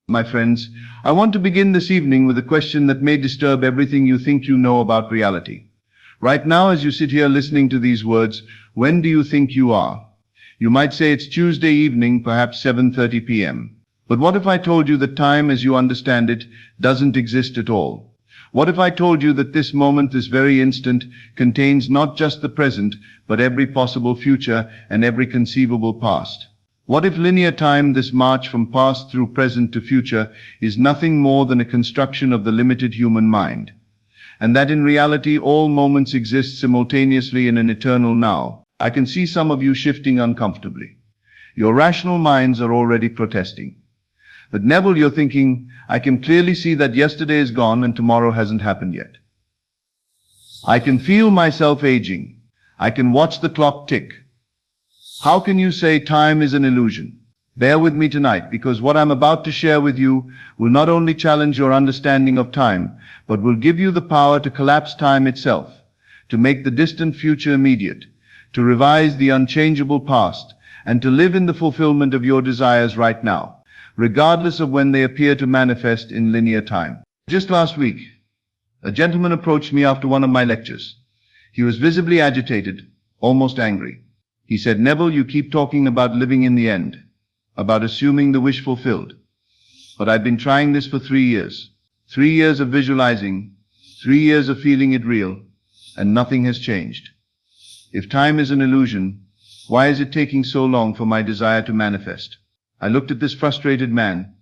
My friends, I want to begin this evening with a question that may disturb everything you think you know about reality. Right now, as you sit here listening to these words, when do you think you are? You might say it's Tuesday evening, perhaps 7:30 p.m. But what if I told you that time as you understand it doesn't exist at all? What if I told you that this moment, this very instant, contains not just the present, but every possible future and every conceivable past? What if linear time, this march from past through present to future, is nothing more than a construction of the limited human mind? And that in reality all moments exist simultaneously in an eternal now. I can see some of you shifting uncomfortably. Your rational minds are already protesting. But Neville, you're thinking, I can clearly see that yesterday is gone and tomorrow hasn't happened yet. I can feel myself aging. I can watch the clock tick. How can you say time is an illusion? Bear with me tonight, because what I'm about to share with you will not only challenge your understanding of time, but will give you the power to collapse time itself, to make the distant future immediate, to revise the unchangeable past, and to live in the fulfillment of your desires right now, regardless of when they appear to manifest in linear time. Just last week, a gentleman approached me after one of my lectures. He was visibly agitated, almost angry. He said, "Neville, you keep talking about living in the end, about assuming the wish fulfilled. But I've been trying this for 3 years. 3 years of visualizing, 3 years of feeling it real, and nothing has changed. If time is an illusion, why is it taking so long for my desire to manifest?" I looked at this frustrated man,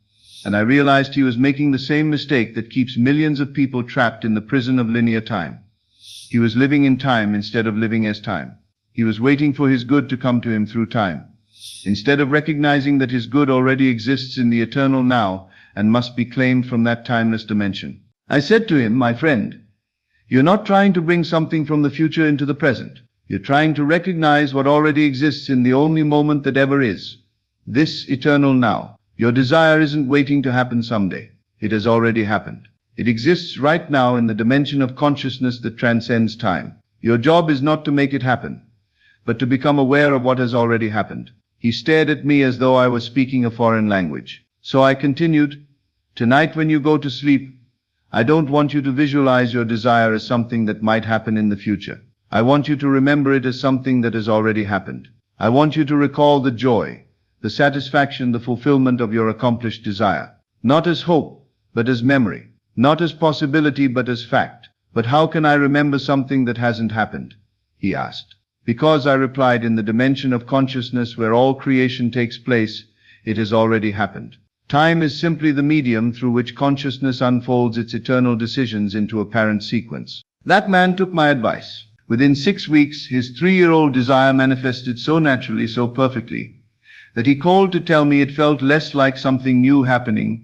and I realized he was making the same mistake that keeps millions of people trapped in the prison of linear time. He was living in time instead of living as time. He was waiting for his good to come to him through time, instead of recognizing that his good already exists in the eternal now and must be claimed from that timeless dimension. I said to him, "My friend, you're not trying to bring something from the future into the present. You're trying to recognize what already exists in the only moment that ever is, this eternal now. Your desire isn't waiting to happen someday. It has already happened. It exists right now in the dimension of consciousness that transcends time. Your job is not to make it happen, but to become aware of what has already happened." He stared at me as though I was speaking a foreign language. So I continued, "Tonight when you go to sleep, I don't want you to visualize your desire as something that might happen in the future. I want you to remember it as something that has already happened. I want you to recall the joy, the satisfaction, the fulfillment of your accomplished desire. Not as hope, but as memory. Not as possibility, but as fact." "But how can I remember something that hasn't happened?" he asked. "Because," I replied, "in the dimension of consciousness where all creation takes place, it has already happened. Time is simply the medium through which consciousness unfolds its eternal decisions into apparent sequence." That man took my advice. Within 6 weeks, his 3-year-old desire manifested so naturally, so perfectly, that he called to tell me it felt less like something new happening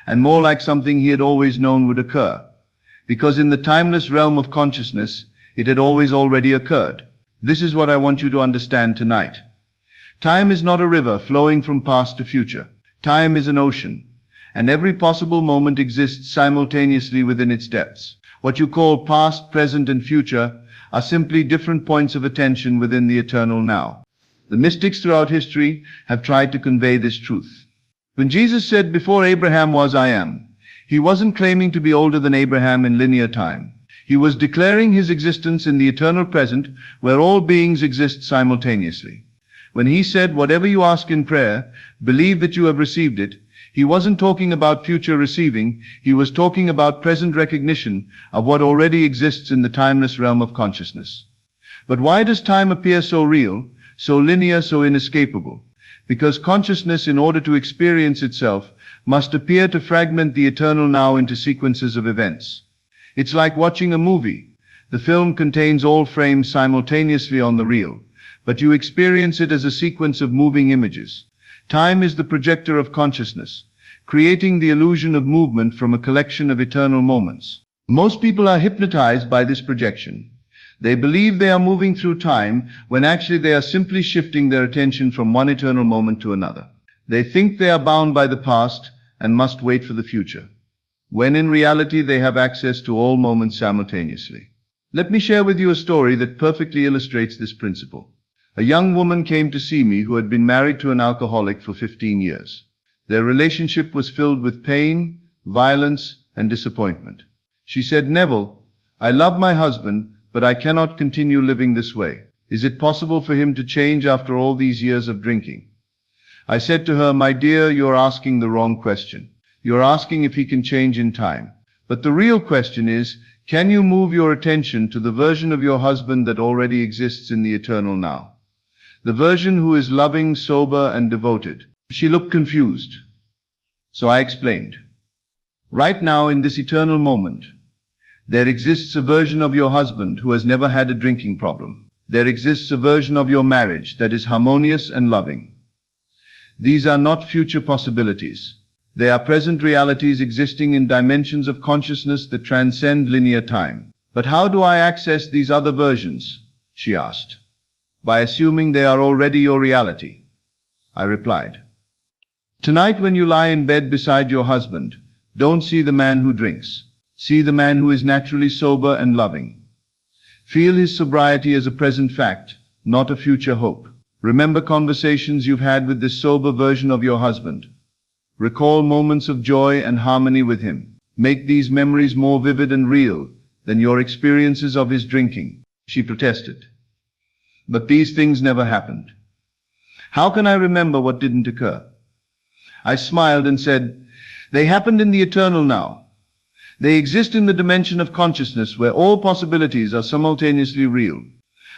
and more like something he had always known would occur, because in the timeless realm of consciousness, it had always already occurred. This is what I want you to understand tonight. Time is not a river flowing from past to future. Time is an ocean, and every possible moment exists simultaneously within its depths. What you call past, present, and future are simply different points of attention within the eternal now. The mystics throughout history have tried to convey this truth. When Jesus said, "Before Abraham was, I am," he wasn't claiming to be older than Abraham in linear time. He was declaring his existence in the eternal present, where all beings exist simultaneously. When he said, "Whatever you ask in prayer, believe that you have received it," he wasn't talking about future receiving, he was talking about present recognition of what already exists in the timeless realm of consciousness. But why does time appear so real, so linear, so inescapable? Because consciousness, in order to experience itself, must appear to fragment the eternal now into sequences of events. It's like watching a movie. The film contains all frames simultaneously on the reel, but you experience it as a sequence of moving images. Time is the projector of consciousness, creating the illusion of movement from a collection of eternal moments. Most people are hypnotized by this projection. They believe they are moving through time when actually they are simply shifting their attention from one eternal moment to another. They think they are bound by the past and must wait for the future, when in reality they have access to all moments simultaneously. Let me share with you a story that perfectly illustrates this principle. A young woman came to see me who had been married to an alcoholic for 15 years. Their relationship was filled with pain, violence, and disappointment. She said, "Neville, I love my husband, but I cannot continue living this way. Is it possible for him to change after all these years of drinking?" I said to her, "My dear, you're asking the wrong question. You're asking if he can change in time. But the real question is, can you move your attention to the version of your husband that already exists in the eternal now? The version who is loving, sober, and devoted." She looked confused. So I explained. Right now, in this eternal moment, there exists a version of your husband who has never had a drinking problem. There exists a version of your marriage that is harmonious and loving. These are not future possibilities. They are present realities existing in dimensions of consciousness that transcend linear time. "But how do I access these other versions?" she asked. "By assuming they are already your reality," I replied. Tonight, when you lie in bed beside your husband, don't see the man who drinks. See the man who is naturally sober and loving. Feel his sobriety as a present fact, not a future hope. Remember conversations you've had with this sober version of your husband. Recall moments of joy and harmony with him. Make these memories more vivid and real than your experiences of his drinking, she protested. But these things never happened. How can I remember what didn't occur? I smiled and said, "They happened in the eternal now. They exist in the dimension of consciousness where all possibilities are simultaneously real.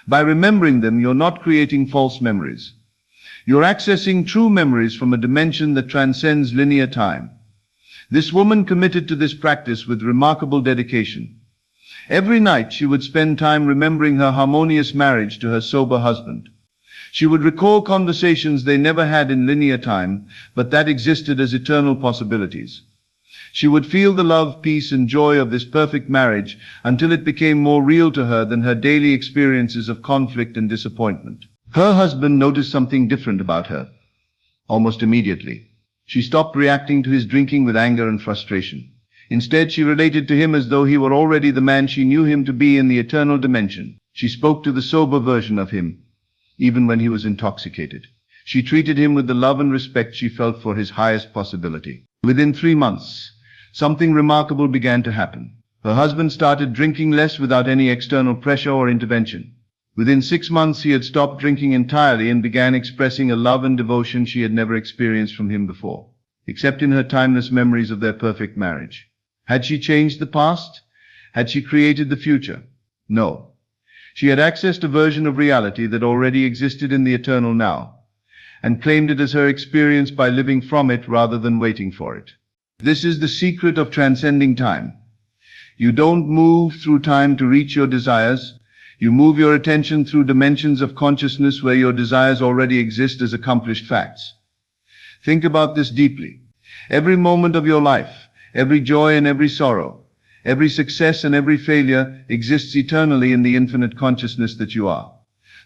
By remembering them, you're not creating false memories. You're accessing true memories from a dimension that transcends linear time." This woman committed to this practice with remarkable dedication. Every night she would spend time remembering her harmonious marriage to her sober husband. She would recall conversations they never had in linear time, but that existed as eternal possibilities. She would feel the love, peace, and joy of this perfect marriage until it became more real to her than her daily experiences of conflict and disappointment. Her husband noticed something different about her. Almost immediately, she stopped reacting to his drinking with anger and frustration. Instead, she related to him as though he were already the man she knew him to be in the eternal dimension. She spoke to the sober version of him, even when he was intoxicated. She treated him with the love and respect she felt for his highest possibility. Within 3 months, something remarkable began to happen. Her husband started drinking less without any external pressure or intervention. Within 6 months, he had stopped drinking entirely and began expressing a love and devotion she had never experienced from him before, except in her timeless memories of their perfect marriage. Had she changed the past? Had she created the future? No. She had accessed a version of reality that already existed in the eternal now, and claimed it as her experience by living from it rather than waiting for it. This is the secret of transcending time. You don't move through time to reach your desires. You move your attention through dimensions of consciousness where your desires already exist as accomplished facts. Think about this deeply. Every moment of your life, every joy and every sorrow, every success and every failure exists eternally in the infinite consciousness that you are.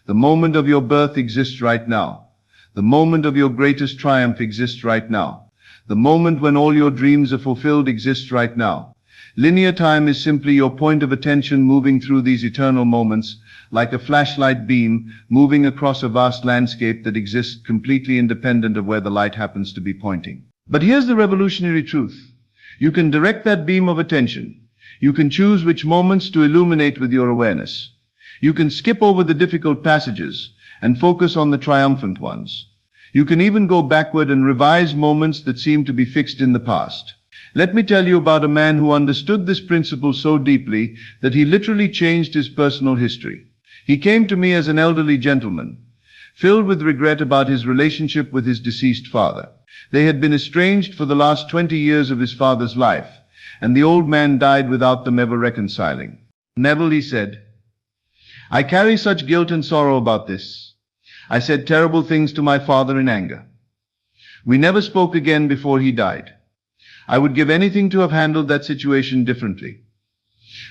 The moment of your birth exists right now. The moment of your greatest triumph exists right now. The moment when all your dreams are fulfilled exists right now. Linear time is simply your point of attention moving through these eternal moments, like a flashlight beam moving across a vast landscape that exists completely independent of where the light happens to be pointing. But here's the revolutionary truth. You can direct that beam of attention. You can choose which moments to illuminate with your awareness. You can skip over the difficult passages and focus on the triumphant ones. You can even go backward and revise moments that seem to be fixed in the past. Let me tell you about a man who understood this principle so deeply that he literally changed his personal history. He came to me as an elderly gentleman, filled with regret about his relationship with his deceased father. They had been estranged for the last 20 years of his father's life, and the old man died without them ever reconciling. "Neville," he said, "I carry such guilt and sorrow about this. I said terrible things to my father in anger. We never spoke again before he died. I would give anything to have handled that situation differently.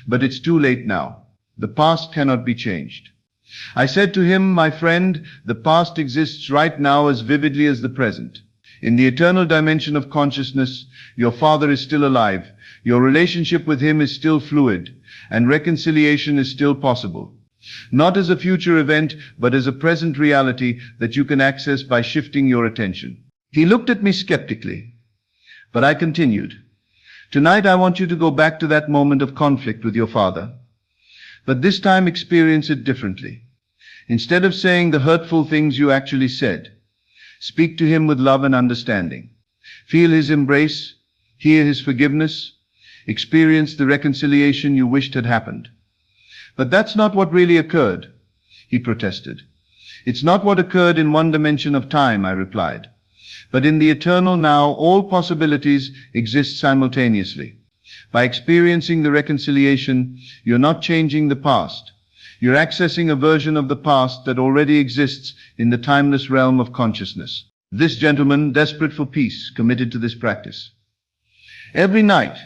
But it's too late now. The past cannot be changed." I said to him, "My friend, the past exists right now as vividly as the present. In the eternal dimension of consciousness, your father is still alive, your relationship with him is still fluid, and reconciliation is still possible. Not as a future event, but as a present reality that you can access by shifting your attention." He looked at me skeptically, but I continued. Tonight I want you to go back to that moment of conflict with your father, but this time experience it differently. Instead of saying the hurtful things you actually said, speak to him with love and understanding. Feel his embrace, hear his forgiveness, experience the reconciliation you wished had happened. But that's not what really occurred, he protested. It's not what occurred in one dimension of time, I replied. But in the eternal now, all possibilities exist simultaneously. By experiencing the reconciliation, you're not changing the past. You're accessing a version of the past that already exists in the timeless realm of consciousness. This gentleman, desperate for peace, committed to this practice. Every night,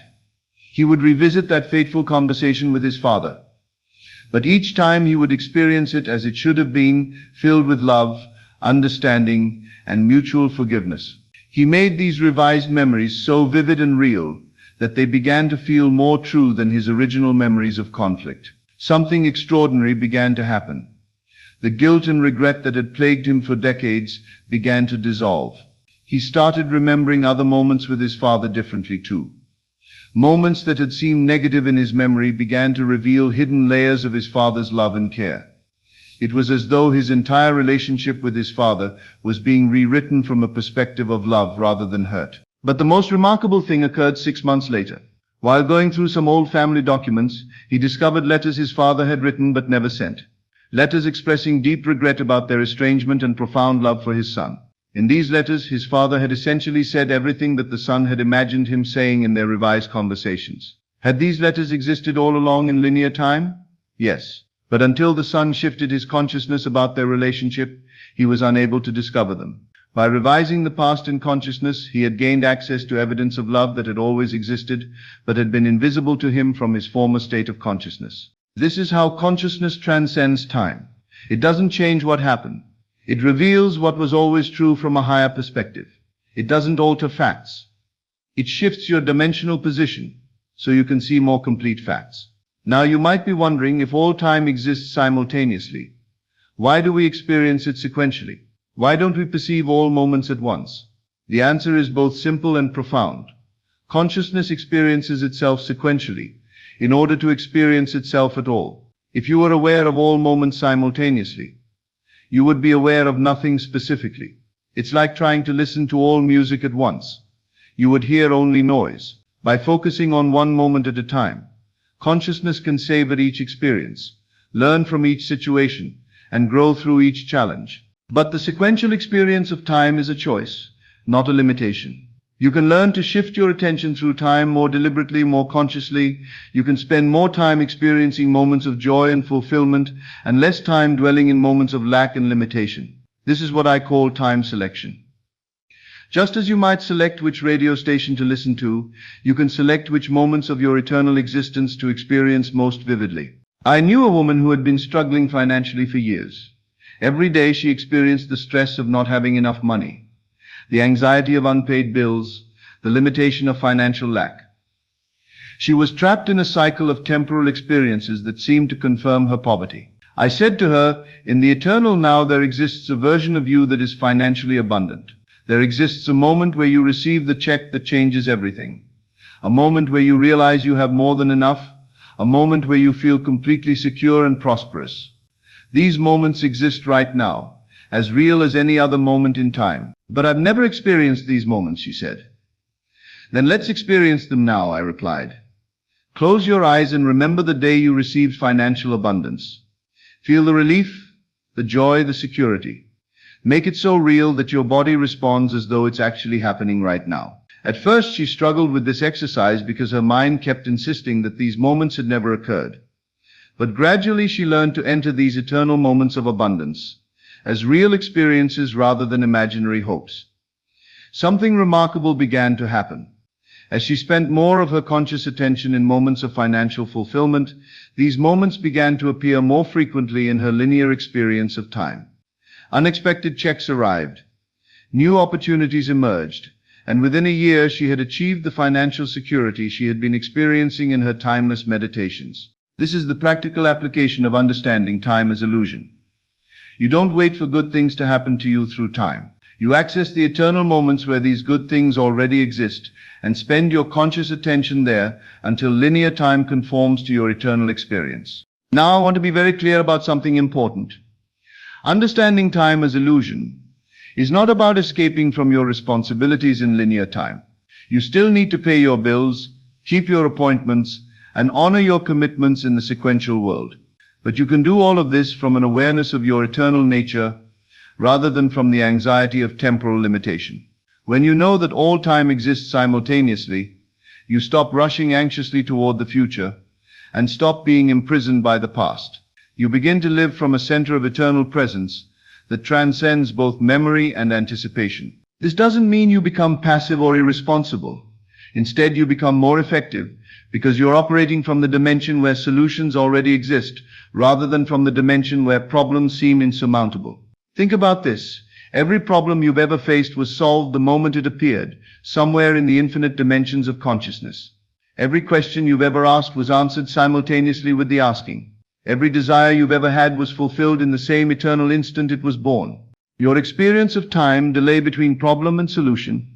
he would revisit that fateful conversation with his father. But each time he would experience it as it should have been, filled with love, understanding, and mutual forgiveness. He made these revised memories so vivid and real that they began to feel more true than his original memories of conflict. Something extraordinary began to happen. The guilt and regret that had plagued him for decades began to dissolve. He started remembering other moments with his father differently too. Moments that had seemed negative in his memory began to reveal hidden layers of his father's love and care. It was as though his entire relationship with his father was being rewritten from a perspective of love rather than hurt. But the most remarkable thing occurred 6 months later. While going through some old family documents, he discovered letters his father had written but never sent. Letters expressing deep regret about their estrangement and profound love for his son. In these letters, his father had essentially said everything that the son had imagined him saying in their revised conversations. Had these letters existed all along in linear time? Yes. But until the son shifted his consciousness about their relationship, he was unable to discover them. By revising the past in consciousness, he had gained access to evidence of love that had always existed, but had been invisible to him from his former state of consciousness. This is how consciousness transcends time. It doesn't change what happened. It reveals what was always true from a higher perspective. It doesn't alter facts. It shifts your dimensional position so you can see more complete facts. Now you might be wondering, if all time exists simultaneously, why do we experience it sequentially? Why don't we perceive all moments at once? The answer is both simple and profound. Consciousness experiences itself sequentially in order to experience itself at all. If you were aware of all moments simultaneously, you would be aware of nothing specifically. It's like trying to listen to all music at once. You would hear only noise. By focusing on one moment at a time, consciousness can savor each experience, learn from each situation, and grow through each challenge. But the sequential experience of time is a choice, not a limitation. You can learn to shift your attention through time more deliberately, more consciously. You can spend more time experiencing moments of joy and fulfillment, and less time dwelling in moments of lack and limitation. This is what I call time selection. Just as you might select which radio station to listen to, you can select which moments of your eternal existence to experience most vividly. I knew a woman who had been struggling financially for years. Every day she experienced the stress of not having enough money, the anxiety of unpaid bills, the limitation of financial lack. She was trapped in a cycle of temporal experiences that seemed to confirm her poverty. I said to her, in the eternal now there exists a version of you that is financially abundant. There exists a moment where you receive the check that changes everything. A moment where you realize you have more than enough. A moment where you feel completely secure and prosperous. These moments exist right now, as real as any other moment in time. But I've never experienced these moments, she said. Then let's experience them now, I replied. Close your eyes and remember the day you received financial abundance. Feel the relief, the joy, the security. Make it so real that your body responds as though it's actually happening right now. At first she struggled with this exercise because her mind kept insisting that these moments had never occurred. But gradually she learned to enter these eternal moments of abundance as real experiences rather than imaginary hopes. Something remarkable began to happen. As she spent more of her conscious attention in moments of financial fulfillment, these moments began to appear more frequently in her linear experience of time. Unexpected checks arrived. New opportunities emerged. And within a year she had achieved the financial security she had been experiencing in her timeless meditations. This is the practical application of understanding time as illusion. You don't wait for good things to happen to you through time. You access the eternal moments where these good things already exist and spend your conscious attention there until linear time conforms to your eternal experience. Now I want to be very clear about something important. Understanding time as illusion is not about escaping from your responsibilities in linear time. You still need to pay your bills, keep your appointments, and honor your commitments in the sequential world. But you can do all of this from an awareness of your eternal nature rather than from the anxiety of temporal limitation. When you know that all time exists simultaneously, you stop rushing anxiously toward the future and stop being imprisoned by the past. You begin to live from a center of eternal presence that transcends both memory and anticipation. This doesn't mean you become passive or irresponsible. Instead, you become more effective because you're operating from the dimension where solutions already exist rather than from the dimension where problems seem insurmountable. Think about this. Every problem you've ever faced was solved the moment it appeared, somewhere in the infinite dimensions of consciousness. Every question you've ever asked was answered simultaneously with the asking. Every desire you've ever had was fulfilled in the same eternal instant it was born. Your experience of time, delay between problem and solution,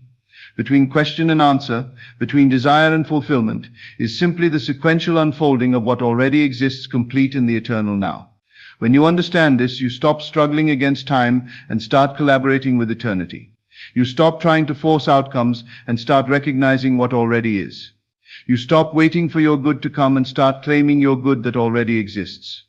between question and answer, between desire and fulfillment, is simply the sequential unfolding of what already exists complete in the eternal now. When you understand this, you stop struggling against time and start collaborating with eternity. You stop trying to force outcomes and start recognizing what already is. You stop waiting for your good to come and start claiming your good that already exists.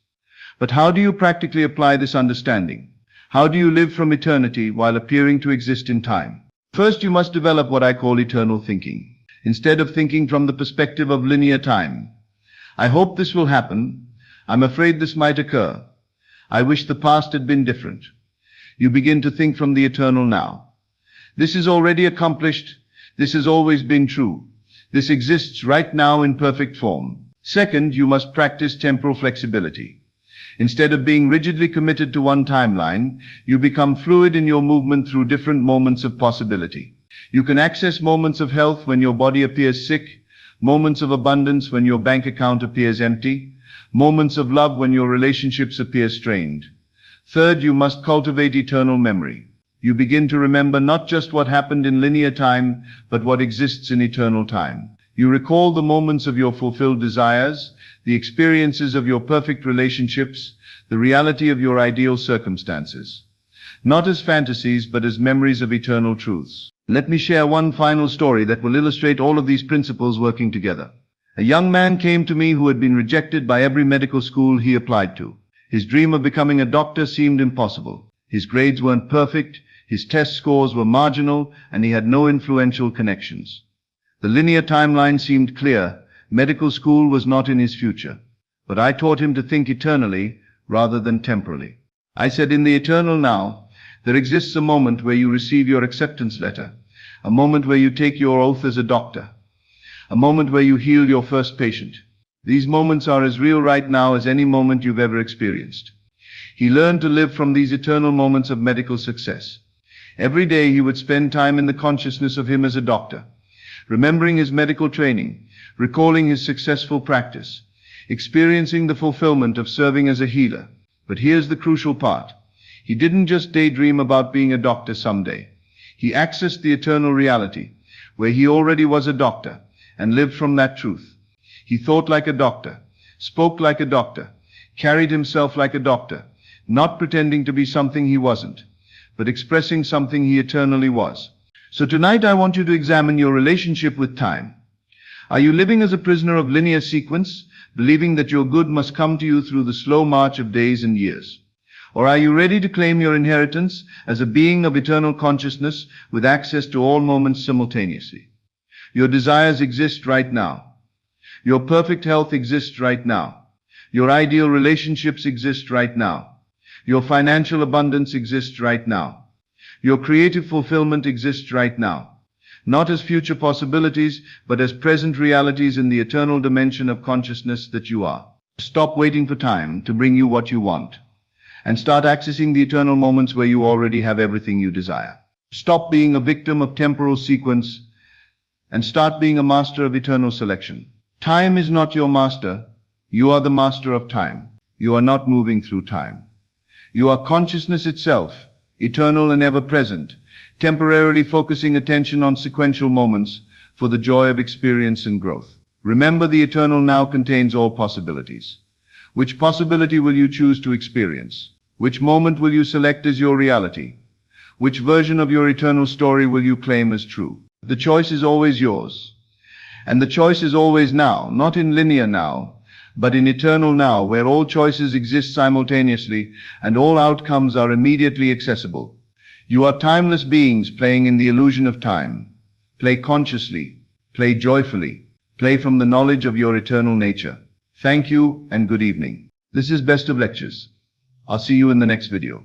But how do you practically apply this understanding? How do you live from eternity while appearing to exist in time? First, you must develop what I call eternal thinking. Instead of thinking from the perspective of linear time, I hope this will happen. I'm afraid this might occur. I wish the past had been different. You begin to think from the eternal now. This is already accomplished. This has always been true. This exists right now in perfect form. Second, you must practice temporal flexibility. Instead of being rigidly committed to one timeline, you become fluid in your movement through different moments of possibility. You can access moments of health when your body appears sick, moments of abundance when your bank account appears empty, moments of love when your relationships appear strained. Third, you must cultivate eternal memory. You begin to remember not just what happened in linear time, but what exists in eternal time. You recall the moments of your fulfilled desires, the experiences of your perfect relationships, the reality of your ideal circumstances. Not as fantasies, but as memories of eternal truths. Let me share one final story that will illustrate all of these principles working together. A young man came to me who had been rejected by every medical school he applied to. His dream of becoming a doctor seemed impossible. His grades weren't perfect, his test scores were marginal, and he had no influential connections. The linear timeline seemed clear. Medical school was not in his future. But I taught him to think eternally rather than temporally. I said, in the eternal now, there exists a moment where you receive your acceptance letter, a moment where you take your oath as a doctor, a moment where you heal your first patient. These moments are as real right now as any moment you've ever experienced. He learned to live from these eternal moments of medical success. Every day he would spend time in the consciousness of him as a doctor, remembering his medical training, recalling his successful practice, experiencing the fulfillment of serving as a healer. But here's the crucial part. He didn't just daydream about being a doctor someday. He accessed the eternal reality, where he already was a doctor, and lived from that truth. He thought like a doctor, spoke like a doctor, carried himself like a doctor, not pretending to be something he wasn't, but expressing something he eternally was. So tonight I want you to examine your relationship with time. Are you living as a prisoner of linear sequence, believing that your good must come to you through the slow march of days and years? Or are you ready to claim your inheritance as a being of eternal consciousness with access to all moments simultaneously? Your desires exist right now. Your perfect health exists right now. Your ideal relationships exist right now. Your financial abundance exists right now. Your creative fulfillment exists right now. Not as future possibilities, but as present realities in the eternal dimension of consciousness that you are. Stop waiting for time to bring you what you want, and start accessing the eternal moments where you already have everything you desire. Stop being a victim of temporal sequence and start being a master of eternal selection. Time is not your master. You are the master of time. You are not moving through time. You are consciousness itself, eternal and ever present, temporarily focusing attention on sequential moments for the joy of experience and growth. Remember, the eternal now contains all possibilities. Which possibility will you choose to experience? Which moment will you select as your reality? Which version of your eternal story will you claim as true? The choice is always yours. And the choice is always now, not in linear now, but in eternal now, where all choices exist simultaneously and all outcomes are immediately accessible. You are timeless beings playing in the illusion of time. Play consciously, play joyfully, play from the knowledge of your eternal nature. Thank you and good evening. This is Best of Lectures. I'll see you in the next video.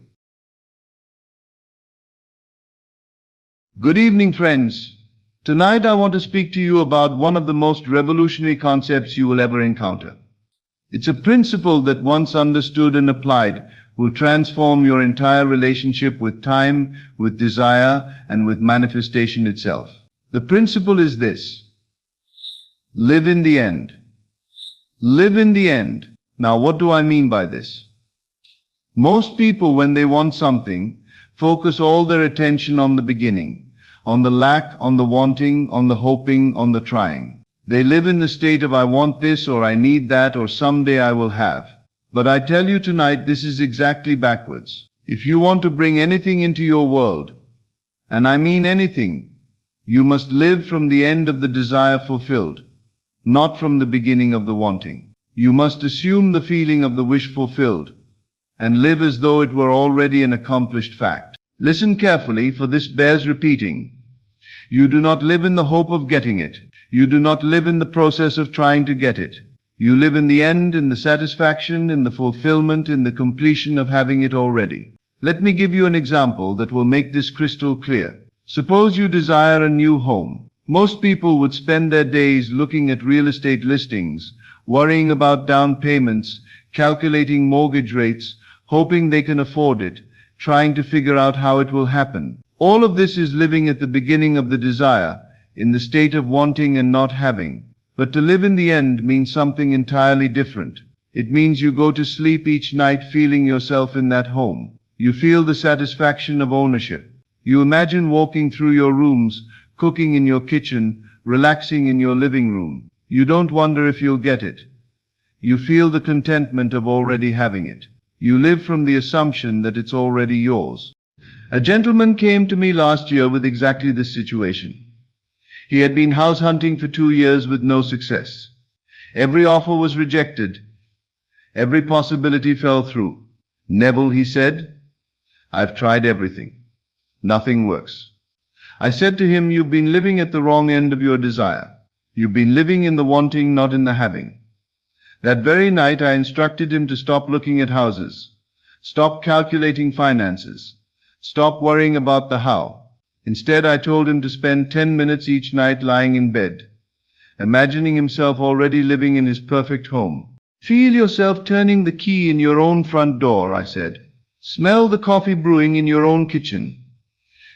Good evening, friends. Tonight I want to speak to you about one of the most revolutionary concepts you will ever encounter. It's a principle that once understood and applied will transform your entire relationship with time, with desire, and with manifestation itself. The principle is this: live in the end. Live in the end. Now, what do I mean by this? Most people, when they want something, focus all their attention on the beginning, on the lack, on the wanting, on the hoping, on the trying. They live in the state of I want this, or I need that, or someday I will have. But I tell you tonight, this is exactly backwards. If you want to bring anything into your world, and I mean anything, you must live from the end of the desire fulfilled, not from the beginning of the wanting. You must assume the feeling of the wish fulfilled, and live as though it were already an accomplished fact. Listen carefully, for this bears repeating. You do not live in the hope of getting it. You do not live in the process of trying to get it. You live in the end, in the satisfaction, in the fulfillment, in the completion of having it already. Let me give you an example that will make this crystal clear. Suppose you desire a new home. Most people would spend their days looking at real estate listings, worrying about down payments, calculating mortgage rates, hoping they can afford it, trying to figure out how it will happen. All of this is living at the beginning of the desire, in the state of wanting and not having. But to live in the end means something entirely different. It means you go to sleep each night feeling yourself in that home. You feel the satisfaction of ownership. You imagine walking through your rooms, cooking in your kitchen, relaxing in your living room. You don't wonder if you'll get it. You feel the contentment of already having it. You live from the assumption that it's already yours. A gentleman came to me last year with exactly this situation. He had been house hunting for 2 years with no success. Every offer was rejected. Every possibility fell through. Neville, he said, I've tried everything. Nothing works. I said to him, you've been living at the wrong end of your desire. You've been living in the wanting, not in the having. That very night I instructed him to stop looking at houses, stop calculating finances, stop worrying about the how. Instead, I told him to spend 10 minutes each night lying in bed, imagining himself already living in his perfect home. Feel yourself turning the key in your own front door, I said. Smell the coffee brewing in your own kitchen.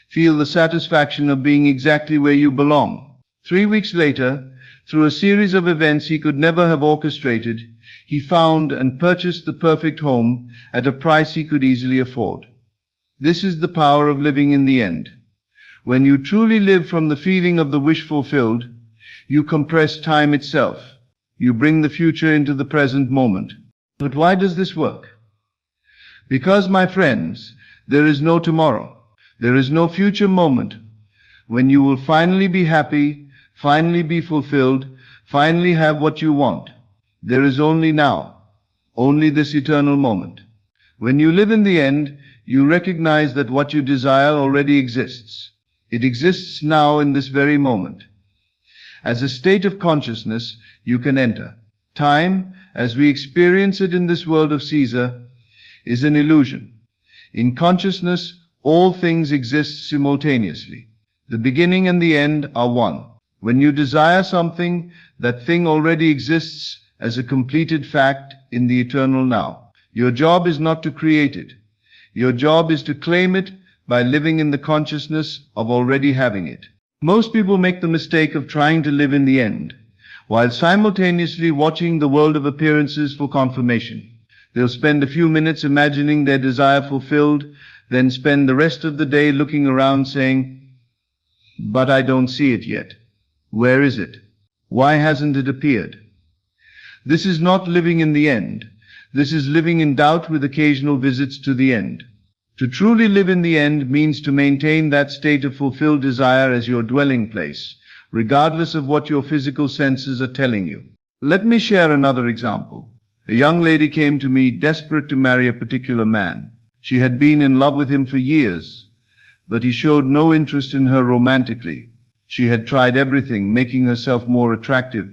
Feel the satisfaction of being exactly where you belong. 3 weeks later, through a series of events he could never have orchestrated, he found and purchased the perfect home at a price he could easily afford. This is the power of living in the end. When you truly live from the feeling of the wish fulfilled, you compress time itself. You bring the future into the present moment. But why does this work? Because, my friends, there is no tomorrow. There is no future moment when you will finally be happy, finally be fulfilled, finally have what you want. There is only now, only this eternal moment. When you live in the end, you recognize that what you desire already exists. It exists now in this very moment. As a state of consciousness, you can enter. Time, as we experience it in this world of Caesar, is an illusion. In consciousness, all things exist simultaneously. The beginning and the end are one. When you desire something, that thing already exists as a completed fact in the eternal now. Your job is not to create it. Your job is to claim it by living in the consciousness of already having it. Most people make the mistake of trying to live in the end, while simultaneously watching the world of appearances for confirmation. They'll spend a few minutes imagining their desire fulfilled, then spend the rest of the day looking around saying, "But I don't see it yet. Where is it? Why hasn't it appeared?" This is not living in the end. This is living in doubt with occasional visits to the end. To truly live in the end means to maintain that state of fulfilled desire as your dwelling place, regardless of what your physical senses are telling you. Let me share another example. A young lady came to me desperate to marry a particular man. She had been in love with him for years, but he showed no interest in her romantically. She had tried everything, making herself more attractive,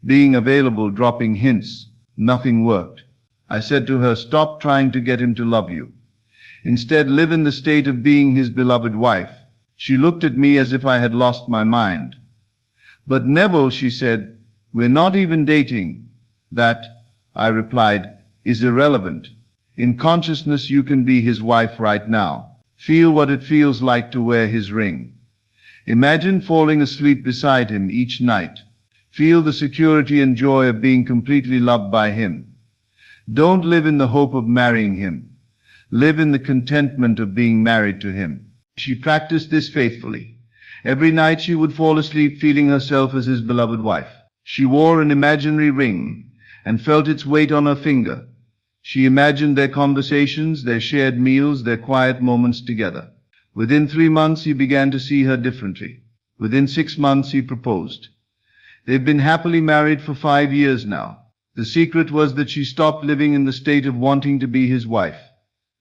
being available, dropping hints. Nothing worked. I said to her, "Stop trying to get him to love you. Instead, live in the state of being his beloved wife." She looked at me as if I had lost my mind. "But Neville," she said, "we're not even dating." "That," I replied, "is irrelevant. In consciousness you can be his wife right now. Feel what it feels like to wear his ring. Imagine falling asleep beside him each night. Feel the security and joy of being completely loved by him. Don't live in the hope of marrying him. Live in the contentment of being married to him." She practiced this faithfully. Every night she would fall asleep feeling herself as his beloved wife. She wore an imaginary ring and felt its weight on her finger. She imagined their conversations, their shared meals, their quiet moments together. Within 3 months he began to see her differently. Within 6 months he proposed. They've been happily married for 5 years now. The secret was that she stopped living in the state of wanting to be his wife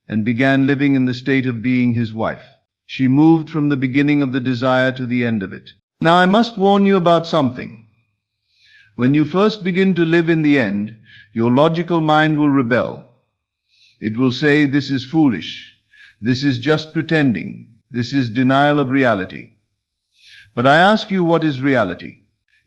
and began living in the state of being his wife. She moved from the beginning of the desire to the end of it. Now I must warn you about something. When you first begin to live in the end, your logical mind will rebel. It will say, "This is foolish. This is just pretending. This is denial of reality." But I ask you, what is reality?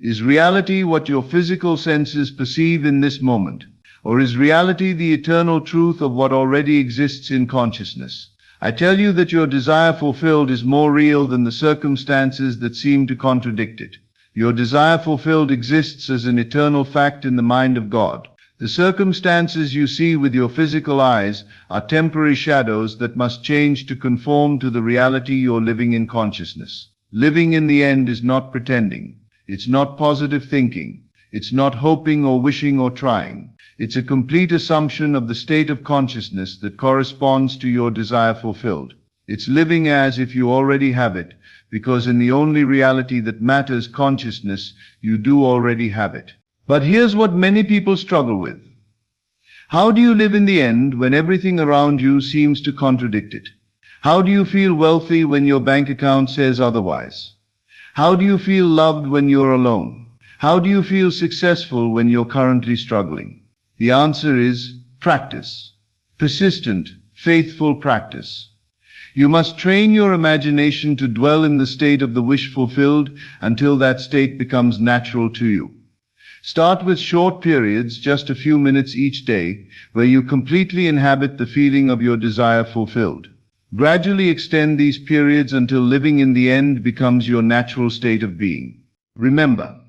Is reality what your physical senses perceive in this moment? Or is reality the eternal truth of what already exists in consciousness? I tell you that your desire fulfilled is more real than the circumstances that seem to contradict it. Your desire fulfilled exists as an eternal fact in the mind of God. The circumstances you see with your physical eyes are temporary shadows that must change to conform to the reality you're living in consciousness. Living in the end is not pretending. It's not positive thinking. It's not hoping or wishing or trying. It's a complete assumption of the state of consciousness that corresponds to your desire fulfilled. It's living as if you already have it, because in the only reality that matters, consciousness, you do already have it. But here's what many people struggle with. How do you live in the end when everything around you seems to contradict it? How do you feel wealthy when your bank account says otherwise? How do you feel loved when you're alone? How do you feel successful when you're currently struggling? The answer is practice. Persistent, faithful practice. You must train your imagination to dwell in the state of the wish fulfilled until that state becomes natural to you. Start with short periods, just a few minutes each day, where you completely inhabit the feeling of your desire fulfilled. Gradually extend these periods until living in the end becomes your natural state of being. Remember,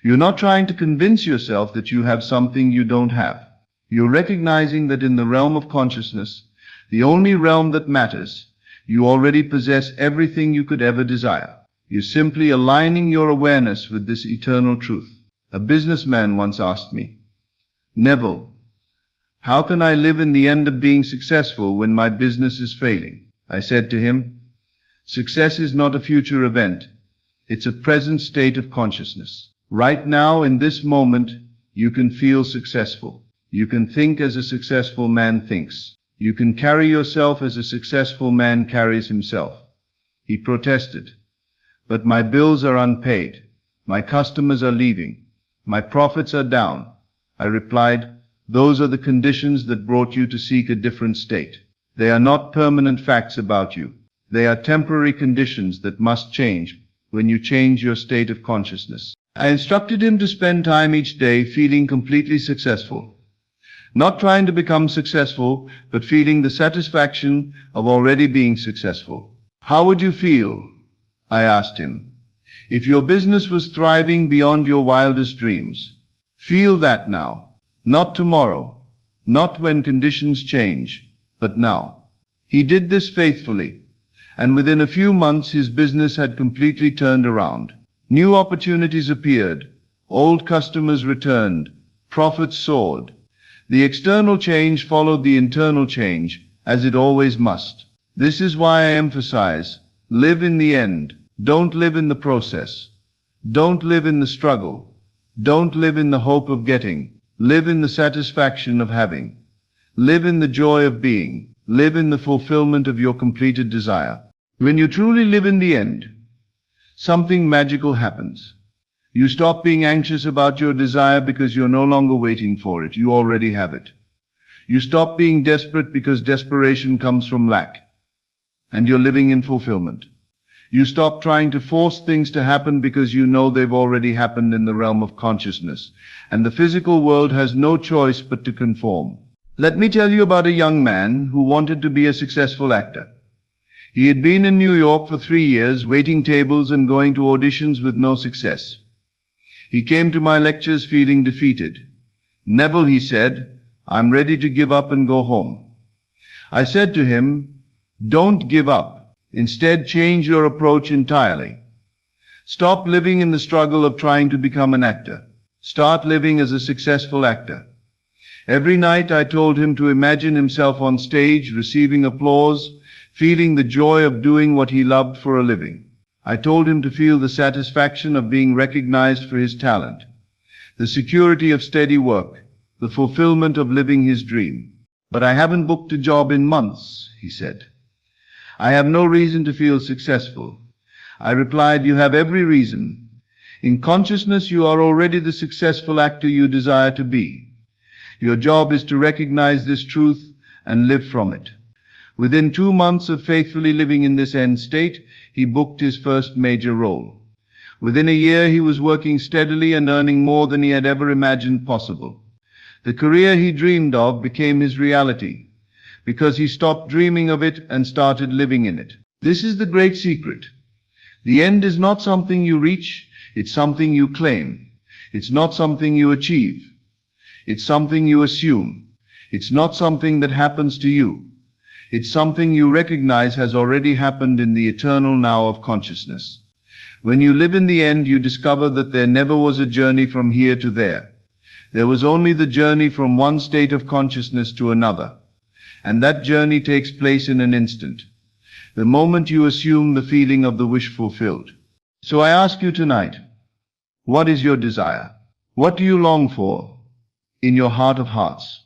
you're not trying to convince yourself that you have something you don't have. You're recognizing that in the realm of consciousness, the only realm that matters, you already possess everything you could ever desire. You're simply aligning your awareness with this eternal truth. A businessman once asked me, "Neville, how can I live in the end of being successful when my business is failing?" I said to him, "Success is not a future event. It's a present state of consciousness. Right now, in this moment, you can feel successful. You can think as a successful man thinks. You can carry yourself as a successful man carries himself." He protested, "But my bills are unpaid. My customers are leaving. My profits are down." I replied, "Those are the conditions that brought you to seek a different state. They are not permanent facts about you. They are temporary conditions that must change when you change your state of consciousness." I instructed him to spend time each day feeling completely successful. Not trying to become successful, but feeling the satisfaction of already being successful. "How would you feel," I asked him, "if your business was thriving beyond your wildest dreams?" Feel that now. Not tomorrow. Not when conditions change, but now. He did this faithfully, and within a few months his business had completely turned around. New opportunities appeared, old customers returned, profits soared. The external change followed the internal change, as it always must. This is why I emphasize, live in the end. Don't live in the process. Don't live in the struggle. Don't live in the hope of getting. Live in the satisfaction of having. Live in the joy of being. Live in the fulfillment of your completed desire. When you truly live in the end, something magical happens. You stop being anxious about your desire because you're no longer waiting for it. You already have it. You stop being desperate because desperation comes from lack, and you're living in fulfillment. You stop trying to force things to happen because you know they've already happened in the realm of consciousness, and the physical world has no choice but to conform. Let me tell you about a young man who wanted to be a successful actor. He had been in New York for 3 years, waiting tables and going to auditions with no success. He came to my lectures feeling defeated. "Neville," he said, "I'm ready to give up and go home." I said to him, "Don't give up. Instead, change your approach entirely. Stop living in the struggle of trying to become an actor. Start living as a successful actor." Every night I told him to imagine himself on stage, receiving applause, feeling the joy of doing what he loved for a living. I told him to feel the satisfaction of being recognized for his talent, the security of steady work, the fulfillment of living his dream. "But I haven't booked a job in months," he said. "I have no reason to feel successful." I replied, "You have every reason. In consciousness, you are already the successful actor you desire to be. Your job is to recognize this truth and live from it." Within 2 months of faithfully living in this end state, he booked his first major role. Within a year, he was working steadily and earning more than he had ever imagined possible. The career he dreamed of became his reality, because he stopped dreaming of it and started living in it. This is the great secret. The end is not something you reach, it's something you claim. It's not something you achieve. It's something you assume. It's not something that happens to you. It's something you recognize has already happened in the eternal now of consciousness. When you live in the end, you discover that there never was a journey from here to there. There was only the journey from one state of consciousness to another. And that journey takes place in an instant, the moment you assume the feeling of the wish fulfilled. So I ask you tonight, what is your desire? What do you long for in your heart of hearts?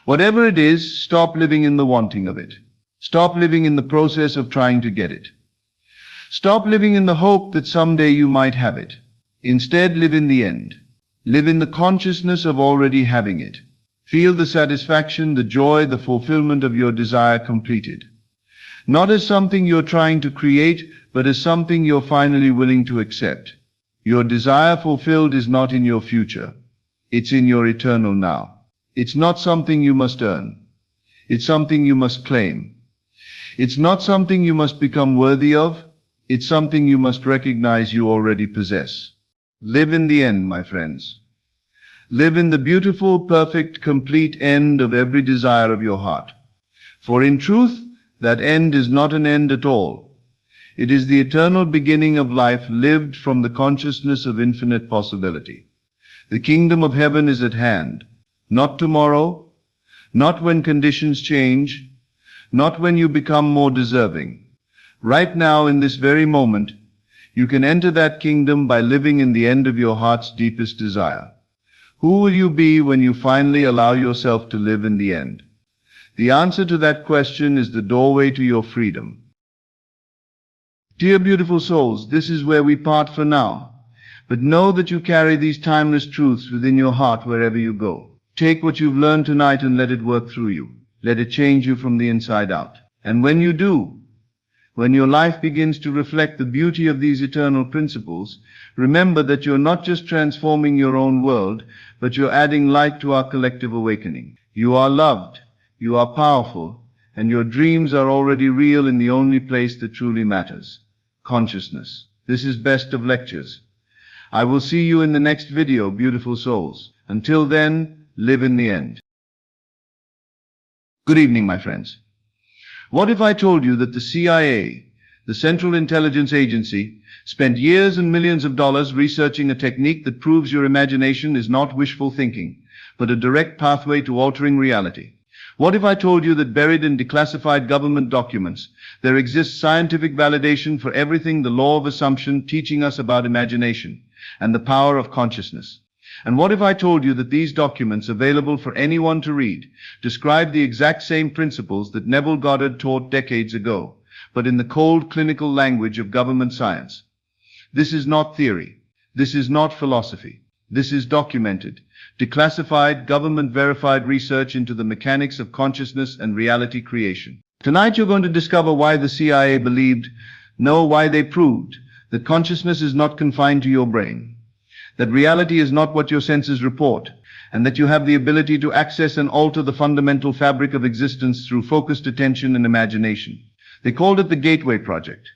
Whatever it is, stop living in the wanting of it. Stop living in the process of trying to get it. Stop living in the hope that someday you might have it. Instead, live in the end. Live in the consciousness of already having it. Feel the satisfaction, the joy, the fulfillment of your desire completed. Not as something you're trying to create, but as something you're finally willing to accept. Your desire fulfilled is not in your future. It's in your eternal now. It's not something you must earn. It's something you must claim. It's not something you must become worthy of. It's something you must recognize you already possess. Live in the end, my friends. Live in the beautiful, perfect, complete end of every desire of your heart. For in truth, that end is not an end at all. It is the eternal beginning of life lived from the consciousness of infinite possibility. The kingdom of heaven is at hand. Not tomorrow, not when conditions change, not when you become more deserving. Right now, in this very moment, you can enter that kingdom by living in the end of your heart's deepest desire. Who will you be when you finally allow yourself to live in the end? The answer to that question is the doorway to your freedom. Dear beautiful souls, this is where we part for now. But know that you carry these timeless truths within your heart wherever you go. Take what you've learned tonight and let it work through you. Let it change you from the inside out. And when you do, when your life begins to reflect the beauty of these eternal principles, remember that you're not just transforming your own world, but you're adding light to our collective awakening. You are loved, you are powerful, and your dreams are already real in the only place that truly matters, consciousness. This is Best of Lectures. I will see you in the next video, beautiful souls. Until then, live in the end. Good evening, my friends. What if I told you that the CIA, the Central Intelligence Agency, spent years and millions of dollars researching a technique that proves your imagination is not wishful thinking, but a direct pathway to altering reality? What if I told you that buried in declassified government documents, there exists scientific validation for everything the law of assumption teaching us about imagination and the power of consciousness? And what if I told you that these documents, available for anyone to read, describe the exact same principles that Neville Goddard taught decades ago, but in the cold clinical language of government science? This is not theory. This is not philosophy. This is documented, declassified, government-verified research into the mechanics of consciousness and reality creation. Tonight you're going to discover why the CIA believed, no, why they proved, that consciousness is not confined to your brain, that reality is not what your senses report, and that you have the ability to access and alter the fundamental fabric of existence through focused attention and imagination. They called it the Gateway Project,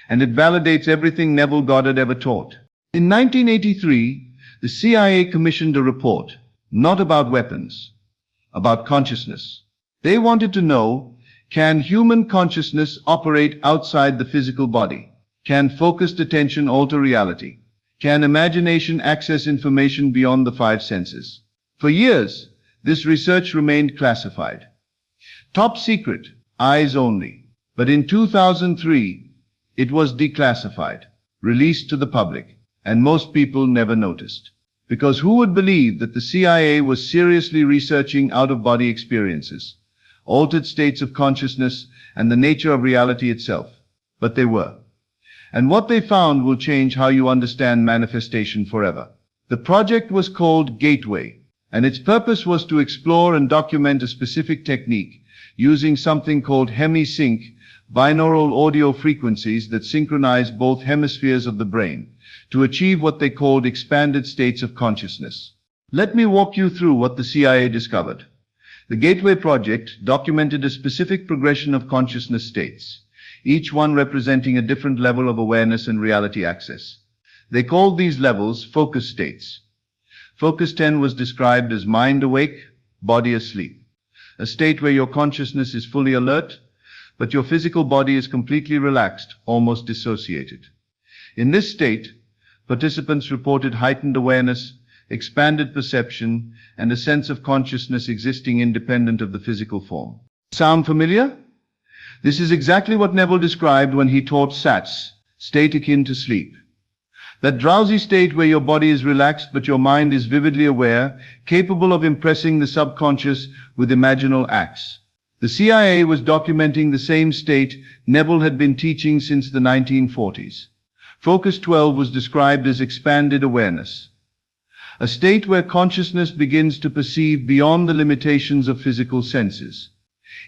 and it validates everything Neville Goddard ever taught. In 1983, the CIA commissioned a report, not about weapons, about consciousness. They wanted to know, can human consciousness operate outside the physical body? Can focused attention alter reality? Can imagination access information beyond the five senses? For years, this research remained classified. Top secret, eyes only. But in 2003, it was declassified, released to the public, and most people never noticed. Because who would believe that the CIA was seriously researching out-of-body experiences, altered states of consciousness, and the nature of reality itself? But they were. And what they found will change how you understand manifestation forever. The project was called Gateway, and its purpose was to explore and document a specific technique using something called hemisync, binaural audio frequencies that synchronize both hemispheres of the brain, to achieve what they called expanded states of consciousness. Let me walk you through what the CIA discovered. The Gateway Project documented a specific progression of consciousness states, each one representing a different level of awareness and reality access. They called these levels focus states. Focus 10 was described as mind awake, body asleep, a state where your consciousness is fully alert, but your physical body is completely relaxed, almost dissociated. In this state, participants reported heightened awareness, expanded perception, and a sense of consciousness existing independent of the physical form. Sound familiar? This is exactly what Neville described when he taught SATS, state akin to sleep. That drowsy state where your body is relaxed but your mind is vividly aware, capable of impressing the subconscious with imaginal acts. The CIA was documenting the same state Neville had been teaching since the 1940s. Focus 12 was described as expanded awareness, a state where consciousness begins to perceive beyond the limitations of physical senses.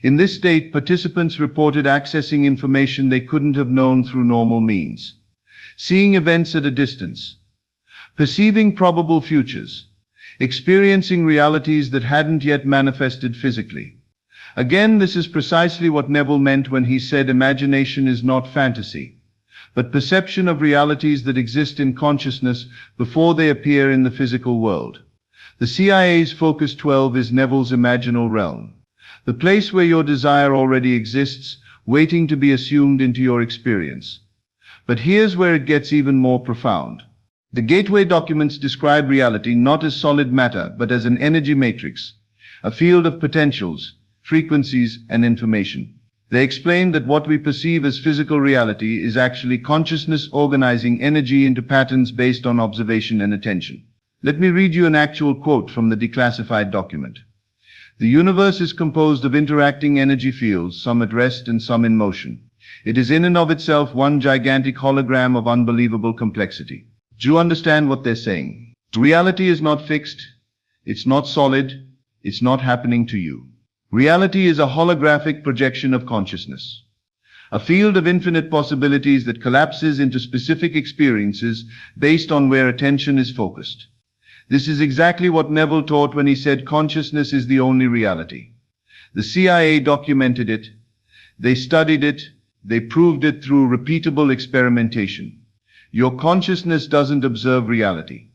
In this state, participants reported accessing information they couldn't have known through normal means, seeing events at a distance, perceiving probable futures, experiencing realities that hadn't yet manifested physically. Again, this is precisely what Neville meant when he said imagination is not fantasy, but perception of realities that exist in consciousness before they appear in the physical world. The CIA's Focus 12 is Neville's imaginal realm, the place where your desire already exists, waiting to be assumed into your experience. But here's where it gets even more profound. The Gateway documents describe reality not as solid matter, but as an energy matrix, a field of potentials, frequencies, and information. They explain that what we perceive as physical reality is actually consciousness organizing energy into patterns based on observation and attention. Let me read you an actual quote from the declassified document. The universe is composed of interacting energy fields, some at rest and some in motion. It is in and of itself one gigantic hologram of unbelievable complexity. Do you understand what they're saying? Reality is not fixed. It's not solid. It's not happening to you. Reality is a holographic projection of consciousness, a field of infinite possibilities that collapses into specific experiences based on where attention is focused. This is exactly what Neville taught when he said consciousness is the only reality. The CIA documented it, they studied it, they proved it through repeatable experimentation. Your consciousness doesn't observe reality.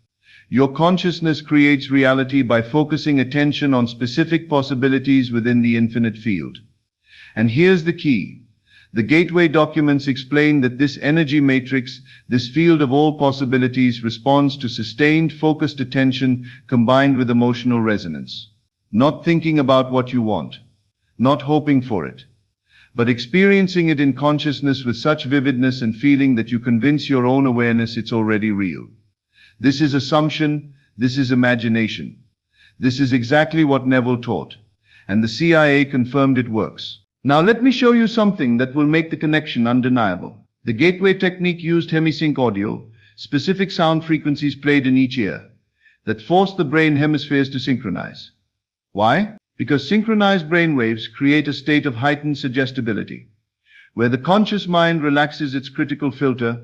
Your consciousness creates reality by focusing attention on specific possibilities within the infinite field. And here's the key. The Gateway documents explain that this energy matrix, this field of all possibilities, responds to sustained, focused attention combined with emotional resonance. Not thinking about what you want, not hoping for it, but experiencing it in consciousness with such vividness and feeling that you convince your own awareness it's already real. This is assumption, this is imagination. This is exactly what Neville taught, and the CIA confirmed it works. Now let me show you something that will make the connection undeniable. The Gateway technique used hemisync audio, specific sound frequencies played in each ear, that forced the brain hemispheres to synchronize. Why? Because synchronized brain waves create a state of heightened suggestibility, where the conscious mind relaxes its critical filter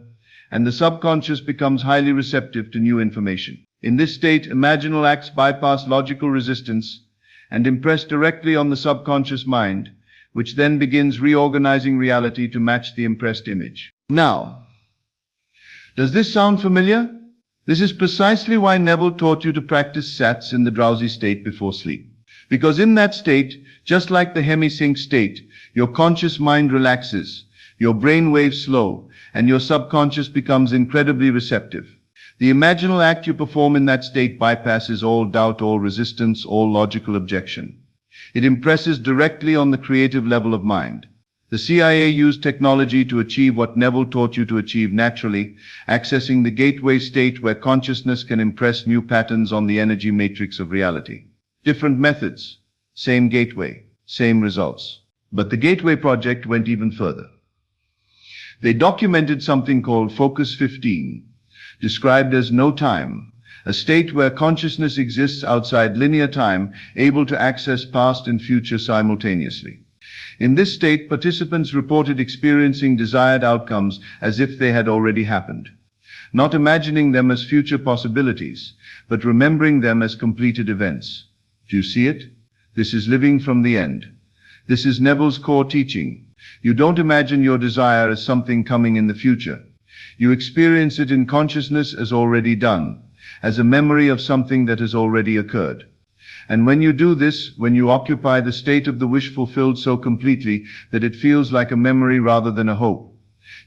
and the subconscious becomes highly receptive to new information. In this state, imaginal acts bypass logical resistance and impress directly on the subconscious mind, which then begins reorganizing reality to match the impressed image. Now, does this sound familiar? This is precisely why Neville taught you to practice SATs in the drowsy state before sleep. Because in that state, just like the hemisync state, your conscious mind relaxes, your brain waves slow, and your subconscious becomes incredibly receptive. The imaginal act you perform in that state bypasses all doubt, all resistance, all logical objection. It impresses directly on the creative level of mind. The CIA used technology to achieve what Neville taught you to achieve naturally, accessing the gateway state where consciousness can impress new patterns on the energy matrix of reality. Different methods, same gateway, same results. But the Gateway project went even further. They documented something called Focus 15, described as no time, a state where consciousness exists outside linear time, able to access past and future simultaneously. In this state, participants reported experiencing desired outcomes as if they had already happened, not imagining them as future possibilities, but remembering them as completed events. Do you see it? This is living from the end. This is Neville's core teaching. You don't imagine your desire as something coming in the future. You experience it in consciousness as already done, as a memory of something that has already occurred. And when you do this, when you occupy the state of the wish fulfilled so completely that it feels like a memory rather than a hope,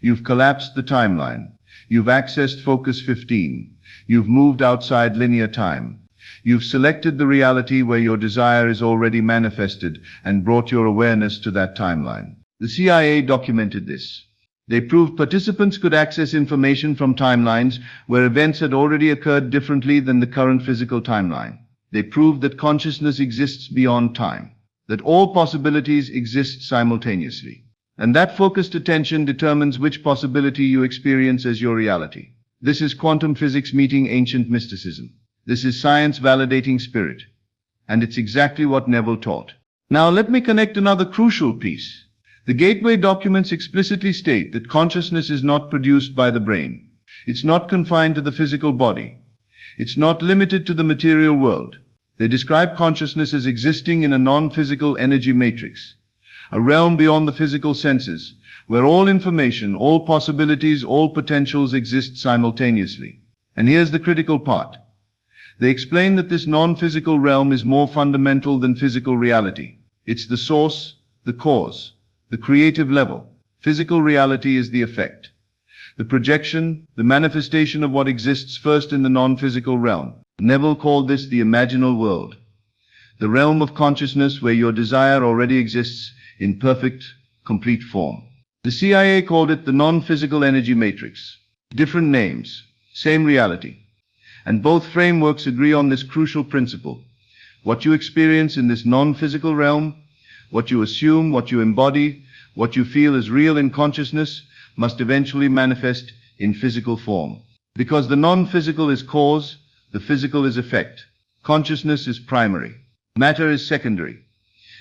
you've collapsed the timeline. You've accessed Focus 15. You've moved outside linear time. You've selected the reality where your desire is already manifested and brought your awareness to that timeline. The CIA documented this. They proved participants could access information from timelines where events had already occurred differently than the current physical timeline. They proved that consciousness exists beyond time, that all possibilities exist simultaneously, and that focused attention determines which possibility you experience as your reality. This is quantum physics meeting ancient mysticism. This is science validating spirit. And it's exactly what Neville taught. Now let me connect another crucial piece. The Gateway documents explicitly state that consciousness is not produced by the brain. It's not confined to the physical body. It's not limited to the material world. They describe consciousness as existing in a non-physical energy matrix, a realm beyond the physical senses, where all information, all possibilities, all potentials exist simultaneously. And here's the critical part. They explain that this non-physical realm is more fundamental than physical reality. It's the source, the cause, the creative level. Physical reality is the effect, the projection, the manifestation of what exists first in the non-physical realm. Neville called this the imaginal world, the realm of consciousness where your desire already exists in perfect, complete form. The CIA called it the non-physical energy matrix. Different names, same reality. And both frameworks agree on this crucial principle. What you experience in this non-physical realm, what you assume, what you embody, what you feel is real in consciousness, must eventually manifest in physical form. Because the non-physical is cause, the physical is effect. Consciousness is primary. Matter is secondary.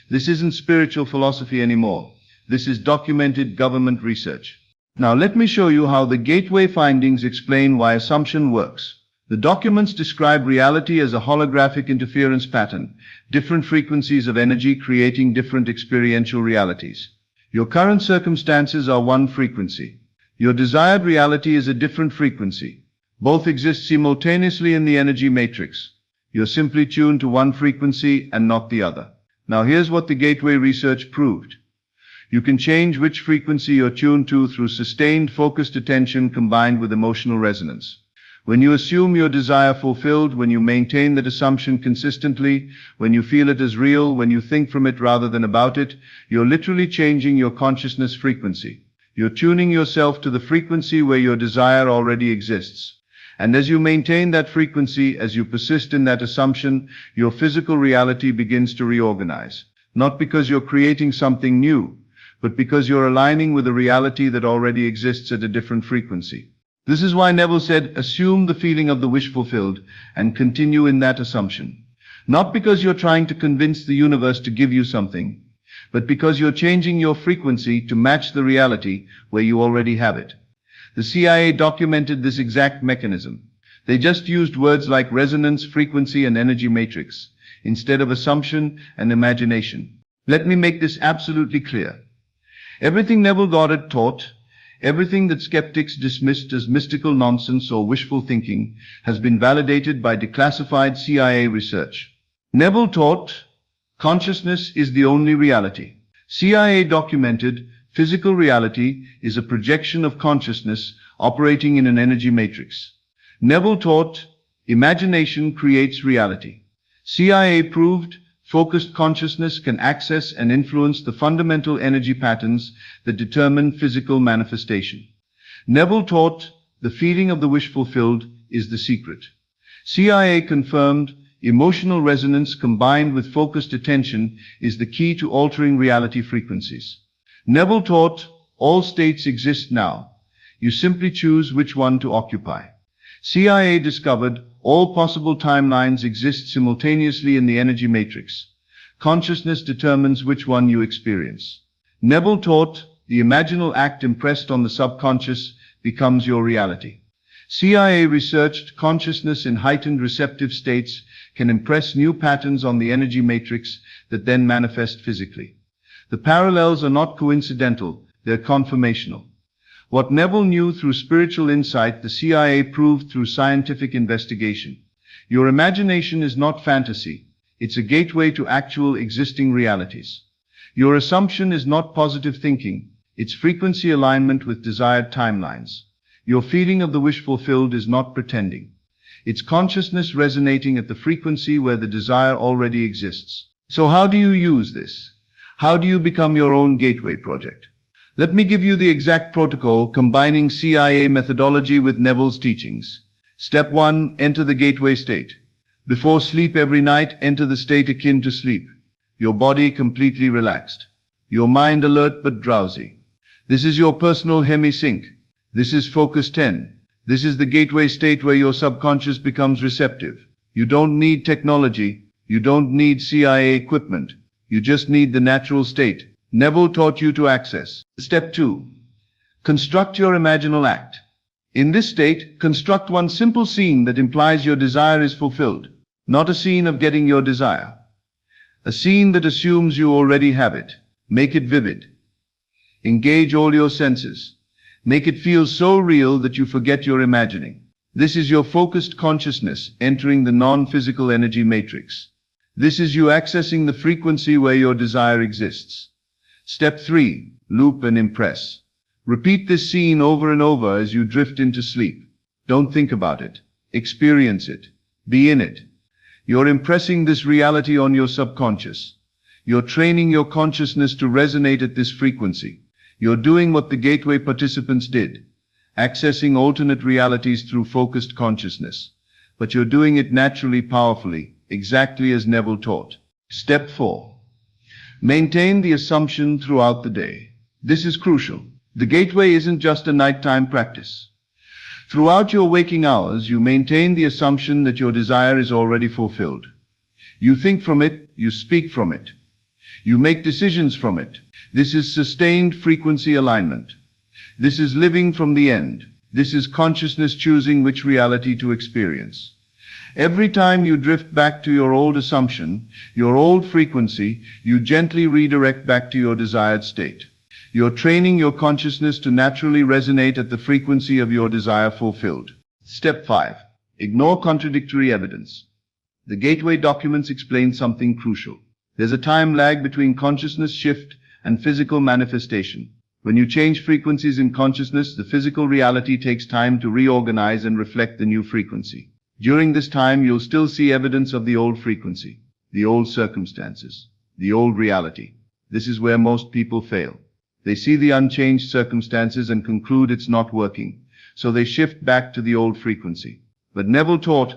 This isn't spiritual philosophy anymore. This is documented government research. Now let me show you how the Gateway findings explain why assumption works. The documents describe reality as a holographic interference pattern, different frequencies of energy creating different experiential realities. Your current circumstances are one frequency. Your desired reality is a different frequency. Both exist simultaneously in the energy matrix. You're simply tuned to one frequency and not the other. Now here's what the Gateway research proved. You can change which frequency you're tuned to through sustained focused attention combined with emotional resonance. When you assume your desire fulfilled, when you maintain that assumption consistently, when you feel it as real, when you think from it rather than about it, you're literally changing your consciousness frequency. You're tuning yourself to the frequency where your desire already exists. And as you maintain that frequency, as you persist in that assumption, your physical reality begins to reorganize. Not because you're creating something new, but because you're aligning with a reality that already exists at a different frequency. This is why Neville said, assume the feeling of the wish fulfilled and continue in that assumption. Not because you're trying to convince the universe to give you something, but because you're changing your frequency to match the reality where you already have it. The CIA documented this exact mechanism. They just used words like resonance, frequency, and energy matrix, instead of assumption and imagination. Let me make this absolutely clear. Everything Neville Goddard taught, everything that skeptics dismissed as mystical nonsense or wishful thinking, has been validated by declassified CIA research. Neville taught, consciousness is the only reality. CIA documented, physical reality is a projection of consciousness operating in an energy matrix. Neville taught, imagination creates reality. CIA proved, focused consciousness can access and influence the fundamental energy patterns that determine physical manifestation. Neville taught, the feeling of the wish fulfilled is the secret. CIA confirmed, emotional resonance combined with focused attention is the key to altering reality frequencies. Neville taught, all states exist now. You simply choose which one to occupy. CIA discovered, all possible timelines exist simultaneously in the energy matrix. Consciousness determines which one you experience. Neville taught, the imaginal act impressed on the subconscious becomes your reality. CIA researched, consciousness in heightened receptive states can impress new patterns on the energy matrix that then manifest physically. The parallels are not coincidental, they're confirmational. What Neville knew through spiritual insight, the CIA proved through scientific investigation. Your imagination is not fantasy. It's a gateway to actual existing realities. Your assumption is not positive thinking. It's frequency alignment with desired timelines. Your feeling of the wish fulfilled is not pretending. It's consciousness resonating at the frequency where the desire already exists. So how do you use this? How do you become your own gateway project? Let me give you the exact protocol combining CIA methodology with Neville's teachings. Step 1. Enter the gateway state. Before sleep every night, enter the state akin to sleep. Your body completely relaxed. Your mind alert but drowsy. This is your personal hemi-sync. This is focus 10. This is the gateway state where your subconscious becomes receptive. You don't need technology. You don't need CIA equipment. You just need the natural state Neville taught you to access. Step 2. Construct your imaginal act. In this state, construct one simple scene that implies your desire is fulfilled. Not a scene of getting your desire. A scene that assumes you already have it. Make it vivid. Engage all your senses. Make it feel so real that you forget you're imagining. This is your focused consciousness entering the non-physical energy matrix. This is you accessing the frequency where your desire exists. Step 3. Loop and impress. Repeat this scene over and over as you drift into sleep. Don't think about it. Experience it. Be in it. You're impressing this reality on your subconscious. You're training your consciousness to resonate at this frequency. You're doing what the gateway participants did, accessing alternate realities through focused consciousness. But you're doing it naturally, powerfully, exactly as Neville taught. Step 4. Maintain the assumption throughout the day. This is crucial. The gateway isn't just a nighttime practice. Throughout your waking hours, you maintain the assumption that your desire is already fulfilled. You think from it, you speak from it. You make decisions from it. This is sustained frequency alignment. This is living from the end. This is consciousness choosing which reality to experience. Every time you drift back to your old assumption, your old frequency, you gently redirect back to your desired state. You're training your consciousness to naturally resonate at the frequency of your desire fulfilled. Step 5. Ignore contradictory evidence. The gateway documents explain something crucial. There's a time lag between consciousness shift and physical manifestation. When you change frequencies in consciousness, the physical reality takes time to reorganize and reflect the new frequency. During this time, you'll still see evidence of the old frequency, the old circumstances, the old reality. This is where most people fail. They see the unchanged circumstances and conclude it's not working, so they shift back to the old frequency. But Neville taught,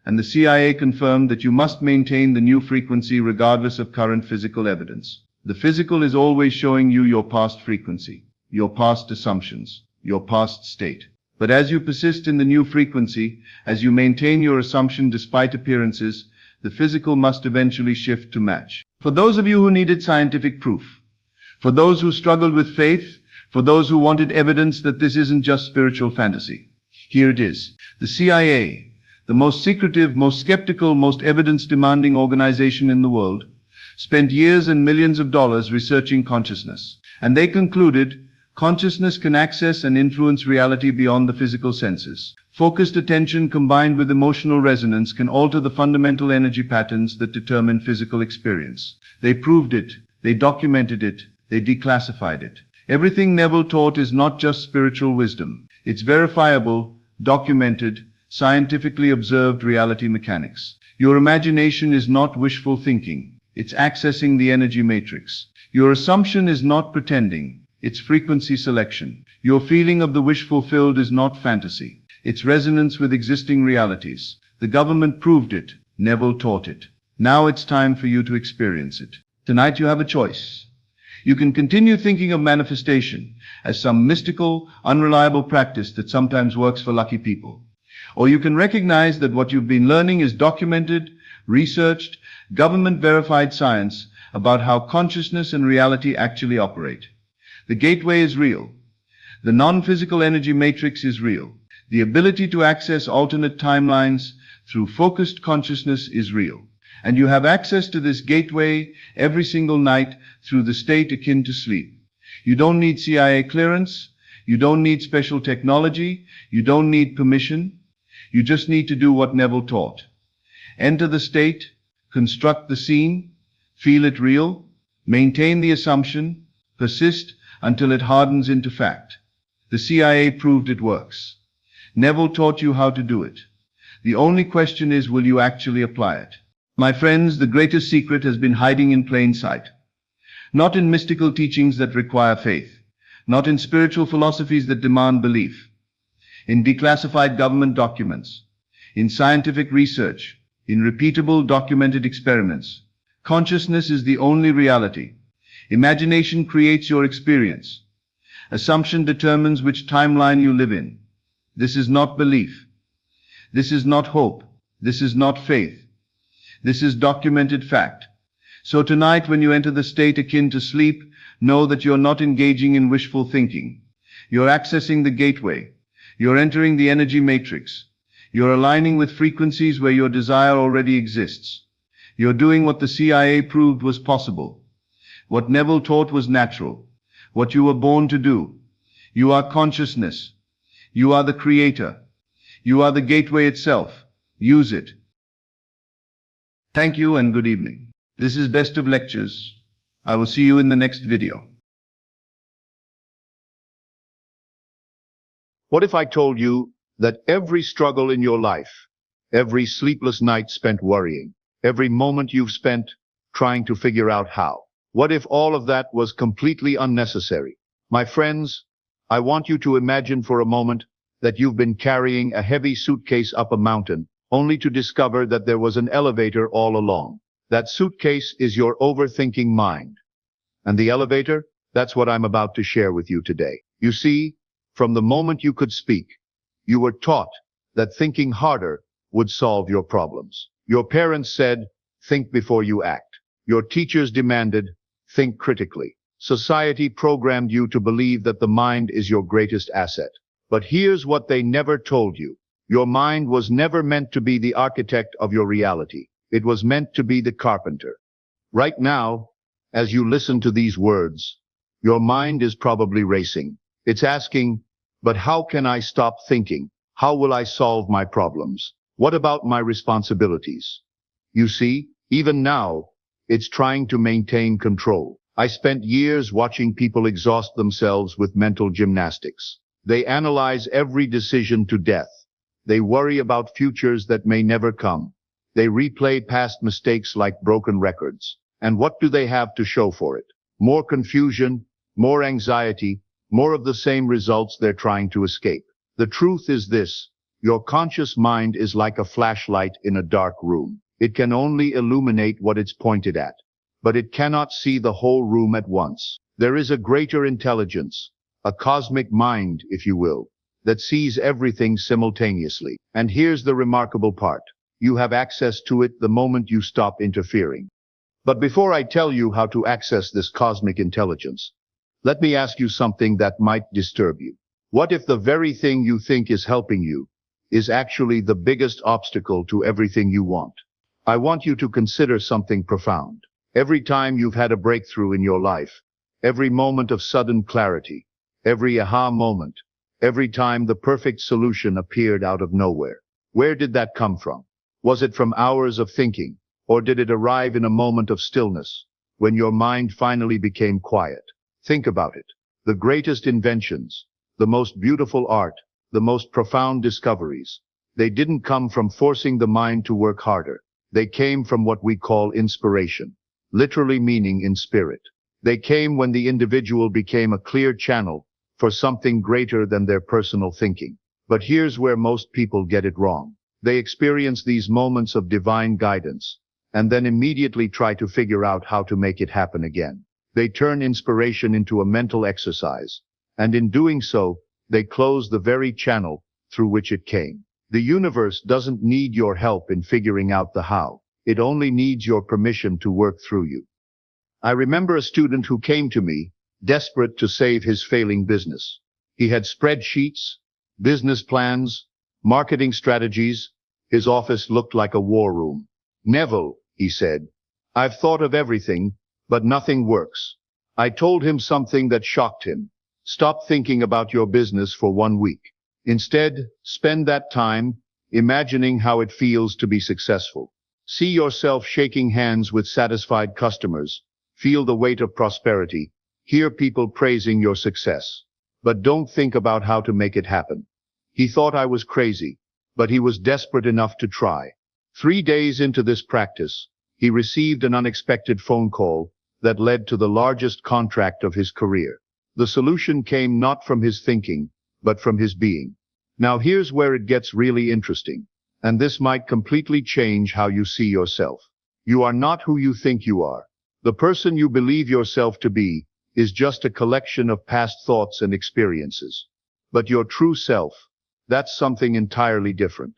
and the CIA confirmed, that you must maintain the new frequency regardless of current physical evidence. The physical is always showing you your past frequency, your past assumptions, your past state. But as you persist in the new frequency, as you maintain your assumption despite appearances, the physical must eventually shift to match. For those of you who needed scientific proof, for those who struggled with faith, for those who wanted evidence that this isn't just spiritual fantasy, here it is. The CIA, the most secretive, most skeptical, most evidence-demanding organization in the world, spent years and millions of dollars researching consciousness. And they concluded, consciousness can access and influence reality beyond the physical senses. Focused attention combined with emotional resonance can alter the fundamental energy patterns that determine physical experience. They proved it, they documented it, they declassified it. Everything Neville taught is not just spiritual wisdom. It's verifiable, documented, scientifically observed reality mechanics. Your imagination is not wishful thinking. It's accessing the energy matrix. Your assumption is not pretending. It's frequency selection. Your feeling of the wish fulfilled is not fantasy. It's resonance with existing realities. The government proved it. Neville taught it. Now it's time for you to experience it. Tonight you have a choice. You can continue thinking of manifestation as some mystical, unreliable practice that sometimes works for lucky people. Or you can recognize that what you've been learning is documented, researched, government-verified science about how consciousness and reality actually operate. The gateway is real. The non-physical energy matrix is real. The ability to access alternate timelines through focused consciousness is real. And you have access to this gateway every single night through the state akin to sleep. You don't need CIA clearance. You don't need special technology. You don't need permission. You just need to do what Neville taught. Enter the state, construct the scene, feel it real, maintain the assumption, persist until it hardens into fact. The CIA proved it works. Neville taught you how to do it. The only question is, will you actually apply it? My friends, the greatest secret has been hiding in plain sight. Not in mystical teachings that require faith. Not in spiritual philosophies that demand belief. In declassified government documents. In scientific research. In repeatable, documented experiments. Consciousness is the only reality. Imagination creates your experience. Assumption determines which timeline you live in. This is not belief. This is not hope. This is not faith. This is documented fact. So tonight, when you enter the state akin to sleep, know that you're not engaging in wishful thinking. You're accessing the gateway. You're entering the energy matrix. You're aligning with frequencies where your desire already exists. You're doing what the CIA proved was possible. What Neville taught was natural. What you were born to do. You are consciousness. You are the creator. You are the gateway itself. Use it. Thank you and good evening. This is Best of Lectures. I will see you in the next video. What if I told you that every struggle in your life, every sleepless night spent worrying, every moment you've spent trying to figure out how, what if all of that was completely unnecessary? My friends, I want you to imagine for a moment that you've been carrying a heavy suitcase up a mountain, only to discover that there was an elevator all along. That suitcase is your overthinking mind. And the elevator, that's what I'm about to share with you today. You see, from the moment you could speak, you were taught that thinking harder would solve your problems. Your parents said, think before you act. Your teachers demanded, think critically. Society programmed you to believe that the mind is your greatest asset. But here's what they never told you. Your mind was never meant to be the architect of your reality. It was meant to be the carpenter. Right now, as you listen to these words, your mind is probably racing. It's asking, but how can I stop thinking? How will I solve my problems? What about my responsibilities? You see, even now, it's trying to maintain control. I spent years watching people exhaust themselves with mental gymnastics. They analyze every decision to death. They worry about futures that may never come. They replay past mistakes like broken records. And what do they have to show for it? More confusion, more anxiety, more of the same results they're trying to escape. The truth is this: your conscious mind is like a flashlight in a dark room. It can only illuminate what it's pointed at, but it cannot see the whole room at once. There is a greater intelligence, a cosmic mind, if you will, that sees everything simultaneously. And here's the remarkable part: you have access to it the moment you stop interfering. But before I tell you how to access this cosmic intelligence, let me ask you something that might disturb you. What if the very thing you think is helping you is actually the biggest obstacle to everything you want? I want you to consider something profound. Every time you've had a breakthrough in your life, every moment of sudden clarity, every aha moment, every time the perfect solution appeared out of nowhere, where did that come from? Was it from hours of thinking, or did it arrive in a moment of stillness, when your mind finally became quiet? Think about it. The greatest inventions, the most beautiful art, the most profound discoveries, they didn't come from forcing the mind to work harder. They came from what we call inspiration, literally meaning in spirit. They came when the individual became a clear channel for something greater than their personal thinking. But here's where most people get it wrong. They experience these moments of divine guidance, and then immediately try to figure out how to make it happen again. They turn inspiration into a mental exercise, and in doing so, they close the very channel through which it came. The universe doesn't need your help in figuring out the how. It only needs your permission to work through you. I remember a student who came to me, desperate to save his failing business. He had spreadsheets, business plans, marketing strategies. His office looked like a war room. "Neville," he said, "I've thought of everything, but nothing works." I told him something that shocked him. Stop thinking about your business for 1 week. Instead, spend that time imagining how it feels to be successful. See yourself shaking hands with satisfied customers. Feel the weight of prosperity. Hear people praising your success. But don't think about how to make it happen. He thought I was crazy, but he was desperate enough to try. 3 days into this practice, he received an unexpected phone call that led to the largest contract of his career. The solution came not from his thinking, but from his being. Now here's where it gets really interesting, and this might completely change how you see yourself. You are not who you think you are. The person you believe yourself to be is just a collection of past thoughts and experiences. But your true self, that's something entirely different.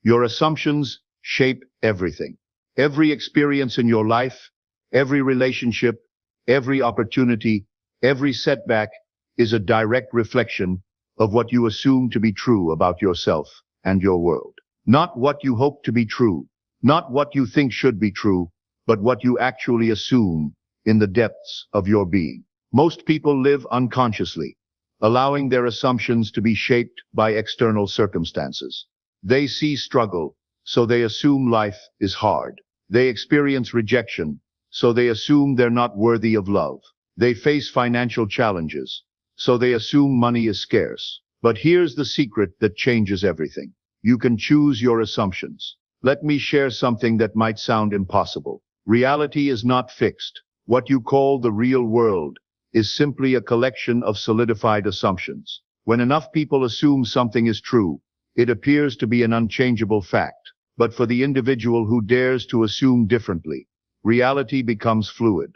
Your assumptions shape everything. Every experience in your life, every relationship, every opportunity, every setback is a direct reflection of what you assume to be true about yourself and your world. Not what you hope to be true, not what you think should be true, but what you actually assume in the depths of your being. Most people live unconsciously, allowing their assumptions to be shaped by external circumstances. They see struggle, so they assume life is hard. They experience rejection, so they assume they're not worthy of love. They face financial challenges, so they assume money is scarce. But here's the secret that changes everything. You can choose your assumptions. Let me share something that might sound impossible. Reality is not fixed. What you call the real world is simply a collection of solidified assumptions. When enough people assume something is true, it appears to be an unchangeable fact. But for the individual who dares to assume differently, reality becomes fluid.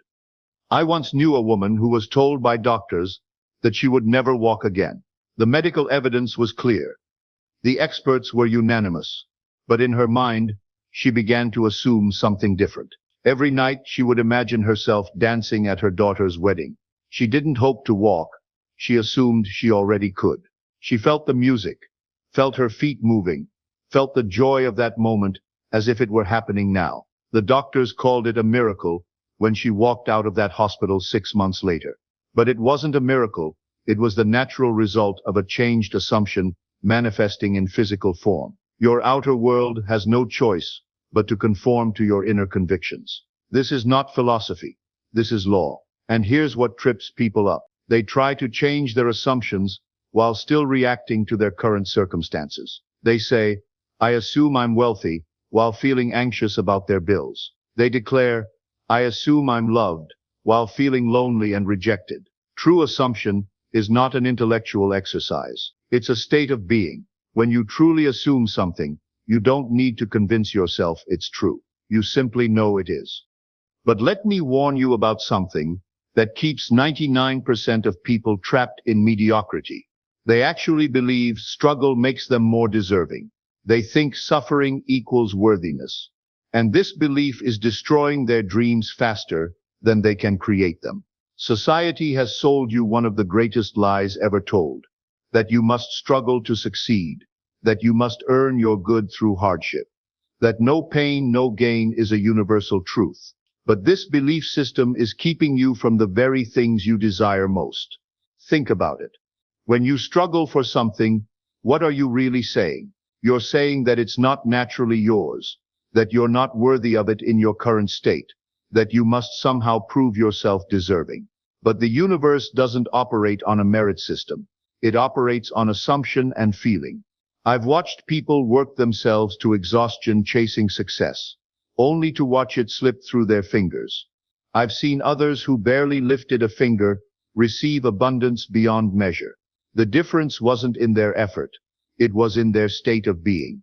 I once knew a woman who was told by doctors that she would never walk again. The medical evidence was clear. The experts were unanimous. But in her mind, she began to assume something different. Every night she would imagine herself dancing at her daughter's wedding. She didn't hope to walk. She assumed she already could. She felt the music, felt her feet moving, felt the joy of that moment as if it were happening now. The doctors called it a miracle when she walked out of that hospital 6 months later. But it wasn't a miracle. It was the natural result of a changed assumption manifesting in physical form. Your outer world has no choice but to conform to your inner convictions. This is not philosophy. This is law. And here's what trips people up. They try to change their assumptions while still reacting to their current circumstances. They say, I assume I'm wealthy, while feeling anxious about their bills. They declare, I assume I'm loved, while feeling lonely and rejected. True assumption is not an intellectual exercise. It's a state of being. When you truly assume something, you don't need to convince yourself it's true. You simply know it is. But let me warn you about something that keeps 99% of people trapped in mediocrity. They actually believe struggle makes them more deserving. They think suffering equals worthiness. And this belief is destroying their dreams faster than they can create them. Society has sold you one of the greatest lies ever told, that you must struggle to succeed, that you must earn your good through hardship, that no pain, no gain is a universal truth. But this belief system is keeping you from the very things you desire most. Think about it. When you struggle for something, what are you really saying? You're saying that it's not naturally yours, that you're not worthy of it in your current state, that you must somehow prove yourself deserving. But the universe doesn't operate on a merit system. It operates on assumption and feeling. I've watched people work themselves to exhaustion chasing success, only to watch it slip through their fingers. I've seen others who barely lifted a finger receive abundance beyond measure. The difference wasn't in their effort. It was in their state of being.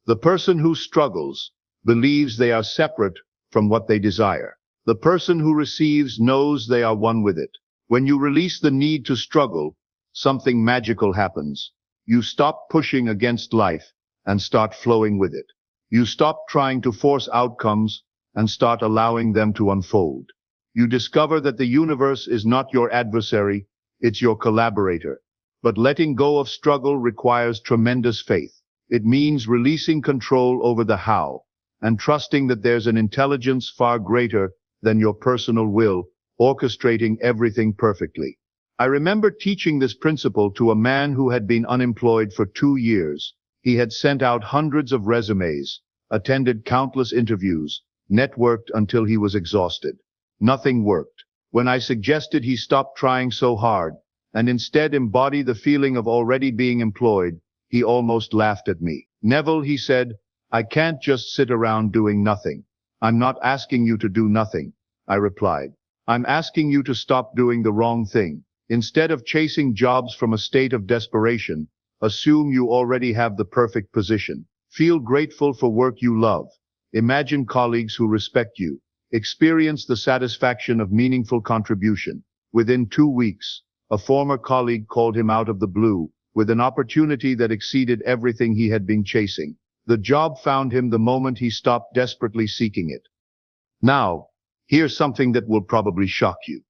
The person who struggles believes they are separate from what they desire. The person who receives knows they are one with it. When you release the need to struggle, something magical happens. You stop pushing against life and start flowing with it. You stop trying to force outcomes and start allowing them to unfold. You discover that the universe is not your adversary, it's your collaborator. But letting go of struggle requires tremendous faith. It means releasing control over the how and trusting that there's an intelligence far greater than your personal will, orchestrating everything perfectly. I remember teaching this principle to a man who had been unemployed for 2 years. He had sent out hundreds of resumes, attended countless interviews, networked until he was exhausted. Nothing worked. When I suggested he stop trying so hard and instead embody the feeling of already being employed, he almost laughed at me. Neville, he said, I can't just sit around doing nothing. I'm not asking you to do nothing, I replied. I'm asking you to stop doing the wrong thing. Instead of chasing jobs from a state of desperation, assume you already have the perfect position. Feel grateful for work you love. Imagine colleagues who respect you. Experience the satisfaction of meaningful contribution. Within 2 weeks, a former colleague called him out of the blue with an opportunity that exceeded everything he had been chasing. The job found him the moment he stopped desperately seeking it. Now, here's something that will probably shock you.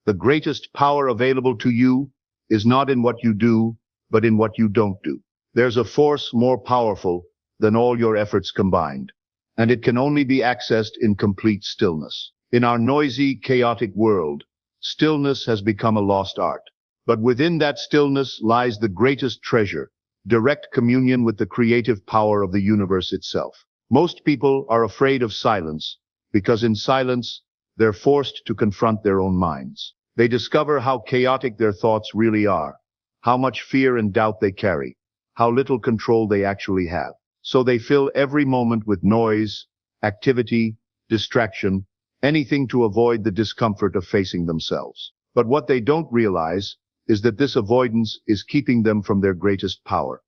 The greatest power available to you is not in what you do, but in what you don't do. There's a force more powerful than all your efforts combined, and it can only be accessed in complete stillness. In our noisy, chaotic world, stillness has become a lost art. But within that stillness lies the greatest treasure, direct communion with the creative power of the universe itself. Most people are afraid of silence because in silence, they're forced to confront their own minds. They discover how chaotic their thoughts really are, how much fear and doubt they carry, how little control they actually have. So they fill every moment with noise, activity, distraction, anything to avoid the discomfort of facing themselves. But what they don't realize is that this avoidance is keeping them from their greatest power.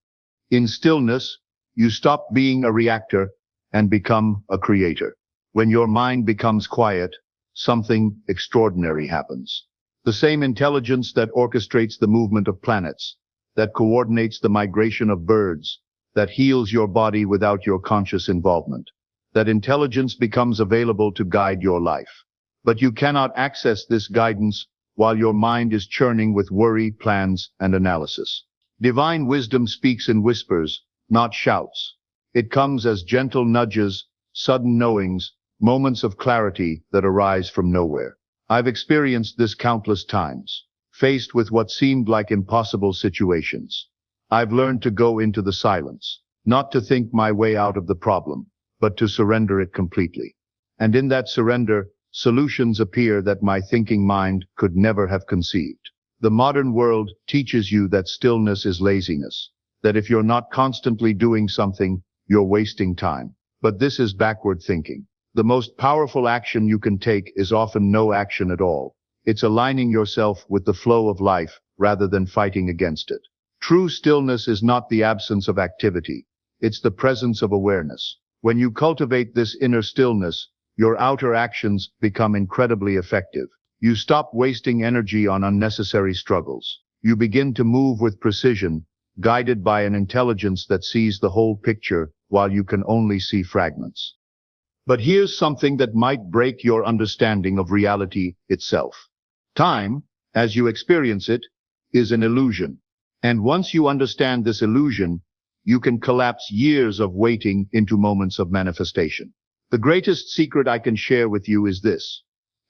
In stillness, you stop being a reactor and become a creator. When your mind becomes quiet, something extraordinary happens. The same intelligence that orchestrates the movement of planets, that coordinates the migration of birds, that heals your body without your conscious involvement. That intelligence becomes available to guide your life. But you cannot access this guidance while your mind is churning with worry, plans, and analysis. Divine wisdom speaks in whispers, not shouts. It comes as gentle nudges, sudden knowings, moments of clarity that arise from nowhere. I've experienced this countless times, faced with what seemed like impossible situations. I've learned to go into the silence, not to think my way out of the problem, but to surrender it completely. And in that surrender, solutions appear that my thinking mind could never have conceived. The modern world teaches you that stillness is laziness, that if you're not constantly doing something, you're wasting time. But this is backward thinking. The most powerful action you can take is often no action at all. It's aligning yourself with the flow of life rather than fighting against it. True stillness is not the absence of activity. It's the presence of awareness. When you cultivate this inner stillness, your outer actions become incredibly effective. You stop wasting energy on unnecessary struggles. You begin to move with precision, guided by an intelligence that sees the whole picture while you can only see fragments. But here's something that might break your understanding of reality itself. Time, as you experience it, is an illusion. And once you understand this illusion, you can collapse years of waiting into moments of manifestation. The greatest secret I can share with you is this.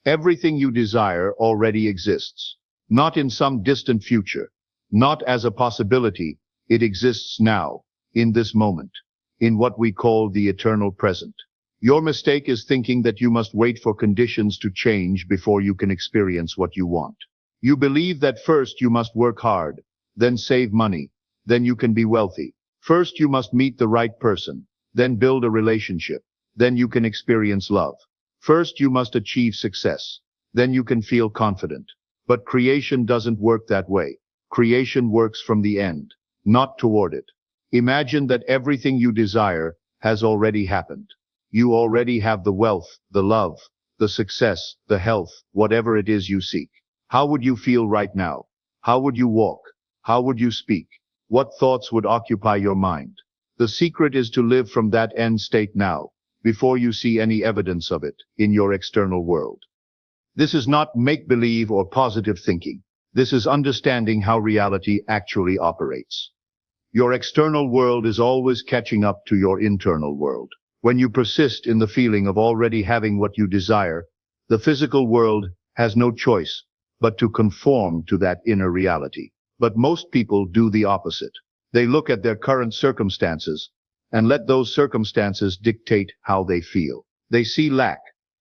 Everything you desire already exists. Not in some distant future. Not as a possibility. It exists now, in this moment, in what we call the eternal present. Your mistake is thinking that you must wait for conditions to change before you can experience what you want. You believe that first you must work hard, then save money, then you can be wealthy. First you must meet the right person, then build a relationship, then you can experience love. First you must achieve success, then you can feel confident. But creation doesn't work that way. Creation works from the end, not toward it. Imagine that everything you desire has already happened. You already have the wealth, the love, the success, the health, whatever it is you seek. How would you feel right now? How would you walk? How would you speak? What thoughts would occupy your mind? The secret is to live from that end state now, before you see any evidence of it in your external world. This is not make-believe or positive thinking. This is understanding how reality actually operates. Your external world is always catching up to your internal world. When you persist in the feeling of already having what you desire, the physical world has no choice but to conform to that inner reality. But most people do the opposite. They look at their current circumstances and let those circumstances dictate how they feel. They see lack,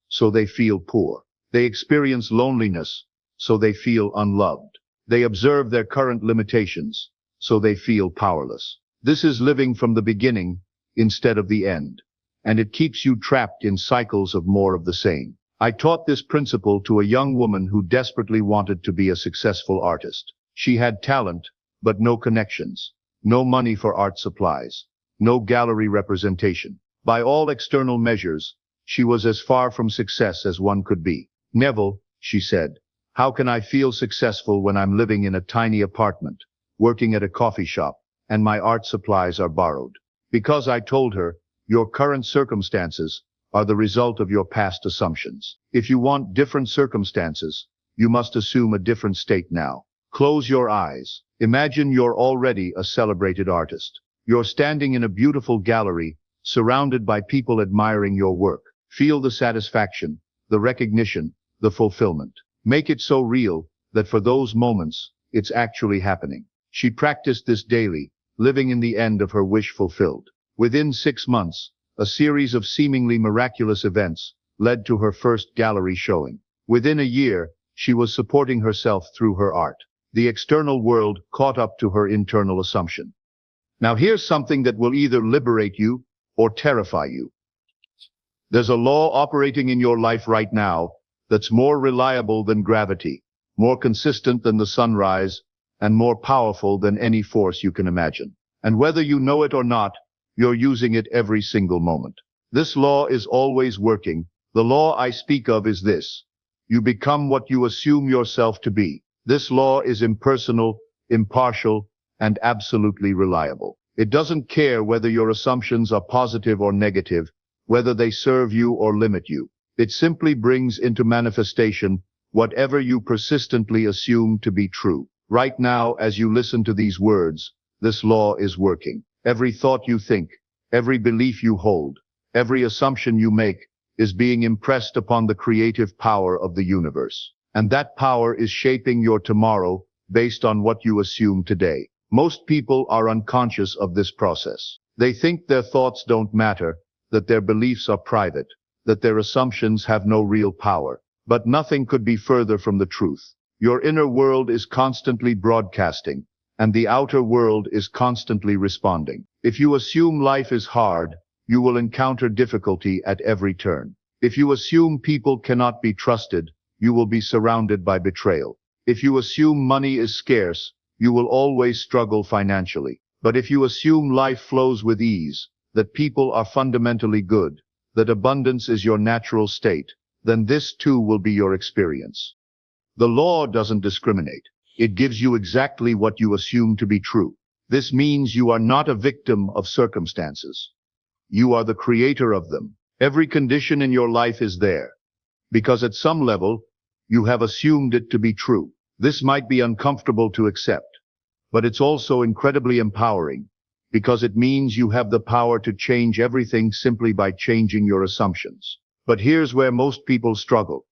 so they feel poor. They experience loneliness, so they feel unloved. They observe their current limitations, so they feel powerless. This is living from the beginning instead of the end, and it keeps you trapped in cycles of more of the same. I taught this principle to a young woman who desperately wanted to be a successful artist. She had talent, but no connections, no money for art supplies, no gallery representation. By all external measures, she was as far from success as one could be. Neville, she said, how can I feel successful when I'm living in a tiny apartment, working at a coffee shop, and my art supplies are borrowed? Because I told her, your current circumstances are the result of your past assumptions. If you want different circumstances, you must assume a different state now. Close your eyes. Imagine you're already a celebrated artist. You're standing in a beautiful gallery, surrounded by people admiring your work. Feel the satisfaction, the recognition, the fulfillment. Make it so real that for those moments, it's actually happening. She practiced this daily, living in the end of her wish fulfilled. Within 6 months, a series of seemingly miraculous events led to her first gallery showing. Within a year, she was supporting herself through her art. The external world caught up to her internal assumption. Now here's something that will either liberate you or terrify you. There's a law operating in your life right now that's more reliable than gravity, more consistent than the sunrise, and more powerful than any force you can imagine. And whether you know it or not, you're using it every single moment. This law is always working. The law I speak of is this. You become what you assume yourself to be. This law is impersonal, impartial, and absolutely reliable. It doesn't care whether your assumptions are positive or negative, whether they serve you or limit you. It simply brings into manifestation whatever you persistently assume to be true. Right now, as you listen to these words, this law is working. Every thought you think, every belief you hold, every assumption you make is being impressed upon the creative power of the universe. And that power is shaping your tomorrow based on what you assume today. Most people are unconscious of this process. They think their thoughts don't matter, that their beliefs are private, that their assumptions have no real power. But nothing could be further from the truth. Your inner world is constantly broadcasting, and the outer world is constantly responding. If you assume life is hard, you will encounter difficulty at every turn. If you assume people cannot be trusted, you will be surrounded by betrayal. If you assume money is scarce, you will always struggle financially. But if you assume life flows with ease, that people are fundamentally good, that abundance is your natural state, then this too will be your experience. The law doesn't discriminate. It gives you exactly what you assume to be true. This means you are not a victim of circumstances. You are the creator of them. Every condition in your life is there, because at some level, you have assumed it to be true. This might be uncomfortable to accept, but it's also incredibly empowering, because it means you have the power to change everything simply by changing your assumptions. But here's where most people struggle.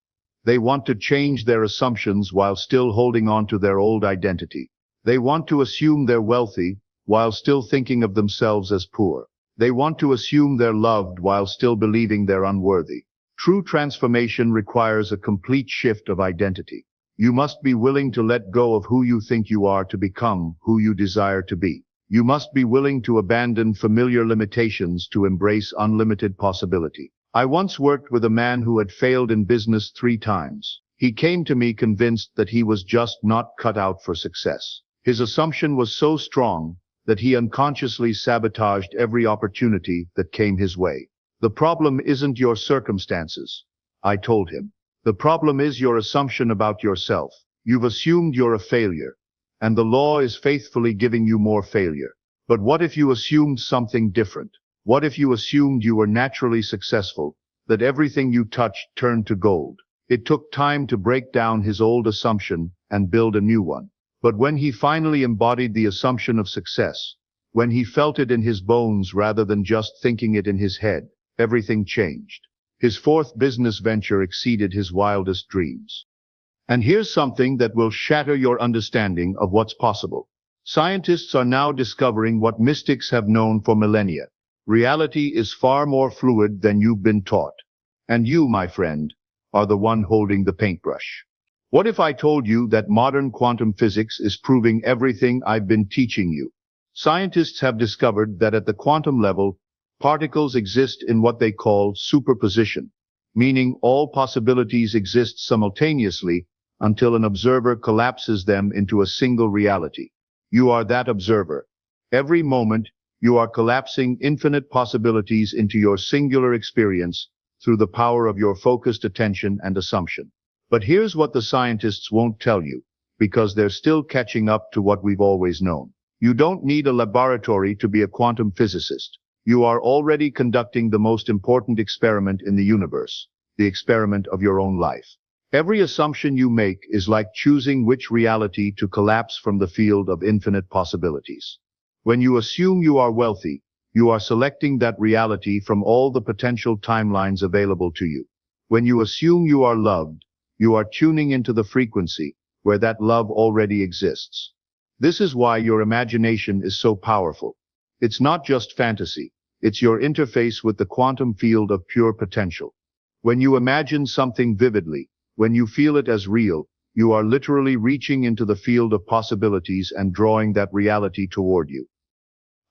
They want to change their assumptions while still holding on to their old identity. They want to assume they're wealthy while still thinking of themselves as poor. They want to assume they're loved while still believing they're unworthy. True transformation requires a complete shift of identity. You must be willing to let go of who you think you are to become who you desire to be. You must be willing to abandon familiar limitations to embrace unlimited possibility. I once worked with a man who had failed in business 3 times. He came to me convinced that he was just not cut out for success. His assumption was so strong that he unconsciously sabotaged every opportunity that came his way. The problem isn't your circumstances, I told him. The problem is your assumption about yourself. You've assumed you're a failure, and the law is faithfully giving you more failure. But what if you assumed something different? What if you assumed you were naturally successful, that everything you touched turned to gold? It took time to break down his old assumption and build a new one. But when he finally embodied the assumption of success, when he felt it in his bones rather than just thinking it in his head, everything changed. His 4th business venture exceeded his wildest dreams. And here's something that will shatter your understanding of what's possible. Scientists are now discovering what mystics have known for millennia. Reality is far more fluid than you've been taught. And you, my friend, are the one holding the paintbrush. What if I told you that modern quantum physics is proving everything I've been teaching you? Scientists have discovered that at the quantum level, particles exist in what they call superposition, meaning all possibilities exist simultaneously until an observer collapses them into a single reality. You are that observer. Every moment, you are collapsing infinite possibilities into your singular experience through the power of your focused attention and assumption. But here's what the scientists won't tell you, because they're still catching up to what we've always known. You don't need a laboratory to be a quantum physicist. You are already conducting the most important experiment in the universe, the experiment of your own life. Every assumption you make is like choosing which reality to collapse from the field of infinite possibilities. When you assume you are wealthy, you are selecting that reality from all the potential timelines available to you. When you assume you are loved, you are tuning into the frequency where that love already exists. This is why your imagination is so powerful. It's not just fantasy. It's your interface with the quantum field of pure potential. When you imagine something vividly, when you feel it as real, you are literally reaching into the field of possibilities and drawing that reality toward you.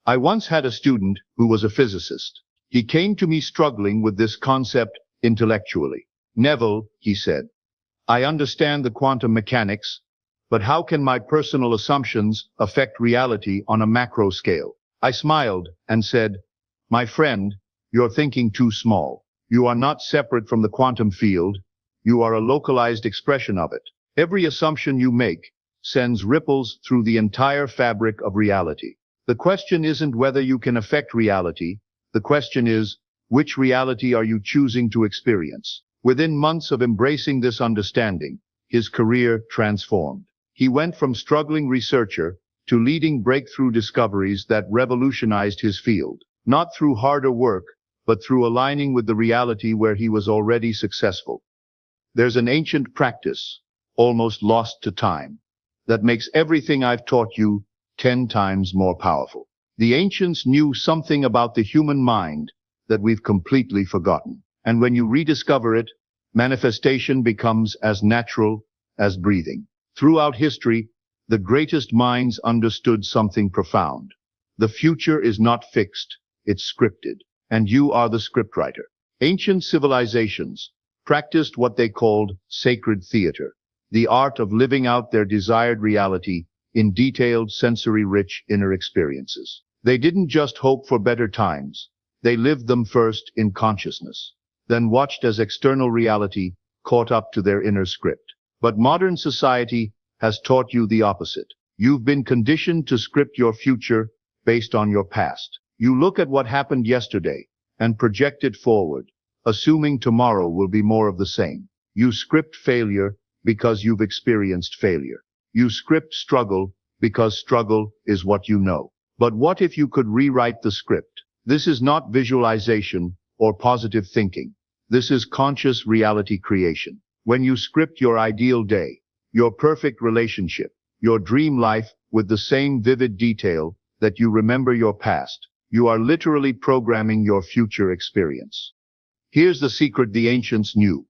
I once had a student who was a physicist. He came to me struggling with this concept intellectually. Neville, he said, I understand the quantum mechanics, but how can my personal assumptions affect reality on a macro scale? I smiled and said, my friend, you're thinking too small. You are not separate from the quantum field. You are a localized expression of it. Every assumption you make sends ripples through the entire fabric of reality. The question isn't whether you can affect reality. The question is, which reality are you choosing to experience? Within months of embracing this understanding, his career transformed. He went from struggling researcher to leading breakthrough discoveries that revolutionized his field, not through harder work, but through aligning with the reality where he was already successful. There's an ancient practice, almost lost to time, that makes everything I've taught you 10 times more powerful. The ancients knew something about the human mind that we've completely forgotten. And when you rediscover it, manifestation becomes as natural as breathing. Throughout history, the greatest minds understood something profound. The future is not fixed, it's scripted, and you are the scriptwriter. Ancient civilizations practiced what they called sacred theater, the art of living out their desired reality in detailed, sensory-rich inner experiences. They didn't just hope for better times, they lived them first in consciousness, then watched as external reality caught up to their inner script. But modern society has taught you the opposite. You've been conditioned to script your future based on your past. You look at what happened yesterday and project it forward, assuming tomorrow will be more of the same. You script failure because you've experienced failure. You script struggle because struggle is what you know. But what if you could rewrite the script? This is not visualization or positive thinking. This is conscious reality creation. When you script your ideal day, your perfect relationship, your dream life with the same vivid detail that you remember your past, you are literally programming your future experience. Here's the secret the ancients knew.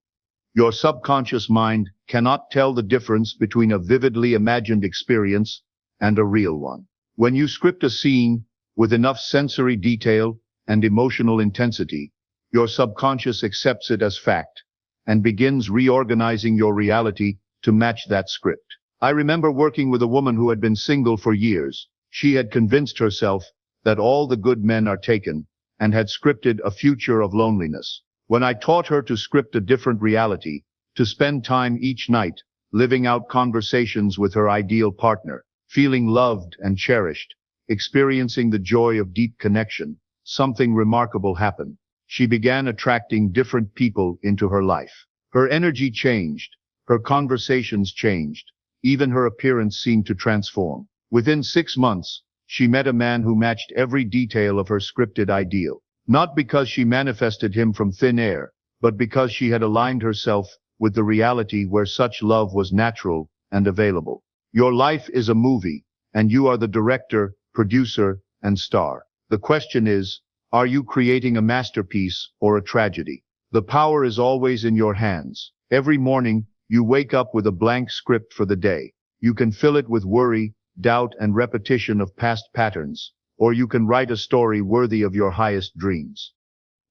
Your subconscious mind cannot tell the difference between a vividly imagined experience and a real one. When you script a scene with enough sensory detail and emotional intensity, your subconscious accepts it as fact and begins reorganizing your reality to match that script. I remember working with a woman who had been single for years. She had convinced herself that all the good men are taken and had scripted a future of loneliness. When I taught her to script a different reality, to spend time each night living out conversations with her ideal partner, feeling loved and cherished, experiencing the joy of deep connection, something remarkable happened. She began attracting different people into her life. Her energy changed, her conversations changed, even her appearance seemed to transform. Within 6 months, she met a man who matched every detail of her scripted ideal. Not because she manifested him from thin air, but because she had aligned herself with the reality where such love was natural and available. Your life is a movie, and you are the director, producer, and star. The question is, are you creating a masterpiece or a tragedy? The power is always in your hands. Every morning, you wake up with a blank script for the day. You can fill it with worry, doubt, and repetition of past patterns, or you can write a story worthy of your highest dreams.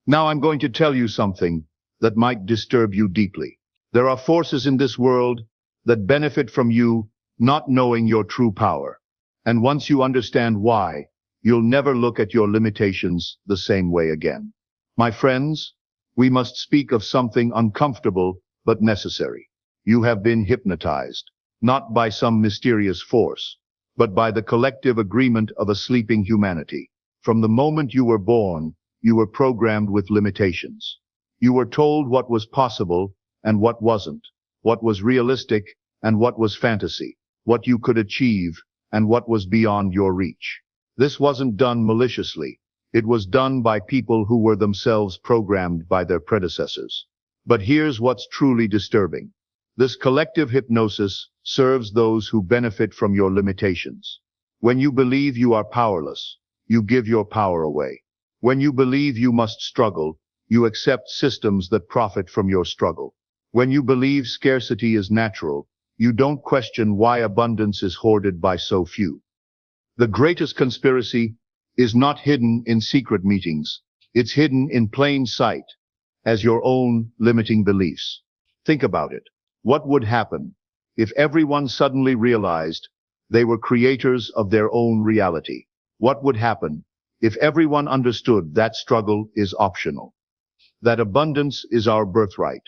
Now I'm going to tell you something that might disturb you deeply. There are forces in this world that benefit from you not knowing your true power. And once you understand why, you'll never look at your limitations the same way again. My friends, we must speak of something uncomfortable but necessary. You have been hypnotized, not by some mysterious force, but by the collective agreement of a sleeping humanity. From the moment you were born, you were programmed with limitations. You were told what was possible and what wasn't, what was realistic and what was fantasy, what you could achieve and what was beyond your reach. This wasn't done maliciously. It was done by people who were themselves programmed by their predecessors. But here's what's truly disturbing. This collective hypnosis serves those who benefit from your limitations. When you believe you are powerless, you give your power away. When you believe you must struggle, you accept systems that profit from your struggle. When you believe scarcity is natural, you don't question why abundance is hoarded by so few. The greatest conspiracy is not hidden in secret meetings. It's hidden in plain sight as your own limiting beliefs. Think about it. What would happen if everyone suddenly realized they were creators of their own reality? What would happen if everyone understood that struggle is optional, that abundance is our birthright,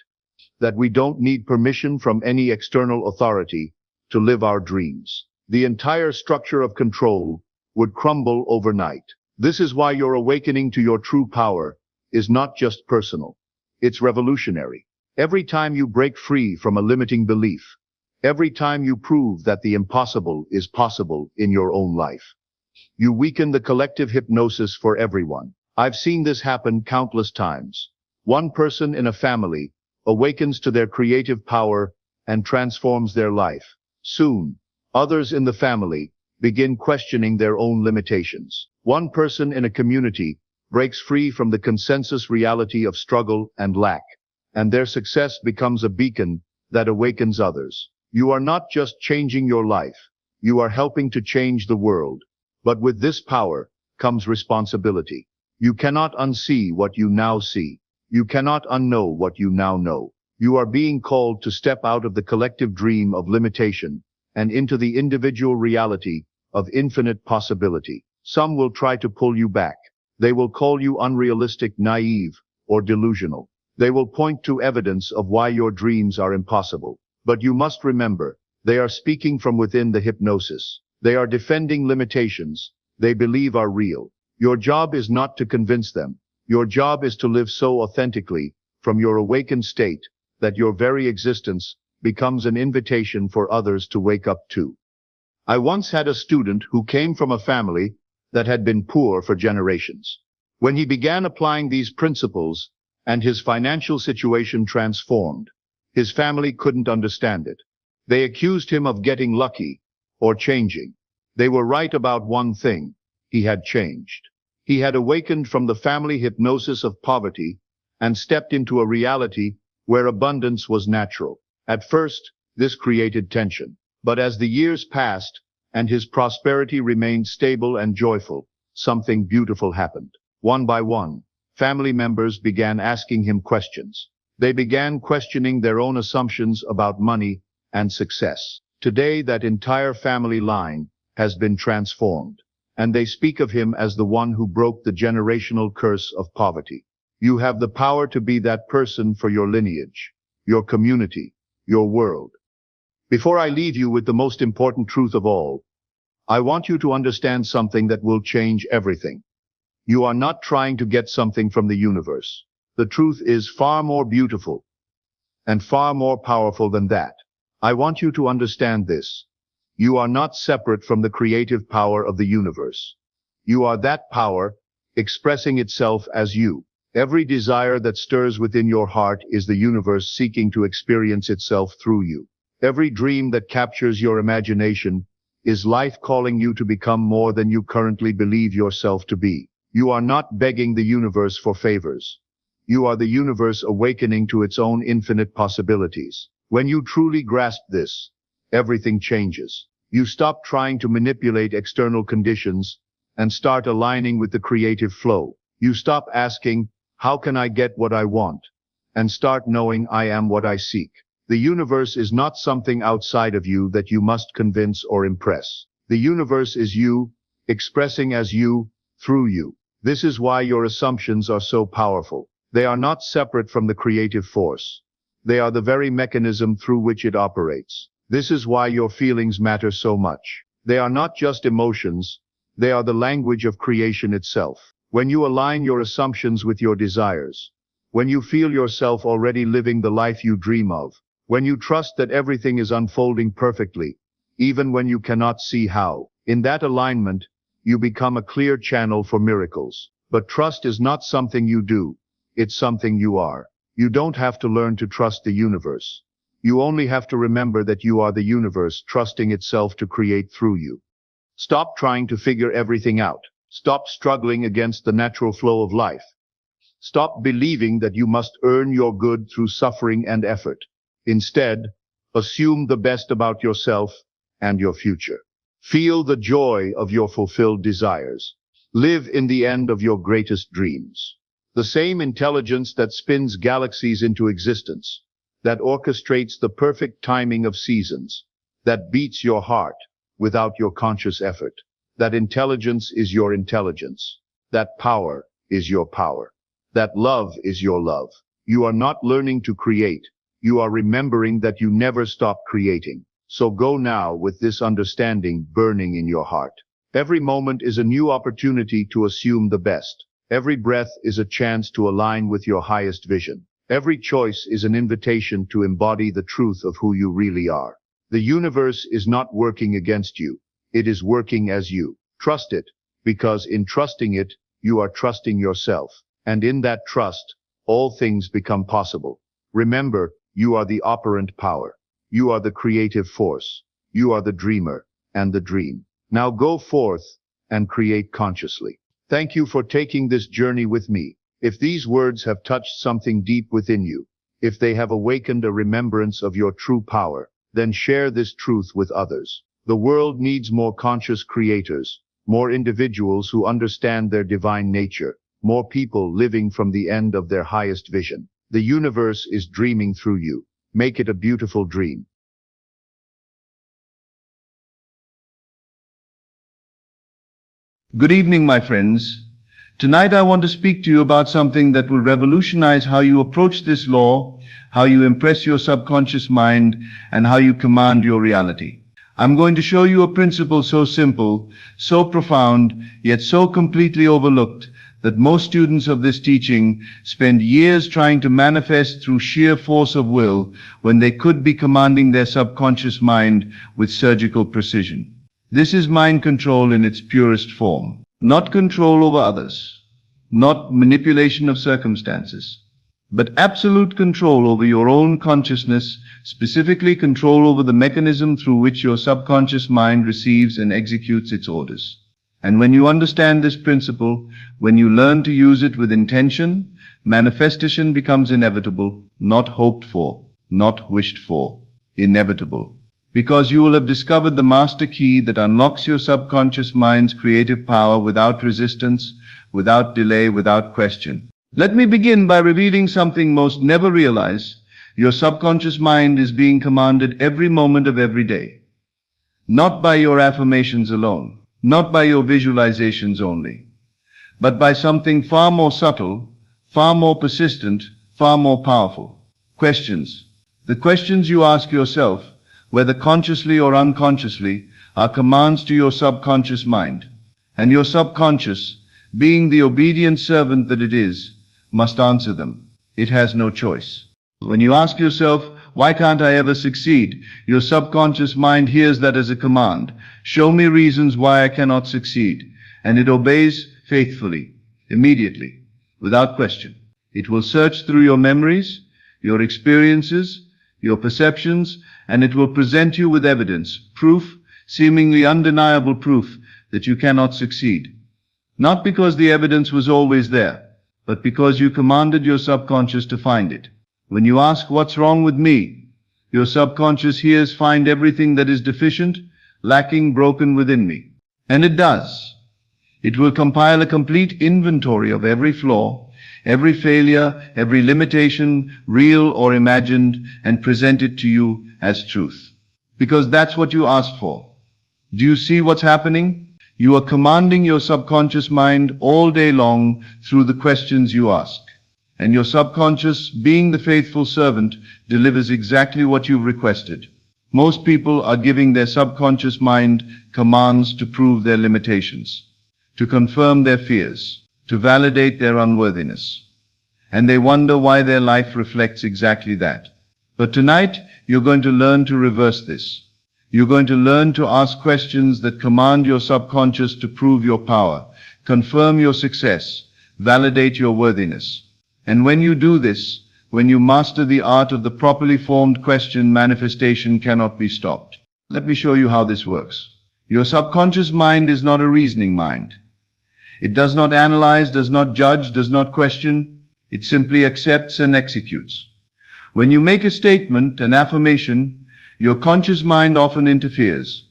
that we don't need permission from any external authority to live our dreams? The entire structure of control would crumble overnight. This is why your awakening to your true power is not just personal. It's revolutionary. Every time you break free from a limiting belief, every time you prove that the impossible is possible in your own life, you weaken the collective hypnosis for everyone. I've seen this happen countless times. One person in a family awakens to their creative power and transforms their life. Soon, others in the family begin questioning their own limitations. One person in a community breaks free from the consensus reality of struggle and lack, and their success becomes a beacon that awakens others. You are not just changing your life, you are helping to change the world. But with this power comes responsibility. You cannot unsee what you now see. You cannot unknow what you now know. You are being called to step out of the collective dream of limitation and into the individual reality of infinite possibility. Some will try to pull you back. They will call you unrealistic, naive, or delusional. They will point to evidence of why your dreams are impossible. But you must remember, they are speaking from within the hypnosis. They are defending limitations they believe are real. Your job is not to convince them. Your job is to live so authentically from your awakened state that your very existence becomes an invitation for others to wake up to. I once had a student who came from a family that had been poor for generations. When he began applying these principles and his financial situation transformed, his family couldn't understand it. They accused him of getting lucky or changing. They were right about one thing: he had changed. He had awakened from the family hypnosis of poverty and stepped into a reality where abundance was natural. At first, this created tension. But as the years passed and his prosperity remained stable and joyful, something beautiful happened. One by one, family members began asking him questions. They began questioning their own assumptions about money and success. Today, that entire family line has been transformed, and they speak of him as the one who broke the generational curse of poverty. You have the power to be that person for your lineage, your community, your world. Before I leave you with the most important truth of all, I want you to understand something that will change everything. You are not trying to get something from the universe. The truth is far more beautiful and far more powerful than that. I want you to understand this. You are not separate from the creative power of the universe. You are that power expressing itself as you. Every desire that stirs within your heart is the universe seeking to experience itself through you. Every dream that captures your imagination is life calling you to become more than you currently believe yourself to be. You are not begging the universe for favors. You are the universe awakening to its own infinite possibilities. When you truly grasp this, everything changes. You stop trying to manipulate external conditions and start aligning with the creative flow. You stop asking, "How can I get what I want?" and start knowing, "I am what I seek." The universe is not something outside of you that you must convince or impress. The universe is you, expressing as you, through you. This is why your assumptions are so powerful. They are not separate from the creative force. They are the very mechanism through which it operates. This is why your feelings matter so much. They are not just emotions, they are the language of creation itself. When you align your assumptions with your desires, when you feel yourself already living the life you dream of, when you trust that everything is unfolding perfectly, even when you cannot see how, in that alignment, you become a clear channel for miracles. But trust is not something you do, it's something you are. You don't have to learn to trust the universe. You only have to remember that you are the universe trusting itself to create through you. Stop trying to figure everything out. Stop struggling against the natural flow of life. Stop believing that you must earn your good through suffering and effort. Instead, assume the best about yourself and your future. Feel the joy of your fulfilled desires. Live in the end of your greatest dreams. The same intelligence that spins galaxies into existence, that orchestrates the perfect timing of seasons, that beats your heart without your conscious effort. That intelligence is your intelligence. That power is your power. That love is your love. You are not learning to create. You are remembering that you never stop creating. So go now with this understanding burning in your heart. Every moment is a new opportunity to assume the best. Every breath is a chance to align with your highest vision. Every choice is an invitation to embody the truth of who you really are. The universe is not working against you. It is working as you. Trust it, because in trusting it, you are trusting yourself. And in that trust, all things become possible. Remember, you are the operant power. You are the creative force. You are the dreamer and the dream. Now go forth and create consciously. Thank you for taking this journey with me. If these words have touched something deep within you, if they have awakened a remembrance of your true power, then share this truth with others. The world needs more conscious creators, more individuals who understand their divine nature, more people living from the end of their highest vision. The universe is dreaming through you. Make it a beautiful dream. Good evening, my friends. Tonight I want to speak to you about something that will revolutionize how you approach this law, how you impress your subconscious mind, and how you command your reality. I'm going to show you a principle so simple, so profound, yet so completely overlooked that most students of this teaching spend years trying to manifest through sheer force of will when they could be commanding their subconscious mind with surgical precision. This is mind control in its purest form. Not control over others, not manipulation of circumstances, but absolute control over your own consciousness, specifically control over the mechanism through which your subconscious mind receives and executes its orders. And when you understand this principle, when you learn to use it with intention, manifestation becomes inevitable, not hoped for, not wished for, inevitable. Because you will have discovered the master key that unlocks your subconscious mind's creative power without resistance, without delay, without question. Let me begin by revealing something most never realize. Your subconscious mind is being commanded every moment of every day. Not by your affirmations alone, not by your visualizations only, but by something far more subtle, far more persistent, far more powerful. Questions. The questions you ask yourself, whether consciously or unconsciously, are commands to your subconscious mind. And your subconscious, being the obedient servant that it is, must answer them. It has no choice. When you ask yourself, why can't I ever succeed? Your subconscious mind hears that as a command. Show me reasons why I cannot succeed. And it obeys faithfully, immediately, without question. It will search through your memories, your experiences, your perceptions, and it will present you with evidence, proof, seemingly undeniable proof, that you cannot succeed. Not because the evidence was always there, but because you commanded your subconscious to find it. When you ask, what's wrong with me? Your subconscious hears, find everything that is deficient, lacking, broken within me. And it does. It will compile a complete inventory of every flaw, every failure, every limitation, real or imagined, and present it to you as truth. Because that's what you asked for. Do you see what's happening? You are commanding your subconscious mind all day long through the questions you ask. And your subconscious, being the faithful servant, delivers exactly what you've requested. Most people are giving their subconscious mind commands to prove their limitations, to confirm their fears, to validate their unworthiness. And they wonder why their life reflects exactly that. But tonight, you're going to learn to reverse this. You're going to learn to ask questions that command your subconscious to prove your power, confirm your success, validate your worthiness. And when you do this, when you master the art of the properly formed question, manifestation cannot be stopped. Let me show you how this works. Your subconscious mind is not a reasoning mind. It does not analyze, does not judge, does not question. It simply accepts and executes. When you make a statement, an affirmation, your conscious mind often interferes.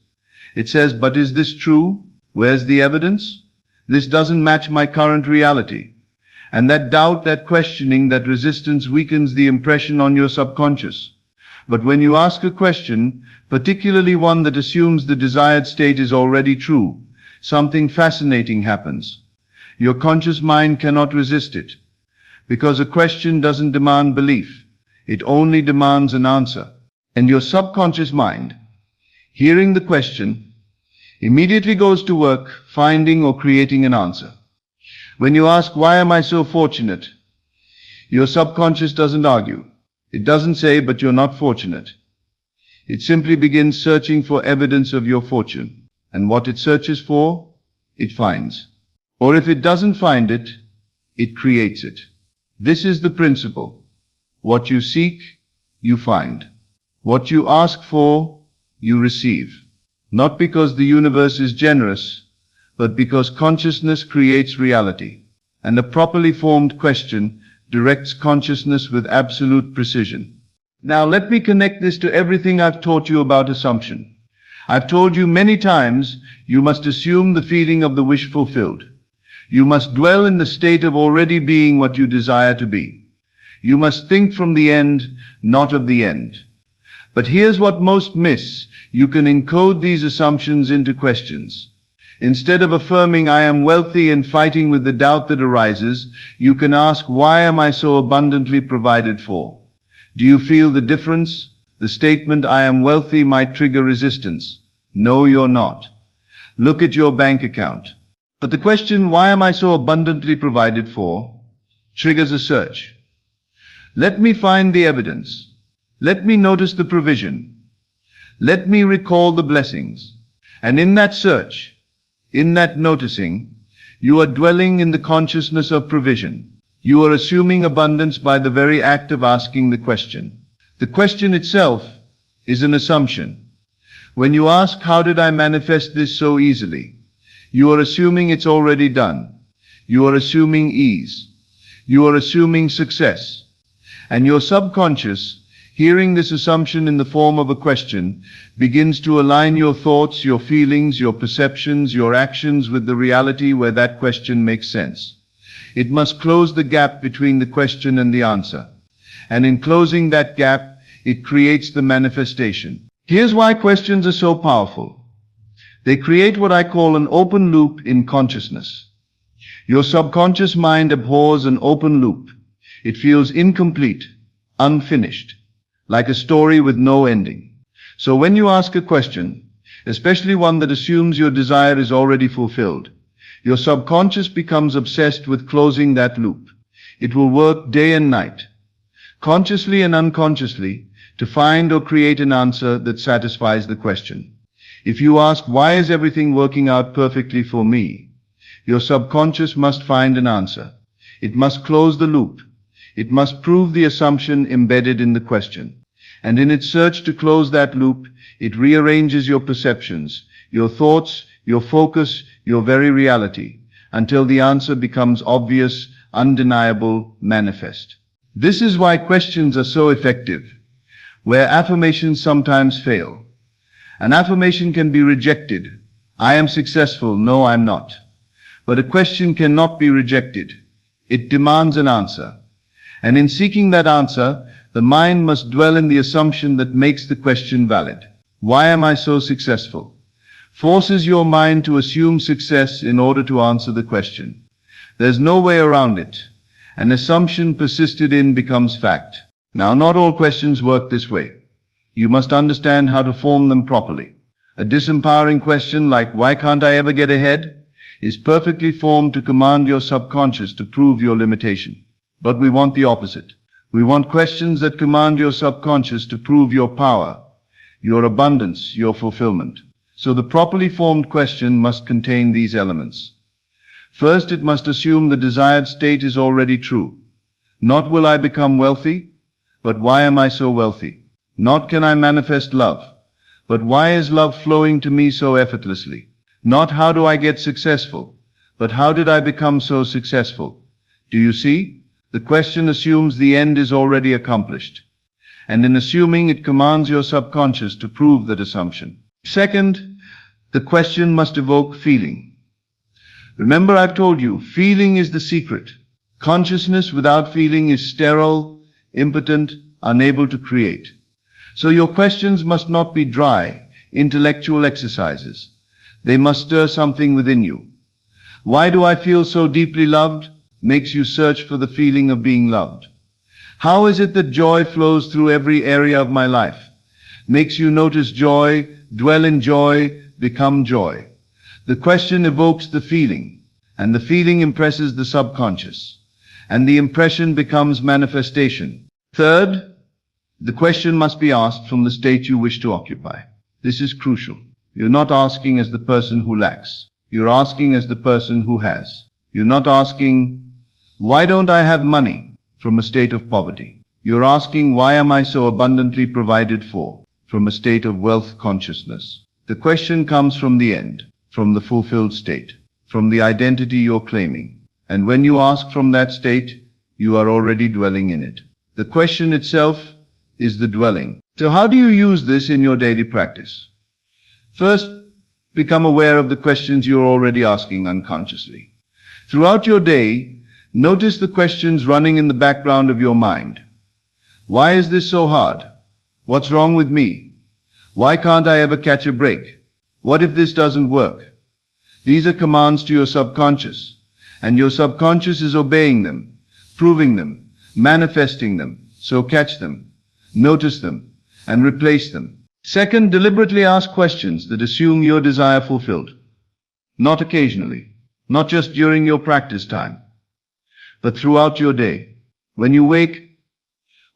It says, but is this true? Where's the evidence? This doesn't match my current reality. And that doubt, that questioning, that resistance weakens the impression on your subconscious. But when you ask a question, particularly one that assumes the desired state is already true, something fascinating happens. Your conscious mind cannot resist it. Because a question doesn't demand belief. It only demands an answer. And your subconscious mind, hearing the question, immediately goes to work finding or creating an answer. When you ask, why am I so fortunate? Your subconscious doesn't argue. It doesn't say, but you're not fortunate. It simply begins searching for evidence of your fortune. And what it searches for, it finds. Or if it doesn't find it, it creates it. This is the principle. What you seek, you find. What you ask for, you receive. Not because the universe is generous, but because consciousness creates reality. And a properly formed question directs consciousness with absolute precision. Now let me connect this to everything I've taught you about assumption. I've told you many times you must assume the feeling of the wish fulfilled. You must dwell in the state of already being what you desire to be. You must think from the end, not of the end. But here's what most miss. You can encode these assumptions into questions. Instead of affirming I am wealthy and fighting with the doubt that arises, you can ask, why am I so abundantly provided for? Do you feel the difference? The statement I am wealthy might trigger resistance. No, you're not. Look at your bank account. But the question, why am I so abundantly provided for, triggers a search. Let me find the evidence. Let me notice the provision. Let me recall the blessings. And in that search, in that noticing, you are dwelling in the consciousness of provision. You are assuming abundance by the very act of asking the question. The question itself is an assumption. When you ask, how did I manifest this so easily? You are assuming it's already done. You are assuming ease. You are assuming success. And your subconscious, hearing this assumption in the form of a question, begins to align your thoughts, your feelings, your perceptions, your actions with the reality where that question makes sense. It must close the gap between the question and the answer. And in closing that gap, it creates the manifestation. Here's why questions are so powerful. They create what I call an open loop in consciousness. Your subconscious mind abhors an open loop. It feels incomplete, unfinished, like a story with no ending. So when you ask a question, especially one that assumes your desire is already fulfilled, your subconscious becomes obsessed with closing that loop. It will work day and night, consciously and unconsciously, to find or create an answer that satisfies the question. If you ask, why is everything working out perfectly for me? Your subconscious must find an answer. It must close the loop. It must prove the assumption embedded in the question. And in its search to close that loop, it rearranges your perceptions, your thoughts, your focus, your very reality, until the answer becomes obvious, undeniable, manifest. This is why questions are so effective, where affirmations sometimes fail. An affirmation can be rejected. I am successful. No, I'm not. But a question cannot be rejected. It demands an answer. And in seeking that answer, the mind must dwell in the assumption that makes the question valid. Why am I so successful? Forces your mind to assume success in order to answer the question. There's no way around it. An assumption persisted in becomes fact. Now, not all questions work this way. You must understand how to form them properly. A disempowering question like, why can't I ever get ahead, is perfectly formed to command your subconscious to prove your limitation. But we want the opposite. We want questions that command your subconscious to prove your power, your abundance, your fulfillment. So the properly formed question must contain these elements. First, it must assume the desired state is already true. Not will I become wealthy, but why am I so wealthy? Not can I manifest love, but why is love flowing to me so effortlessly? Not how do I get successful, but how did I become so successful? Do you see? The question assumes the end is already accomplished. And in assuming, it commands your subconscious to prove that assumption. Second, the question must evoke feeling. Remember, I've told you, feeling is the secret. Consciousness without feeling is sterile, impotent, unable to create. So your questions must not be dry, intellectual exercises. They must stir something within you. Why do I feel so deeply loved? Makes you search for the feeling of being loved. How is it that joy flows through every area of my life? Makes you notice joy, dwell in joy, become joy. The question evokes the feeling, and the feeling impresses the subconscious, and the impression becomes manifestation. Third, the question must be asked from the state you wish to occupy. This is crucial. You're not asking as the person who lacks. You're asking as the person who has. You're not asking, why don't I have money, from a state of poverty. You're asking, why am I so abundantly provided for, from a state of wealth consciousness. The question comes from the end, from the fulfilled state. from the identity you're claiming. And when you ask from that state, you are already dwelling in it. The question itself is the dwelling. So how do you use this in your daily practice? First, become aware of the questions you're already asking unconsciously. Throughout your day, notice the questions running in the background of your mind. Why is this so hard? What's wrong with me? Why can't I ever catch a break? What if this doesn't work? These are commands to your subconscious, and your subconscious is obeying them, proving them, manifesting them. So catch them, notice them, and replace them. Second, deliberately ask questions that assume your desire fulfilled. Not occasionally, not just during your practice time, but throughout your day. When you wake,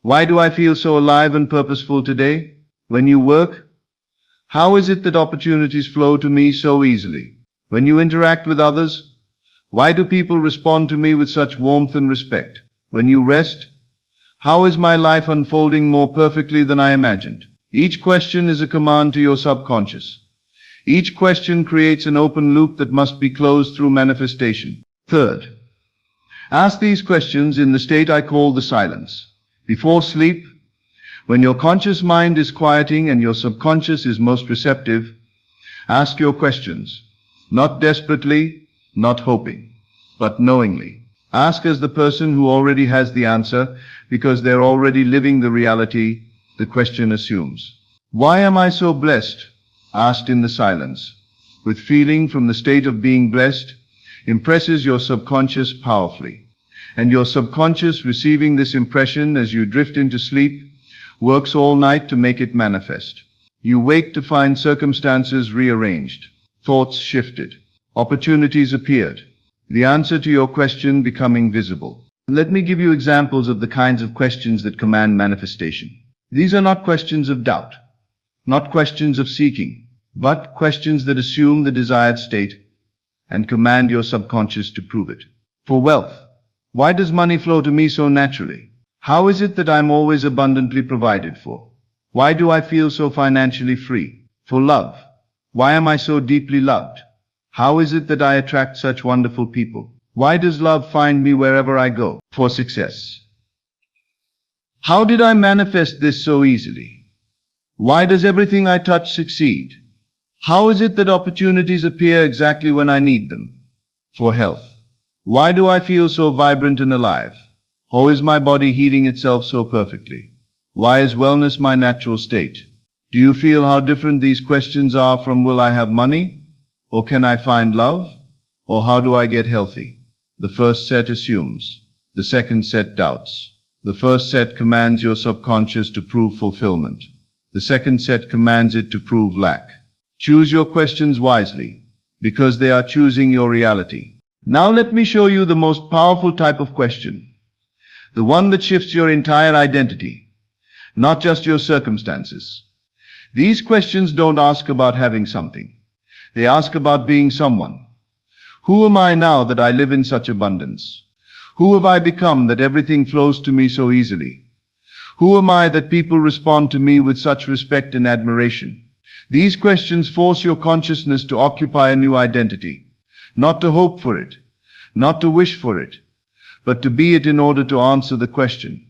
why do I feel so alive and purposeful today? When you work, how is it that opportunities flow to me so easily? When you interact with others, why do people respond to me with such warmth and respect? When you rest, how is my life unfolding more perfectly than I imagined? Each question is a command to your subconscious. Each question creates an open loop that must be closed through manifestation. Third, ask these questions in the state I call the silence. Before sleep, when your conscious mind is quieting and your subconscious is most receptive, ask your questions. Not desperately, not hoping, but knowingly. Ask as the person who already has the answer, because they're already living the reality the question assumes. Why am I so blessed? Asked in the silence, with feeling from the state of being blessed, impresses your subconscious powerfully. And your subconscious, receiving this impression as you drift into sleep, works all night to make it manifest. You wake to find circumstances rearranged, thoughts shifted, opportunities appeared, the answer to your question becoming visible. Let me give you examples of the kinds of questions that command manifestation. These are not questions of doubt, not questions of seeking, but questions that assume the desired state and command your subconscious to prove it. For wealth, why does money flow to me so naturally? How is it that I'm always abundantly provided for? Why do I feel so financially free? For love, why am I so deeply loved? How is it that I attract such wonderful people? Why does love find me wherever I go? For success, how did I manifest this so easily? Why does everything I touch succeed? How is it that opportunities appear exactly when I need them? For health, why do I feel so vibrant and alive? How is my body healing itself so perfectly? Why is wellness my natural state? Do you feel how different these questions are from will I have money? Or can I find love? Or how do I get healthy? The first set assumes. The second set doubts. The first set commands your subconscious to prove fulfillment. The second set commands it to prove lack. Choose your questions wisely, because they are choosing your reality. Now let me show you the most powerful type of question. The one that shifts your entire identity, not just your circumstances. These questions don't ask about having something. They ask about being someone. Who am I now that I live in such abundance? Who have I become that everything flows to me so easily? Who am I that people respond to me with such respect and admiration? These questions force your consciousness to occupy a new identity, not to hope for it, not to wish for it, but to be it in order to answer the question.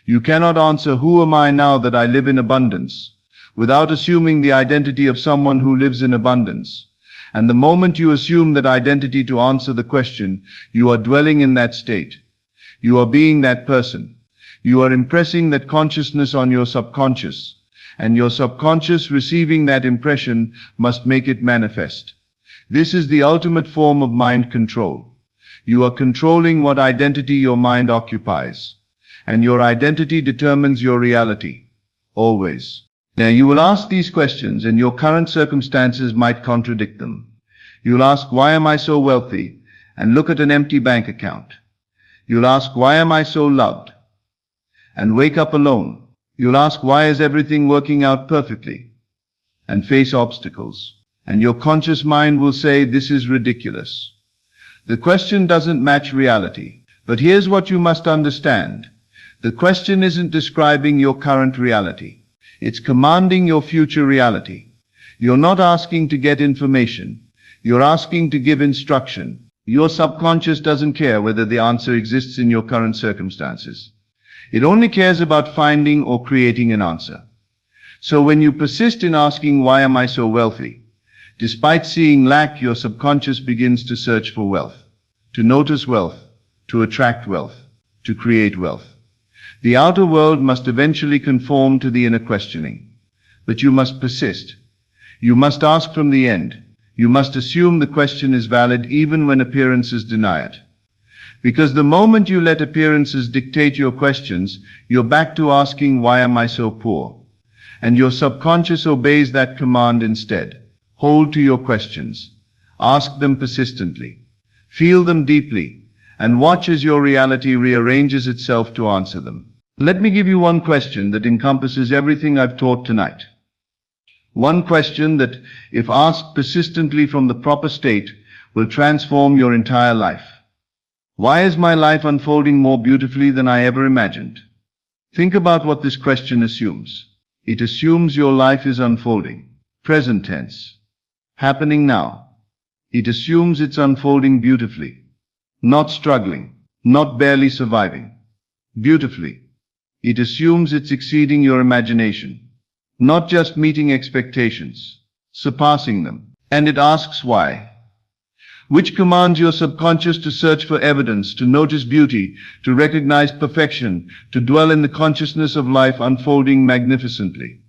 You cannot answer, who am I now that I live in abundance, without assuming the identity of someone who lives in abundance. And the moment you assume that identity to answer the question, you are dwelling in that state. You are being that person. You are impressing that consciousness on your subconscious, and your subconscious, receiving that impression, must make it manifest. This is the ultimate form of mind control. You are controlling what identity your mind occupies, and your identity determines your reality, always. Now you will ask these questions, and your current circumstances might contradict them. You'll ask, why am I so wealthy? And look at an empty bank account. You'll ask, why am I so loved? And wake up alone. You'll ask, why is everything working out perfectly? And face obstacles. And your conscious mind will say, this is ridiculous. The question doesn't match reality. But here's what you must understand. The question isn't describing your current reality. It's commanding your future reality. You're not asking to get information. You're asking to give instruction. Your subconscious doesn't care whether the answer exists in your current circumstances. It only cares about finding or creating an answer. So when you persist in asking, why am I so wealthy? Despite seeing lack, your subconscious begins to search for wealth, to notice wealth, to attract wealth, to create wealth. The outer world must eventually conform to the inner questioning. But you must persist. You must ask from the end. You must assume the question is valid even when appearances deny it. Because the moment you let appearances dictate your questions, you're back to asking, why am I so poor? And your subconscious obeys that command instead. Hold to your questions. Ask them persistently. Feel them deeply. And watch as your reality rearranges itself to answer them. Let me give you one question that encompasses everything I've taught tonight. One question that, if asked persistently from the proper state, will transform your entire life. Why is my life unfolding more beautifully than I ever imagined? Think about what this question assumes. It assumes your life is unfolding. Present tense. Happening now. It assumes it's unfolding beautifully. Not struggling. Not barely surviving. Beautifully. It assumes it's exceeding your imagination. Not just meeting expectations, surpassing them. And it asks why. Which commands your subconscious to search for evidence, to notice beauty, to recognize perfection, to dwell in the consciousness of life unfolding magnificently.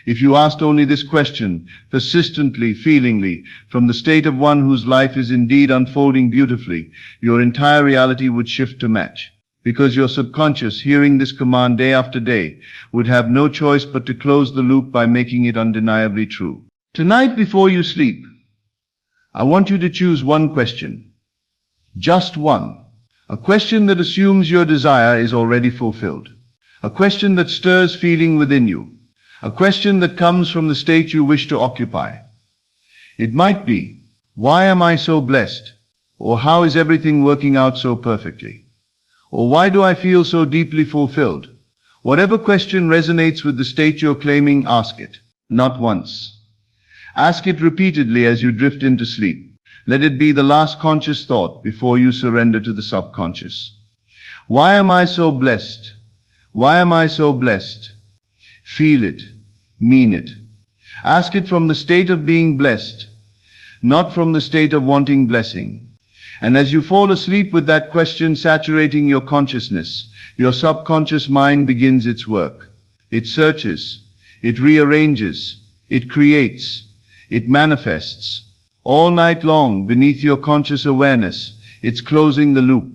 If you asked only this question, persistently, feelingly, from the state of one whose life is indeed unfolding beautifully, your entire reality would shift to match. Because your subconscious, hearing this command day after day, would have no choice but to close the loop by making it undeniably true. Tonight before you sleep, I want you to choose one question. Just one. A question that assumes your desire is already fulfilled. A question that stirs feeling within you. A question that comes from the state you wish to occupy. It might be, why am I so blessed? Or how is everything working out so perfectly? Or why do I feel so deeply fulfilled? Whatever question resonates with the state you're claiming, ask it. Not once. Ask it repeatedly as you drift into sleep. Let it be the last conscious thought before you surrender to the subconscious. Why am I so blessed? Why am I so blessed? Feel it. Mean it. Ask it from the state of being blessed, not from the state of wanting blessing. And as you fall asleep with that question saturating your consciousness, your subconscious mind begins its work. It searches, it rearranges, it creates, it manifests. All night long, beneath your conscious awareness, it's closing the loop.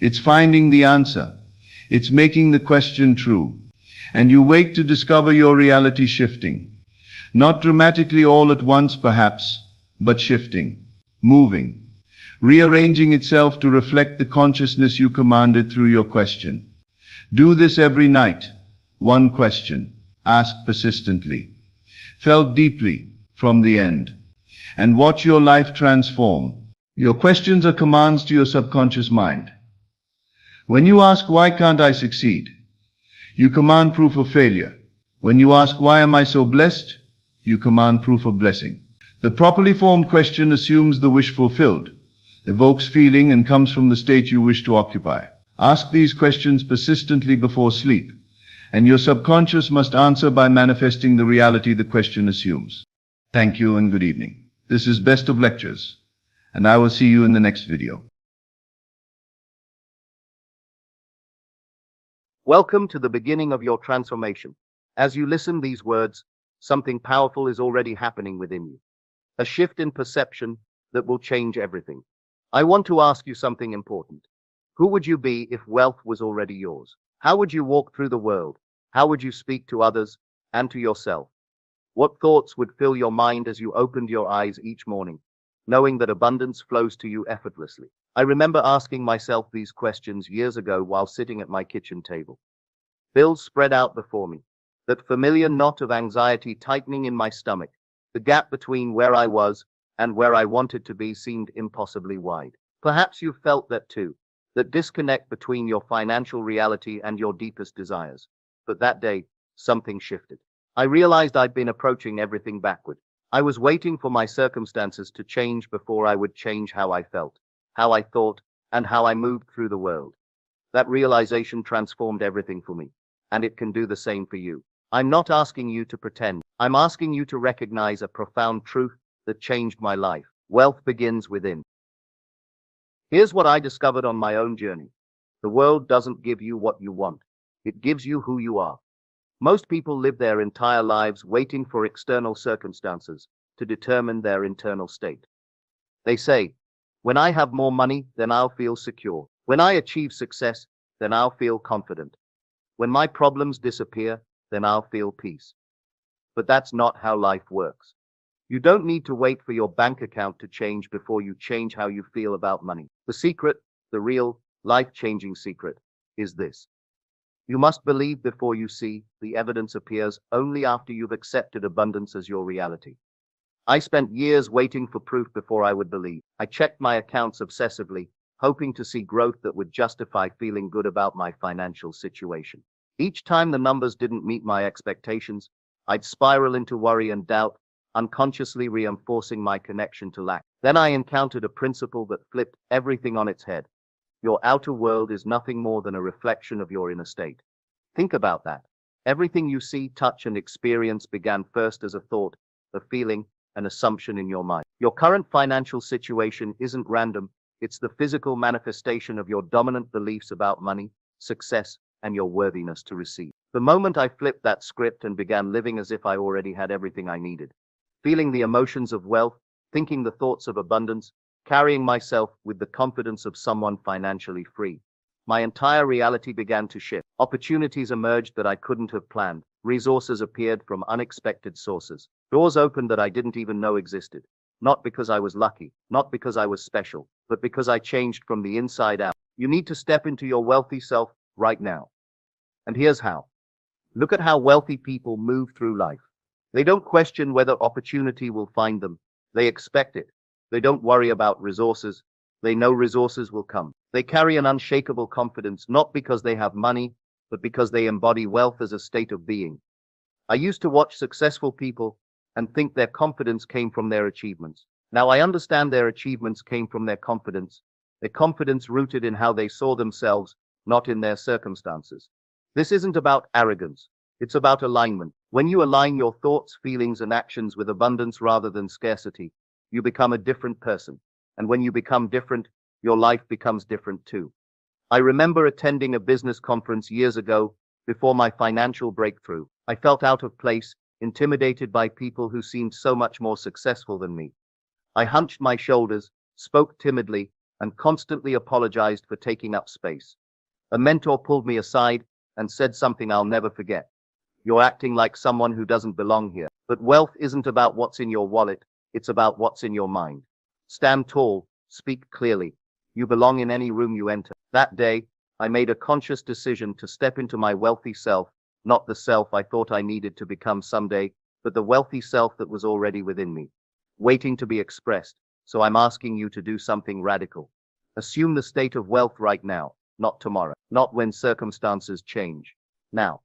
It's finding the answer. It's making the question true. And you wake to discover your reality shifting. Not dramatically all at once, perhaps, but shifting, moving, rearranging itself to reflect the consciousness you commanded through your question. Do this every night. One question, asked persistently, felt deeply, from the end, and watch your life transform. Your questions are commands to your subconscious mind. When you ask, why can't I succeed? You command proof of failure. When you ask, why am I so blessed? You command proof of blessing. The properly formed question assumes the wish fulfilled, evokes feeling, and comes from the state you wish to occupy. Ask these questions persistently before sleep, and your subconscious must answer by manifesting the reality the question assumes. Thank you and good evening. This is Best of Lectures, and I will see you in the next video. Welcome to the beginning of your transformation. As you listen these words, something powerful is already happening within you. A shift in perception that will change everything. I want to ask you something important. Who would you be if wealth was already yours? How would you walk through the world? How would you speak to others and to yourself? What thoughts would fill your mind as you opened your eyes each morning, knowing that abundance flows to you effortlessly? I remember asking myself these questions years ago while sitting at my kitchen table. Bills spread out before me, that familiar knot of anxiety tightening in my stomach. The gap between where I was and where I wanted to be seemed impossibly wide. Perhaps you felt that too, that disconnect between your financial reality and your deepest desires. But that day, something shifted. I realized I'd been approaching everything backward. I was waiting for my circumstances to change before I would change how I felt, how I thought, and how I moved through the world. That realization transformed everything for me, and it can do the same for you. I'm not asking you to pretend. I'm asking you to recognize a profound truth that changed my life. Wealth begins within. Here's what I discovered on my own journey. The world doesn't give you what you want. It gives you who you are. Most people live their entire lives waiting for external circumstances to determine their internal state. They say, when I have more money, then I'll feel secure. When I achieve success, then I'll feel confident. When my problems disappear, then I'll feel peace. But that's not how life works. You don't need to wait for your bank account to change before you change how you feel about money. The secret, the real, life-changing secret, is this. You must believe before you see. The evidence appears only after you've accepted abundance as your reality. I spent years waiting for proof before I would believe. I checked my accounts obsessively, hoping to see growth that would justify feeling good about my financial situation. Each time the numbers didn't meet my expectations, I'd spiral into worry and doubt, unconsciously reinforcing my connection to lack. Then I encountered a principle that flipped everything on its head. Your outer world is nothing more than a reflection of your inner state. Think about that. Everything you see, touch, and experience began first as a thought, a feeling, an assumption in your mind. Your current financial situation isn't random. It's the physical manifestation of your dominant beliefs about money, success, and your worthiness to receive. The moment I flipped that script and began living as if I already had everything I needed, feeling the emotions of wealth, thinking the thoughts of abundance, carrying myself with the confidence of someone financially free, my entire reality began to shift. Opportunities emerged that I couldn't have planned. Resources appeared from unexpected sources. Doors opened that I didn't even know existed. Not because I was lucky, not because I was special, but because I changed from the inside out. You need to step into your wealthy self right now. And here's how. Look at how wealthy people move through life. They don't question whether opportunity will find them. They expect it. They don't worry about resources. They know resources will come. They carry an unshakable confidence, not because they have money, but because they embody wealth as a state of being. I used to watch successful people and think their confidence came from their achievements. Now I understand their achievements came from their confidence rooted in how they saw themselves, not in their circumstances. This isn't about arrogance. It's about alignment. When you align your thoughts, feelings, and actions with abundance rather than scarcity, you become a different person. And when you become different, your life becomes different too. I remember attending a business conference years ago, before my financial breakthrough. I felt out of place, intimidated by people who seemed so much more successful than me. I hunched my shoulders, spoke timidly, and constantly apologized for taking up space. A mentor pulled me aside and said something I'll never forget. You're acting like someone who doesn't belong here. But wealth isn't about what's in your wallet, it's about what's in your mind. Stand tall, speak clearly. You belong in any room you enter. That day, I made a conscious decision to step into my wealthy self, not the self I thought I needed to become someday, but the wealthy self that was already within me, waiting to be expressed. So I'm asking you to do something radical. Assume the state of wealth right now, not tomorrow, not when circumstances change. Now,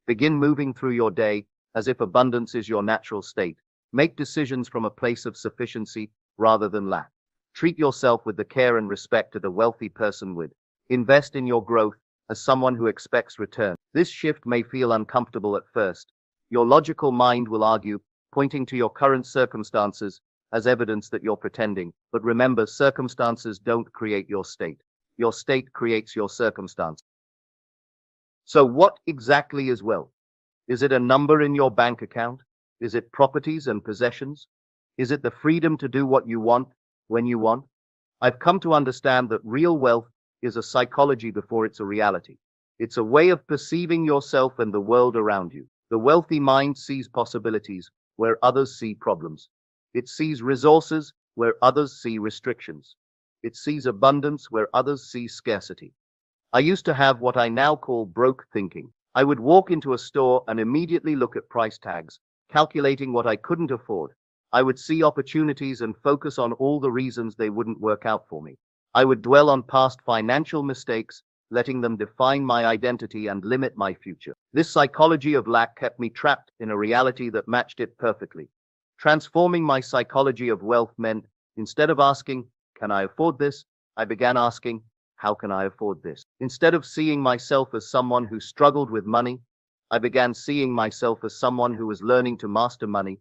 begin moving through your day as if abundance is your natural state. Make decisions from a place of sufficiency rather than lack. Treat yourself with the care and respect that a wealthy person would. Invest in your growth as someone who expects return. This shift may feel uncomfortable at first. Your logical mind will argue, pointing to your current circumstances as evidence that you're pretending. But remember, circumstances don't create your state. Your state creates your circumstance. So what exactly is wealth? Is it a number in your bank account? Is it properties and possessions? Is it the freedom to do what you want, when you want? I've come to understand that real wealth is a psychology before it's a reality. It's a way of perceiving yourself and the world around you. The wealthy mind sees possibilities where others see problems. It sees resources where others see restrictions. It sees abundance where others see scarcity. I used to have what I now call broke thinking. I would walk into a store and immediately look at price tags, calculating what I couldn't afford. I would see opportunities and focus on all the reasons they wouldn't work out for me. I would dwell on past financial mistakes, letting them define my identity and limit my future. This psychology of lack kept me trapped in a reality that matched it perfectly. Transforming my psychology of wealth meant, instead of asking, can I afford this? I began asking, how can I afford this? Instead of seeing myself as someone who struggled with money, I began seeing myself as someone who was learning to master money.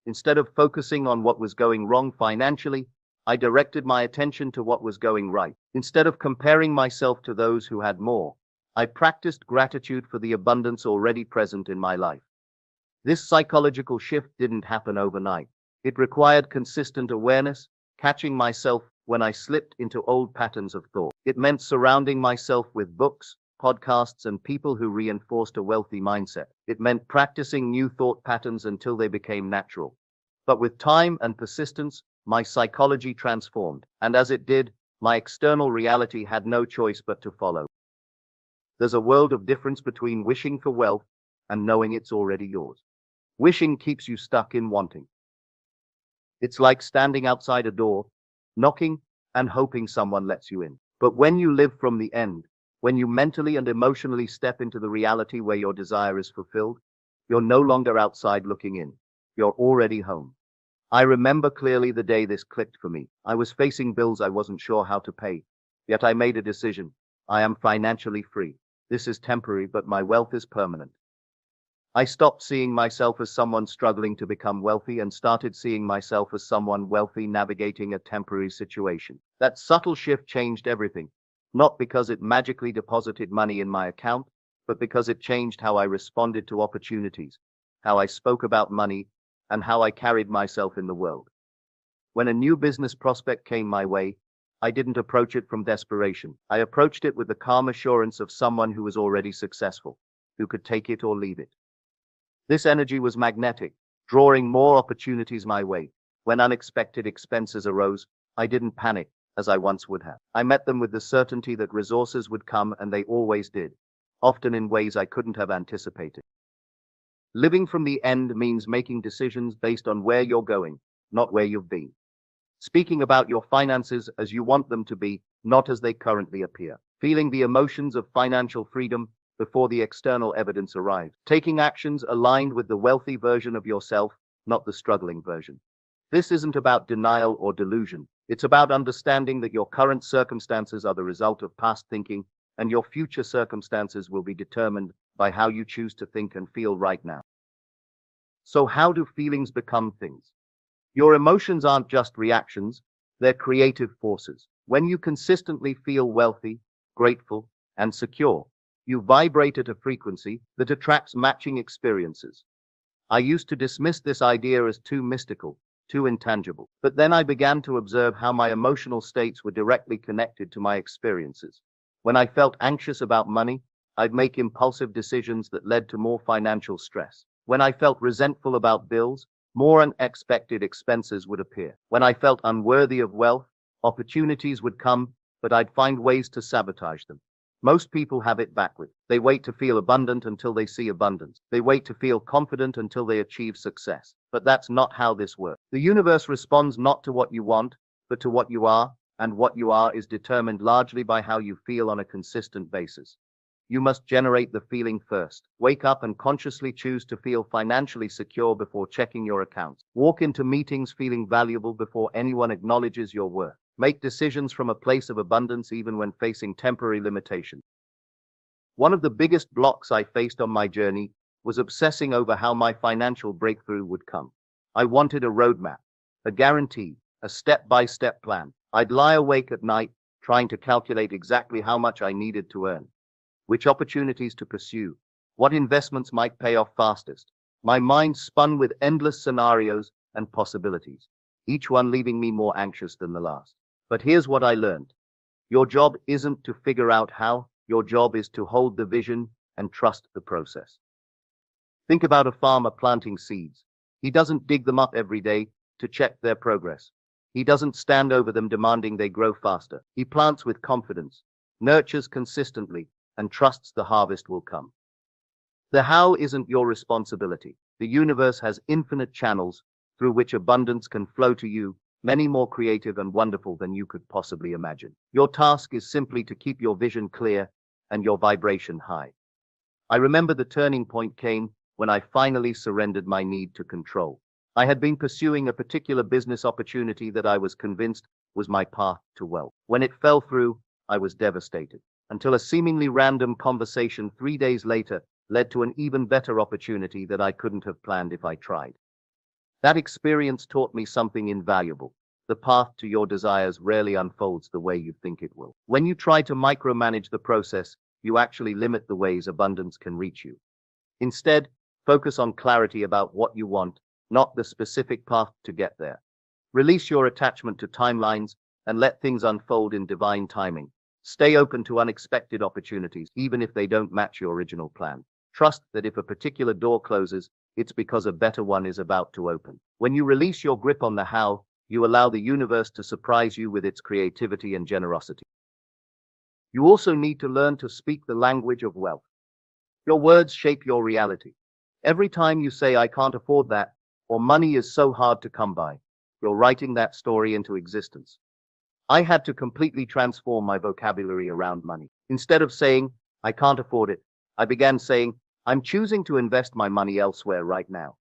Instead of focusing on what was going wrong financially, I directed my attention to what was going right. Instead of comparing myself to those who had more, I practiced gratitude for the abundance already present in my life. This psychological shift didn't happen overnight. It required consistent awareness, catching myself when I slipped into old patterns of thought. It meant surrounding myself with books, podcasts, and people who reinforced a wealthy mindset. It meant practicing new thought patterns until they became natural. But with time and persistence, my psychology transformed, and as it did, my external reality had no choice but to follow. There's a world of difference between wishing for wealth and knowing it's already yours. Wishing keeps you stuck in wanting. It's like standing outside a door, knocking and hoping someone lets you in. But when you live from the end, when you mentally and emotionally step into the reality where your desire is fulfilled, you're no longer outside looking in. You're already home. I remember clearly the day this clicked for me. I was facing bills I wasn't sure how to pay, yet I made a decision. I am financially free. This is temporary, but my wealth is permanent. I stopped seeing myself as someone struggling to become wealthy and started seeing myself as someone wealthy navigating a temporary situation. That subtle shift changed everything, not because it magically deposited money in my account, but because it changed how I responded to opportunities, how I spoke about money, and how I carried myself in the world. When a new business prospect came my way, I didn't approach it from desperation. I approached it with the calm assurance of someone who was already successful, who could take it or leave it. This energy was magnetic, drawing more opportunities my way. When unexpected expenses arose, I didn't panic, as I once would have. I met them with the certainty that resources would come, and they always did, often in ways I couldn't have anticipated. Living from the end means making decisions based on where you're going, not where you've been. Speaking about your finances as you want them to be, not as they currently appear. Feeling the emotions of financial freedom before the external evidence arrives. Taking actions aligned with the wealthy version of yourself, not the struggling version. This isn't about denial or delusion. It's about understanding that your current circumstances are the result of past thinking, and your future circumstances will be determined by how you choose to think and feel right now. So how do feelings become things? Your emotions aren't just reactions, they're creative forces. When you consistently feel wealthy, grateful, and secure, you vibrate at a frequency that attracts matching experiences. I used to dismiss this idea as too mystical, too intangible. But then I began to observe how my emotional states were directly connected to my experiences. When I felt anxious about money, I'd make impulsive decisions that led to more financial stress. When I felt resentful about bills, more unexpected expenses would appear. When I felt unworthy of wealth, opportunities would come, but I'd find ways to sabotage them. Most people have it backward. They wait to feel abundant until they see abundance. They wait to feel confident until they achieve success. But that's not how this works. The universe responds not to what you want, but to what you are, and what you are is determined largely by how you feel on a consistent basis. You must generate the feeling first. Wake up and consciously choose to feel financially secure before checking your accounts. Walk into meetings feeling valuable before anyone acknowledges your worth. Make decisions from a place of abundance even when facing temporary limitations. One of the biggest blocks I faced on my journey was obsessing over how my financial breakthrough would come. I wanted a roadmap, a guarantee, a step-by-step plan. I'd lie awake at night trying to calculate exactly how much I needed to earn, which opportunities to pursue, what investments might pay off fastest. My mind spun with endless scenarios and possibilities, each one leaving me more anxious than the last. But here's what I learned. Your job isn't to figure out how, your job is to hold the vision and trust the process. Think about a farmer planting seeds. He doesn't dig them up every day to check their progress. He doesn't stand over them demanding they grow faster. He plants with confidence, nurtures consistently, and trusts the harvest will come. The how isn't your responsibility. The universe has infinite channels through which abundance can flow to you, many more creative and wonderful than you could possibly imagine. Your task is simply to keep your vision clear and your vibration high. I remember the turning point came when I finally surrendered my need to control. I had been pursuing a particular business opportunity that I was convinced was my path to wealth. When it fell through, I was devastated, until a seemingly random conversation 3 days later led to an even better opportunity that I couldn't have planned if I tried. That experience taught me something invaluable. The path to your desires rarely unfolds the way you think it will. When you try to micromanage the process, you actually limit the ways abundance can reach you. Instead, focus on clarity about what you want, not the specific path to get there. Release your attachment to timelines and let things unfold in divine timing. Stay open to unexpected opportunities, even if they don't match your original plan. Trust that if a particular door closes, it's because a better one is about to open. When you release your grip on the how, you allow the universe to surprise you with its creativity and generosity. You also need to learn to speak the language of wealth. Your words shape your reality. Every time you say, "I can't afford that," or "money is so hard to come by," you're writing that story into existence. I had to completely transform my vocabulary around money. Instead of saying, "I can't afford it," I began saying, "I'm choosing to invest my money elsewhere right now."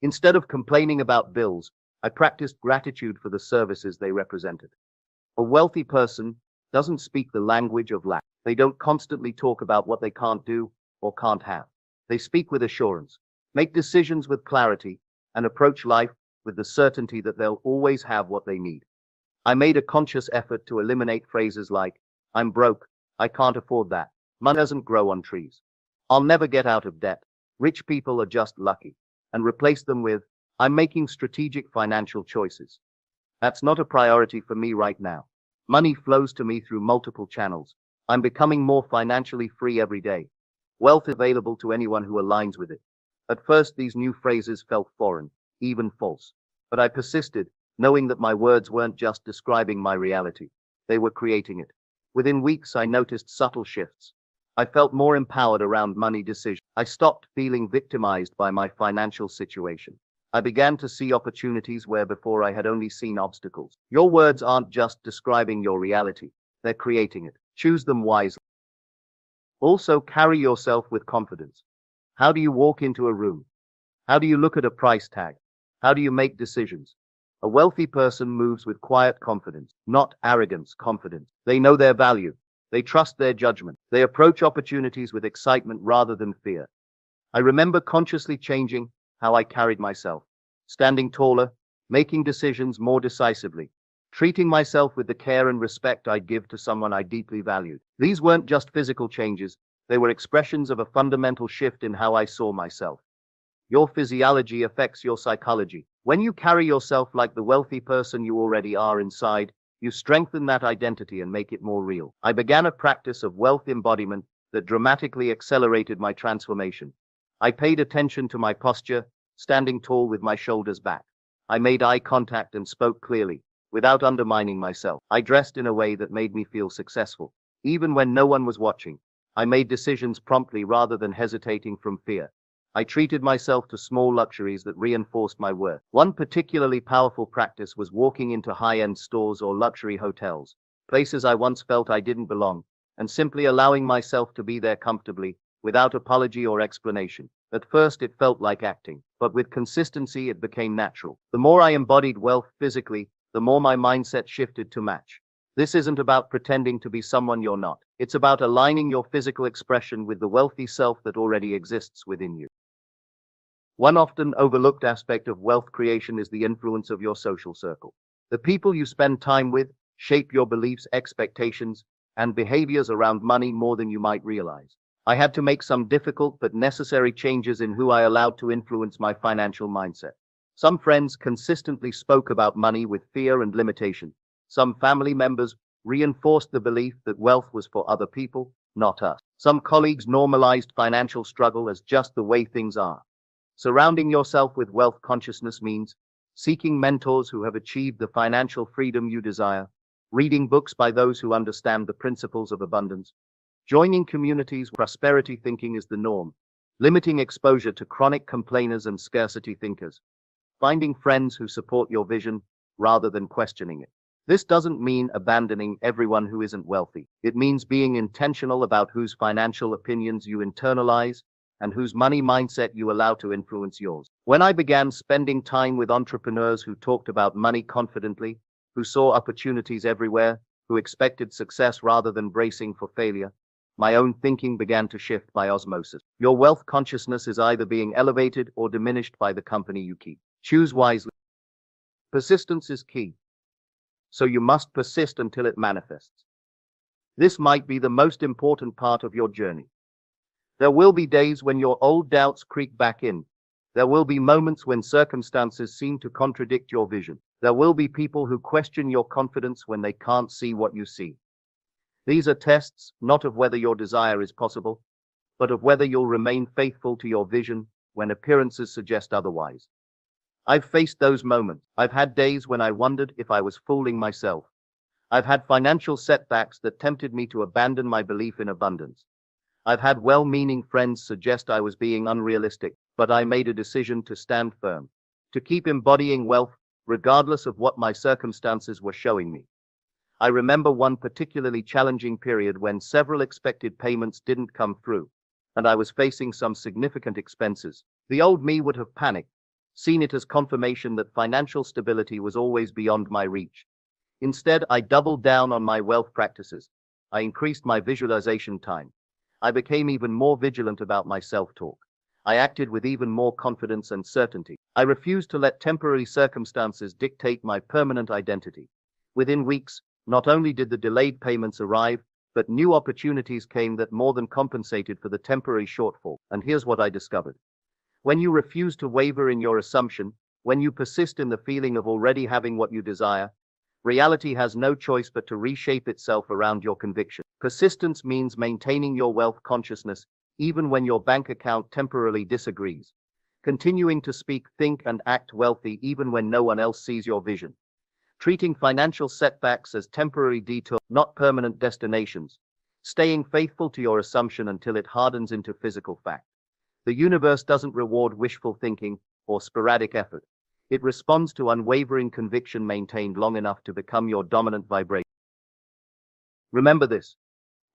Instead of complaining about bills, I practiced gratitude for the services they represented. A wealthy person doesn't speak the language of lack. They don't constantly talk about what they can't do or can't have. They speak with assurance, make decisions with clarity, and approach life with the certainty that they'll always have what they need. I made a conscious effort to eliminate phrases like, "I'm broke, I can't afford that," "Money doesn't grow on trees," "I'll never get out of debt," "Rich people are just lucky," and replace them with, "I'm making strategic financial choices. That's not a priority for me right now. Money flows to me through multiple channels. I'm becoming more financially free every day. Wealth is available to anyone who aligns with it." At first, these new phrases felt foreign, even false. But I persisted, knowing that my words weren't just describing my reality. They were creating it. Within weeks, I noticed subtle shifts. I felt more empowered around money decisions. I stopped feeling victimized by my financial situation. I began to see opportunities where before I had only seen obstacles. Your words aren't just describing your reality, they're creating it. Choose them wisely. Also, carry yourself with confidence. How do you walk into a room? How do you look at a price tag? How do you make decisions? A wealthy person moves with quiet confidence, not arrogance, confidence. They know their value. They trust their judgment. They approach opportunities with excitement rather than fear. I remember consciously changing how I carried myself, standing taller, making decisions more decisively, treating myself with the care and respect I'd give to someone I deeply valued. These weren't just physical changes, they were expressions of a fundamental shift in how I saw myself. Your physiology affects your psychology. When you carry yourself like the wealthy person you already are inside, you strengthen that identity and make it more real. I began a practice of wealth embodiment that dramatically accelerated my transformation. I paid attention to my posture, standing tall with my shoulders back. I made eye contact and spoke clearly, without undermining myself. I dressed in a way that made me feel successful, even when no one was watching. I made decisions promptly rather than hesitating from fear. I treated myself to small luxuries that reinforced my worth. One particularly powerful practice was walking into high-end stores or luxury hotels, places I once felt I didn't belong, and simply allowing myself to be there comfortably, without apology or explanation. At first it felt like acting, but with consistency it became natural. The more I embodied wealth physically, the more my mindset shifted to match. This isn't about pretending to be someone you're not. It's about aligning your physical expression with the wealthy self that already exists within you. One often overlooked aspect of wealth creation is the influence of your social circle. The people you spend time with shape your beliefs, expectations, and behaviors around money more than you might realize. I had to make some difficult but necessary changes in who I allowed to influence my financial mindset. Some friends consistently spoke about money with fear and limitation. Some family members reinforced the belief that wealth was for other people, not us. Some colleagues normalized financial struggle as just the way things are. Surrounding yourself with wealth consciousness means seeking mentors who have achieved the financial freedom you desire, reading books by those who understand the principles of abundance, joining communities where prosperity thinking is the norm, limiting exposure to chronic complainers and scarcity thinkers, finding friends who support your vision rather than questioning it. This doesn't mean abandoning everyone who isn't wealthy. It means being intentional about whose financial opinions you internalize and whose money mindset you allow to influence yours. When I began spending time with entrepreneurs who talked about money confidently, who saw opportunities everywhere, who expected success rather than bracing for failure, my own thinking began to shift by osmosis. Your wealth consciousness is either being elevated or diminished by the company you keep. Choose wisely. Persistence is key, so you must persist until it manifests. This might be the most important part of your journey. There will be days when your old doubts creep back in. There will be moments when circumstances seem to contradict your vision. There will be people who question your confidence when they can't see what you see. These are tests not of whether your desire is possible, but of whether you'll remain faithful to your vision when appearances suggest otherwise. I've faced those moments. I've had days when I wondered if I was fooling myself. I've had financial setbacks that tempted me to abandon my belief in abundance. I've had well-meaning friends suggest I was being unrealistic, but I made a decision to stand firm, to keep embodying wealth regardless of what my circumstances were showing me. I remember one particularly challenging period when several expected payments didn't come through, and I was facing some significant expenses. The old me would have panicked, seen it as confirmation that financial stability was always beyond my reach. Instead, I doubled down on my wealth practices. I increased my visualization time. I became even more vigilant about my self-talk. I acted with even more confidence and certainty. I refused to let temporary circumstances dictate my permanent identity. Within weeks, not only did the delayed payments arrive, but new opportunities came that more than compensated for the temporary shortfall. And here's what I discovered. When you refuse to waver in your assumption, when you persist in the feeling of already having what you desire, reality has no choice but to reshape itself around your conviction. Persistence means maintaining your wealth consciousness even when your bank account temporarily disagrees. Continuing to speak, think, and act wealthy even when no one else sees your vision. Treating financial setbacks as temporary detours, not permanent destinations. Staying faithful to your assumption until it hardens into physical fact. The universe doesn't reward wishful thinking or sporadic effort. It responds to unwavering conviction maintained long enough to become your dominant vibration. Remember this.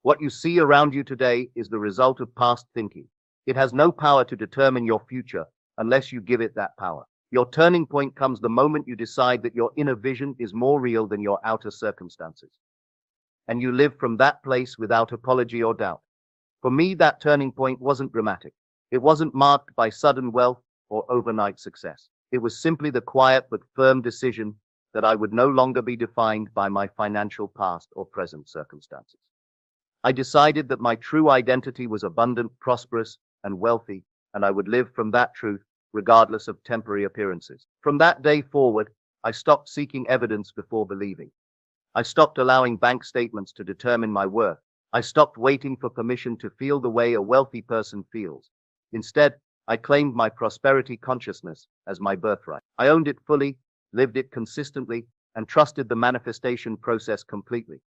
What you see around you today is the result of past thinking. It has no power to determine your future unless you give it that power. Your turning point comes the moment you decide that your inner vision is more real than your outer circumstances. And you live from that place without apology or doubt. For me, that turning point wasn't dramatic. It wasn't marked by sudden wealth or overnight success. It was simply the quiet but firm decision that I would no longer be defined by my financial past or present circumstances. I decided that my true identity was abundant, prosperous, and wealthy, and I would live from that truth regardless of temporary appearances. From that day forward, I stopped seeking evidence before believing. I stopped allowing bank statements to determine my worth. I stopped waiting for permission to feel the way a wealthy person feels. Instead, I claimed my prosperity consciousness as my birthright. I owned it fully, lived it consistently, and trusted the manifestation process completely.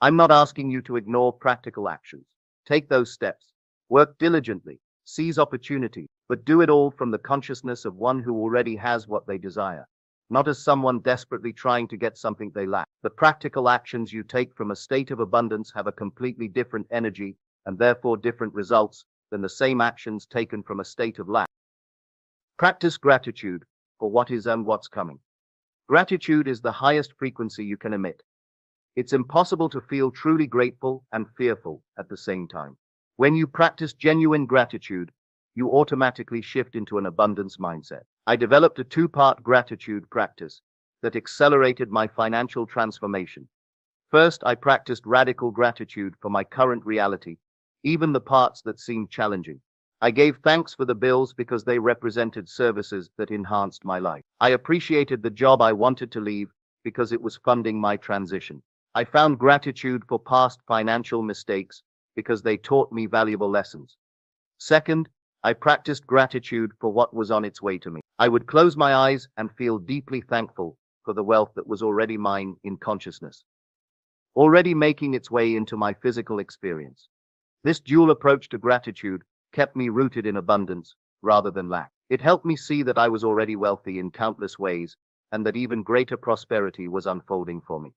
I'm not asking you to ignore practical actions. Take those steps. Work diligently. Seize opportunity, but do it all from the consciousness of one who already has what they desire, not as someone desperately trying to get something they lack. The practical actions you take from a state of abundance have a completely different energy and therefore different results than the same actions taken from a state of lack. Practice gratitude for what is and what's coming. Gratitude is the highest frequency you can emit. It's impossible to feel truly grateful and fearful at the same time. When you practice genuine gratitude, you automatically shift into an abundance mindset. I developed a two-part gratitude practice that accelerated my financial transformation. First, I practiced radical gratitude for my current reality, even the parts that seemed challenging. I gave thanks for the bills because they represented services that enhanced my life. I appreciated the job I wanted to leave because it was funding my transition. I found gratitude for past financial mistakes because they taught me valuable lessons. Second, I practiced gratitude for what was on its way to me. I would close my eyes and feel deeply thankful for the wealth that was already mine in consciousness, already making its way into my physical experience. This dual approach to gratitude kept me rooted in abundance rather than lack. It helped me see that I was already wealthy in countless ways and that even greater prosperity was unfolding for me.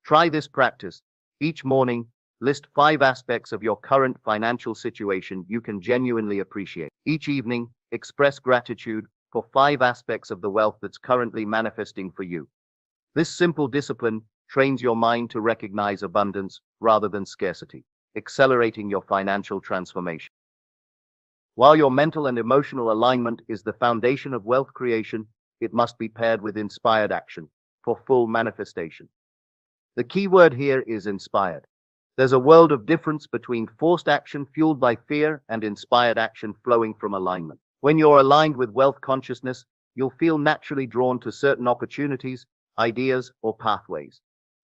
Try this practice. Each morning, List 5 aspects of your current financial situation you can genuinely appreciate. Each evening, express gratitude for 5 aspects of the wealth that's currently manifesting for you. This simple discipline trains your mind to recognize abundance rather than scarcity, accelerating your financial transformation. While your mental and emotional alignment is the foundation of wealth creation, it must be paired with inspired action for full manifestation. The key word here is inspired. There's a world of difference between forced action fueled by fear and inspired action flowing from alignment. When you're aligned with wealth consciousness, you'll feel naturally drawn to certain opportunities, ideas, or pathways.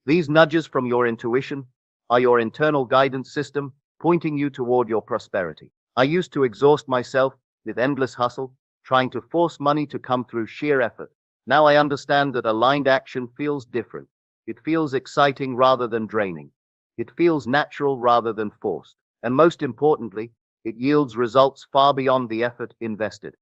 These nudges from your intuition are your internal guidance system pointing you toward your prosperity. I used to exhaust myself with endless hustle, trying to force money to come through sheer effort. Now I understand that aligned action feels different. It feels exciting rather than draining. It feels natural rather than forced. And most importantly, it yields results far beyond the effort invested.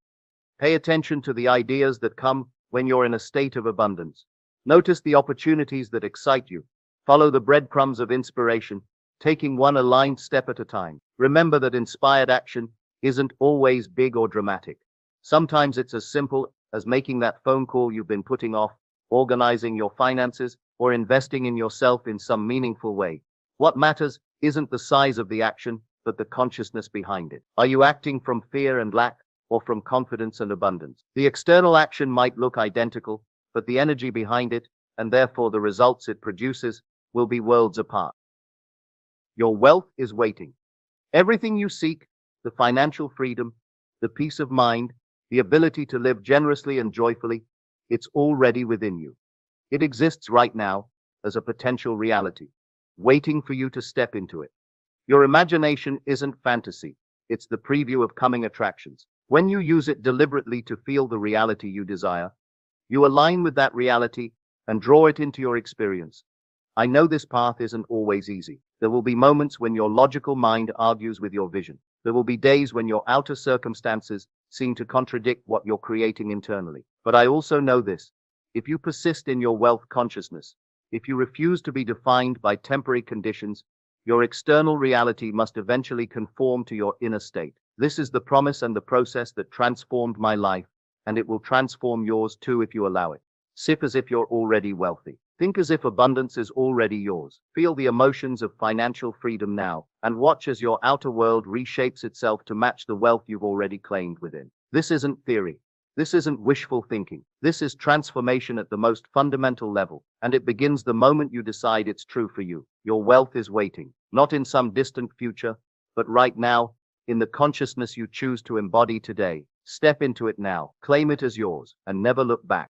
Pay attention to the ideas that come when you're in a state of abundance. Notice the opportunities that excite you. Follow the breadcrumbs of inspiration, taking one aligned step at a time. Remember that inspired action isn't always big or dramatic. Sometimes it's as simple as making that phone call you've been putting off, organizing your finances, or investing in yourself in some meaningful way. What matters isn't the size of the action, but the consciousness behind it. Are you acting from fear and lack, or from confidence and abundance? The external action might look identical, but the energy behind it, and therefore the results it produces, will be worlds apart. Your wealth is waiting. Everything you seek, the financial freedom, the peace of mind, the ability to live generously and joyfully, it's already within you. It exists right now as a potential reality, waiting for you to step into it. Your imagination isn't fantasy, it's the preview of coming attractions. When you use it deliberately to feel the reality you desire, you align with that reality and draw it into your experience. I know this path isn't always easy. There will be moments when your logical mind argues with your vision. There will be days when your outer circumstances seem to contradict what you're creating internally. But I also know this. If you persist in your wealth consciousness, if you refuse to be defined by temporary conditions, your external reality must eventually conform to your inner state. This is the promise and the process that transformed my life, and it will transform yours too if you allow it. Sip as if you're already wealthy. Think as if abundance is already yours. Feel the emotions of financial freedom now, and watch as your outer world reshapes itself to match the wealth you've already claimed within. This isn't theory. This isn't wishful thinking. This is transformation at the most fundamental level, and it begins the moment you decide it's true for you. Your wealth is waiting, not in some distant future, but right now, in the consciousness you choose to embody today. Step into it now, claim it as yours, and never look back.